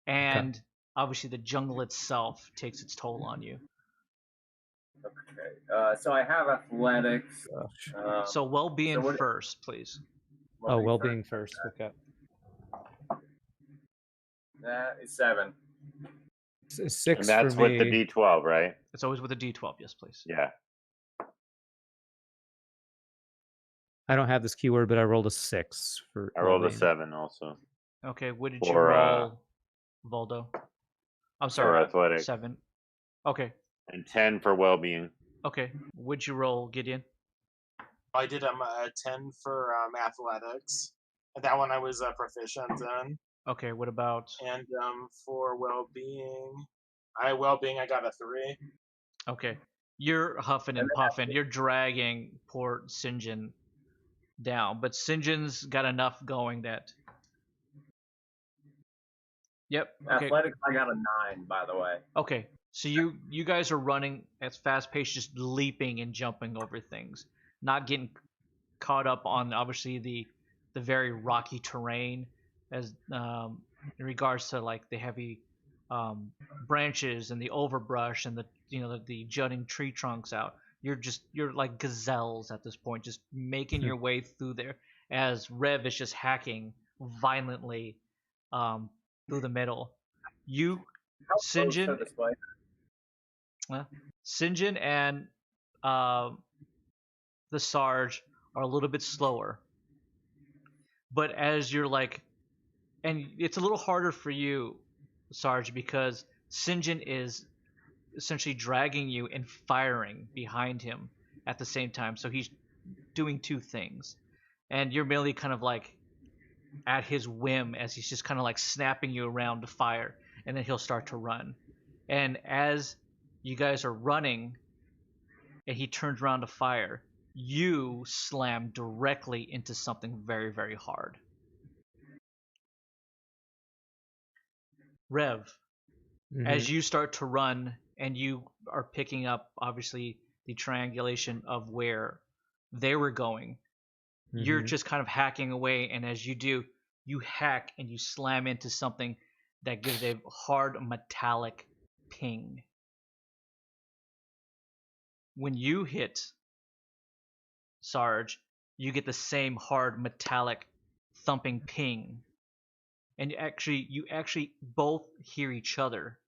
and obviously the jungle itself takes its toll on you.
Okay. So I have athletics.
So well-being first, please.
Well-being first. Okay.
That is 7.
6
and that's
for
with
me.
the D12, right?
It's always with a D12. Yes, please.
Yeah.
I don't have this keyword, but I rolled a 6 for
I rolled a
well-being.
7 also.
Okay, what did you
For
roll, Voldo? I'm
for
sorry,
athletic
7. Okay,
and 10 for well-being.
okay. What'd you roll, Gideon?
I did a 10 for athletics. And that one I was proficient in.
Okay, what about?
And for well-being, I got a 3.
Okay, you're huffing and puffing. You're dragging poor St. John down, but St. John's got enough going that. Yep. Okay.
Athletics, I got a 9, by the way.
Okay. So you guys are running at fast pace, just leaping and jumping over things, not getting caught up on obviously the very rocky terrain as in regards to like the heavy branches and the overbrush and the jutting tree trunks out. You're like gazelles at this point, just making your way through there as Rev is just hacking violently through the middle. You,
How close
St.
are the spiders?
St. John and the Sarge are a little bit slower. But as you're like, and it's a little harder for you, Sarge, because St. John is essentially dragging you and firing behind him at the same time. So he's doing two things. And you're merely kind of like at his whim as he's just kind of like snapping you around to fire. And then he'll start to run. And as you guys are running and he turns around to fire, you slam directly into something very, very hard. Rev, as you start to run and you are picking up, obviously, the triangulation of where they were going, you're just kind of hacking away. And as you do, you hack and you slam into something that gives a hard metallic ping. When you hit Sarge, you get the same hard metallic thumping ping. And you actually both hear each other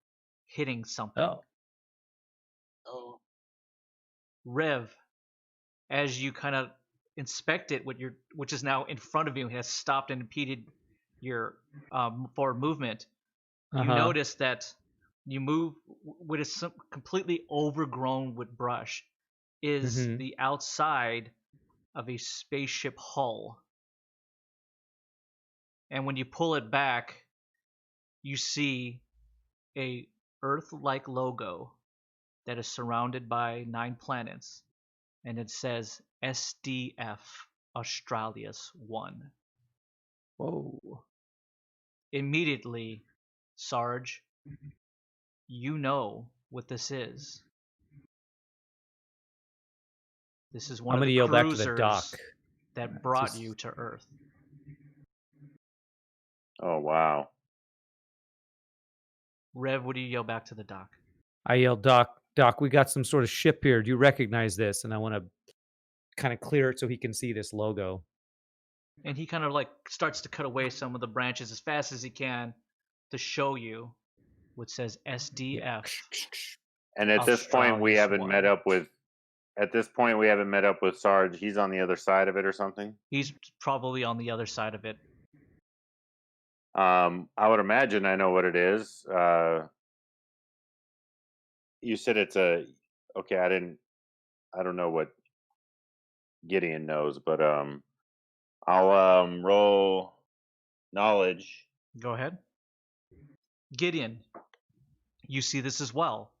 hitting something.
Oh.
Rev, as you kind of inspect it, which is now in front of you, has stopped and impeded your forward movement. You notice that you move what is completely overgrown with brush is the outside of a spaceship hull. And when you pull it back, you see a Earth-like logo that is surrounded by 9 planets, and it says SDF Australis 1.
Whoa.
Immediately, Sarge, you know what this is. This is one
I'm
of
gonna
the
yell back to
cruisers
the dock.
that brought you to Earth.
Oh wow.
Rev, what do you yell back to the dock?
I yell, Doc, we got some sort of ship here. Do you recognize this? And I want to kind of clear it so he can see this logo.
And he kind of like starts to cut away some of the branches as fast as he can to show you what says SDF.
And at this point, we
Australis
haven't
1.
met up with. At this point, we haven't met up with Sarge. He's on the other side of it or something.
He's probably on the other side of it.
I would imagine I know what it is. You said it's a. Okay, I don't know what Gideon knows, but I'll roll knowledge.
Go ahead. Gideon, you see this as well.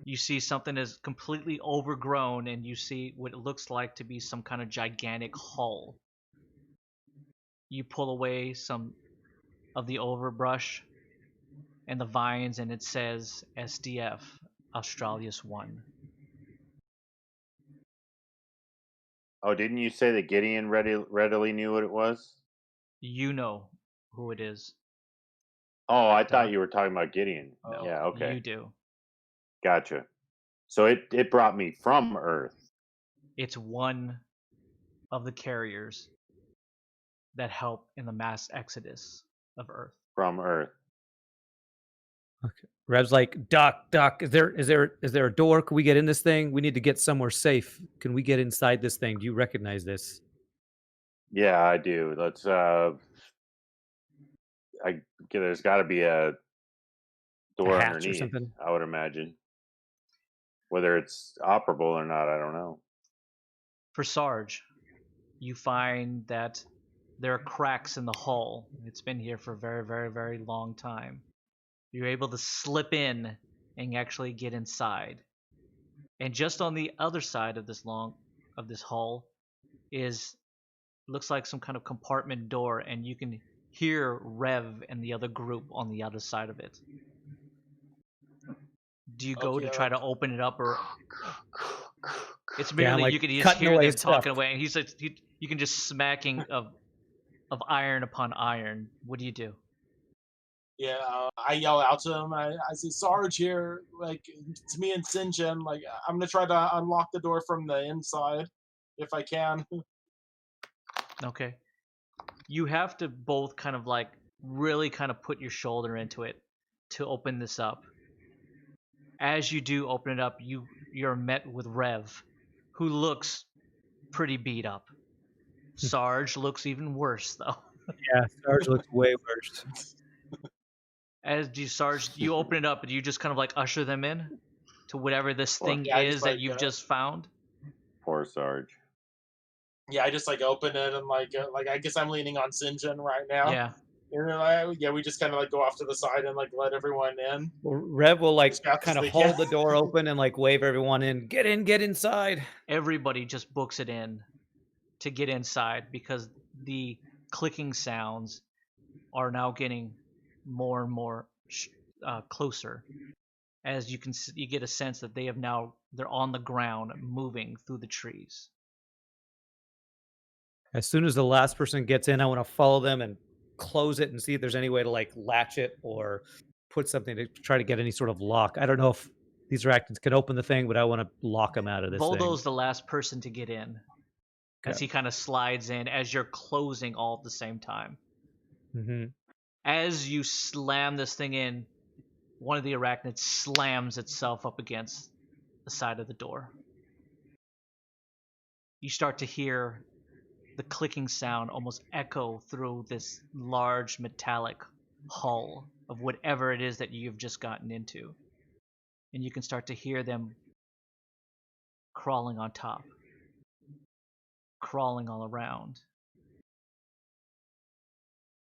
You see something is completely overgrown, and you see what it looks like to be some kind of gigantic hull. You pull away some of the overbrush and the vines, and it says SDF Australis 1.
Oh, didn't you say that Gideon readily knew what it was?
You know who it is.
Oh, I thought you were talking about Gideon.
No,
Yeah, okay.
You do.
Gotcha. So it brought me from Earth.
It's one of the carriers that help in the mass exodus of Earth.
From Earth.
Okay. Rev's like, Doc, is there a door? Can we get in this thing? We need to get somewhere safe. Can we get inside this thing? Do you recognize this?
Yeah, I do. Let's. There's got to be a
A
door
hatch or
underneath.
something?
I would imagine. Whether it's operable or not, I don't know.
For Sarge, you find that there are cracks in the hull. It's been here for a very, very, very long time. You're able to slip in and actually get inside. And just on the other side of this hull looks like some kind of compartment door, and you can hear Rev and the other group on the other side of it. Do you go to try to open it up, or it's merely
like
you can just
cutting
hear
away
them talking
stuff.
away, and he's like, you can just smacking of iron upon iron. What do you do?
Yeah, I yell out to him. I say, Sarge here, like, it's me and Sinjin. Like, I'm gonna try to unlock the door from the inside, if I can.
Okay. You have to both kind of like really kind of put your shoulder into it to open this up. As you do open it up, you're met with Rev, who looks pretty beat up. Sarge looks even worse though.
Yeah, Sarge looks way worse.
As do Sarge, you open it up and you just kind of like usher them in to whatever this thing
Yeah, I
is
just,
that
like,
you've just found.
Poor Sarge.
Yeah, I just like open it and like I guess I'm leaning on Sinjin right now.
Yeah.
And then, we just kind of like go off to the side and like let everyone in.
Well, Rev will like
As fast as
kind of
they
hold
can.
the door open and like wave everyone in. Get inside.
Everybody just books it in to get inside because the clicking sounds are now getting more and more closer. As you get a sense that they're on the ground moving through the trees.
As soon as the last person gets in, I want to follow them and close it and see if there's any way to like latch it or put something to try to get any sort of lock. I don't know if these arachnids can open the thing, but I want to lock them out of this
Voldo's the last person to get in. As
Okay.
he kind of slides in as you're closing all at the same time.
Mm-hmm.
As you slam this thing in, one of the arachnids slams itself up against the side of the door. You start to hear the clicking sound almost echo through this large metallic hull of whatever it is that you've just gotten into. And you can start to hear them crawling on top, crawling all around.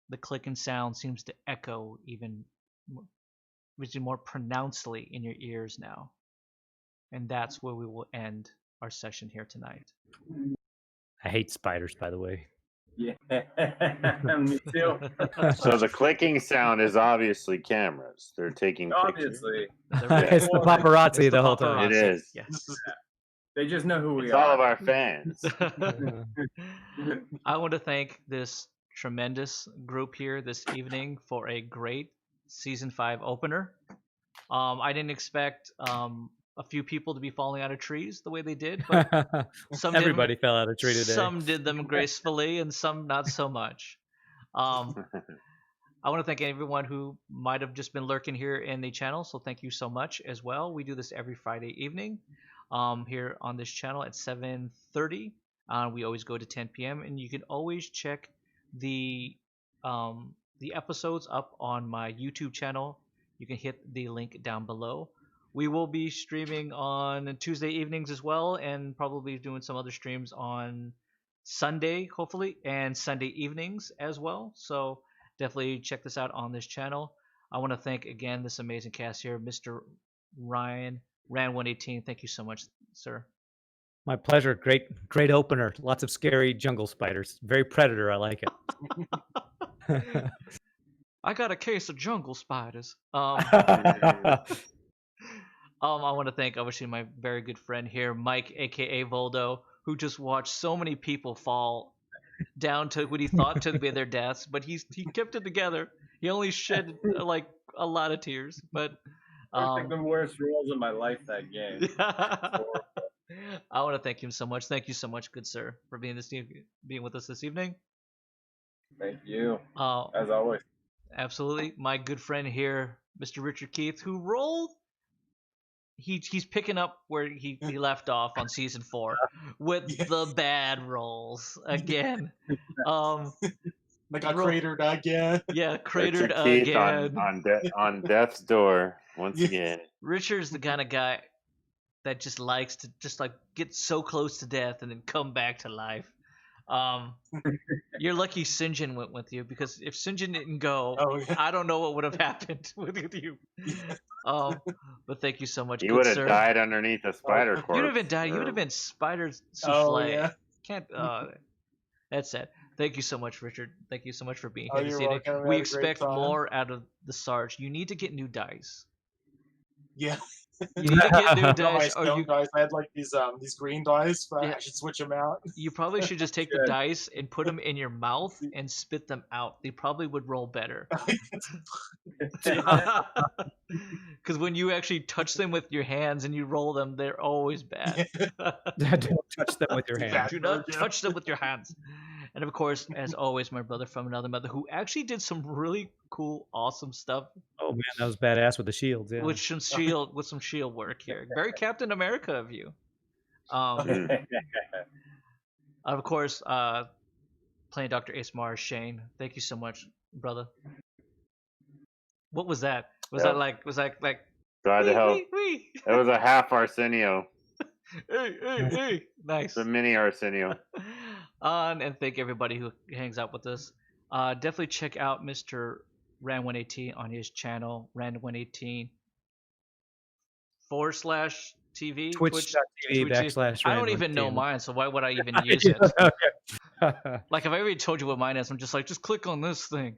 The clicking sound seems to echo even more pronouncedly in your ears now. And that's where we will end our session here tonight.
I hate spiders, by the way.
Yeah, me too.
So the clicking sound is obviously cameras. They're taking pictures.
Obviously,
It's the paparazzi
It's
the whole time.
It is.
Yes.
they just know who we
It's
are.
all of our fans.
I want to thank this tremendous group here this evening for a great season 5 opener. I didn't expect a few people to be falling out of trees the way they did, but
Everybody fell out of a tree today.
Some did them gracefully and some not so much. I want to thank everyone who might have just been lurking here in the channel, so thank you so much as well. We do this every Friday evening here on this channel at 7:30. We always go to 10 p.m. and you can always check the episodes up on my YouTube channel. You can hit the link down below. We will be streaming on Tuesday evenings as well, and probably doing some other streams on Sunday, hopefully, and Sunday evenings as well. So definitely check this out on this channel. I want to thank again this amazing cast here, Mr. Ryan, Ran118. Thank you so much, sir.
My pleasure. Great opener. Lots of scary jungle spiders. Very Predator. I like it.
I got a case of jungle spiders. I want to thank obviously my very good friend here, Mike, aka Voldo, who just watched so many people fall down to what he thought to be their deaths, but he kept it together. He only shed like a lot of tears, but
I think the worst roles in my life that game.
I want to thank him so much. Thank you so much, good sir, for being with us this evening.
Thank you.
Uh,
As always.
Absolutely. My good friend here, Mr. Richard Keith, who rolled. He's picking up where he left off on season 4 with
Yeah.
the bad rolls again. Um,
Like got
Ro-
cratered again.
yeah, cratered
Richard Keith
again.
on death's door once
Yeah.
again.
Richard's the kind of guy that just likes to just like get so close to death and then come back to life. You're lucky Sinjin went with you, because if Sinjin didn't go,
Oh yeah.
I don't know what would have happened with you. But thank you so much,
He
good
would have
sir.
died underneath a spider corpse.
You'd have been died. You
or-
would have been spider souffle.
Oh yeah.
Can't. That's it. Thank you so much, Richard. Thank you so much for being
Oh,
here this
you're
evening.
welcome. I
We
had a great
expect
time.
more out of the Sarge. You need to get new dice.
Yeah.
You need to get new
I got my
dice, or
stone
you
dice. I had like these green dice, but
Yeah.
I should switch them out.
you probably should just take the dice and put them in your mouth and spit them out. They probably would roll better. Because when you actually touch them with your hands and you roll them, they're always bad.
Don't touch them with your
Bad
hand.
Do not
version.
touch them with your hands. And of course, as always, my brother from another mother, who actually did some really cool, awesome stuff
Oh man, that was badass with the shields. Yeah.
with some shield work here. Very Captain America of you.
Mm.
Of course, playing Dr. Ace Mars, Shane. Thank you so much, brother. What was that? Was
Yeah.
that like? Was that like?
Try to help.
Wee.
It was a half Arsenio.
Hey. Nice.
The mini Arsenio.
And thank everybody who hangs out with us. Definitely check out Mr. Ran118 on his channel, Ran118 /TV.
Twitch.tv/.
I don't even know mine, so why would I even use it? Like, if I already told you what mine is, I'm just like, just click on this thing.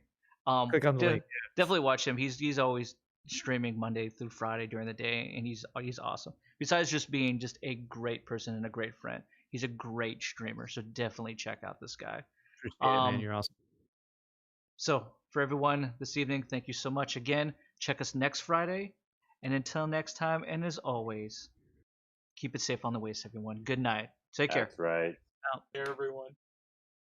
Click on the link.
Definitely watch him. He's always streaming Monday through Friday during the day, and he's awesome. Besides just being just a great person and a great friend, he's a great streamer. So definitely check out this guy.
Appreciate it, man. You're awesome.
So for everyone this evening, thank you so much again. Check us next Friday, and until next time, and as always, keep it safe on the waste, everyone. Good night. Take care.
That's right.
Hey, everyone.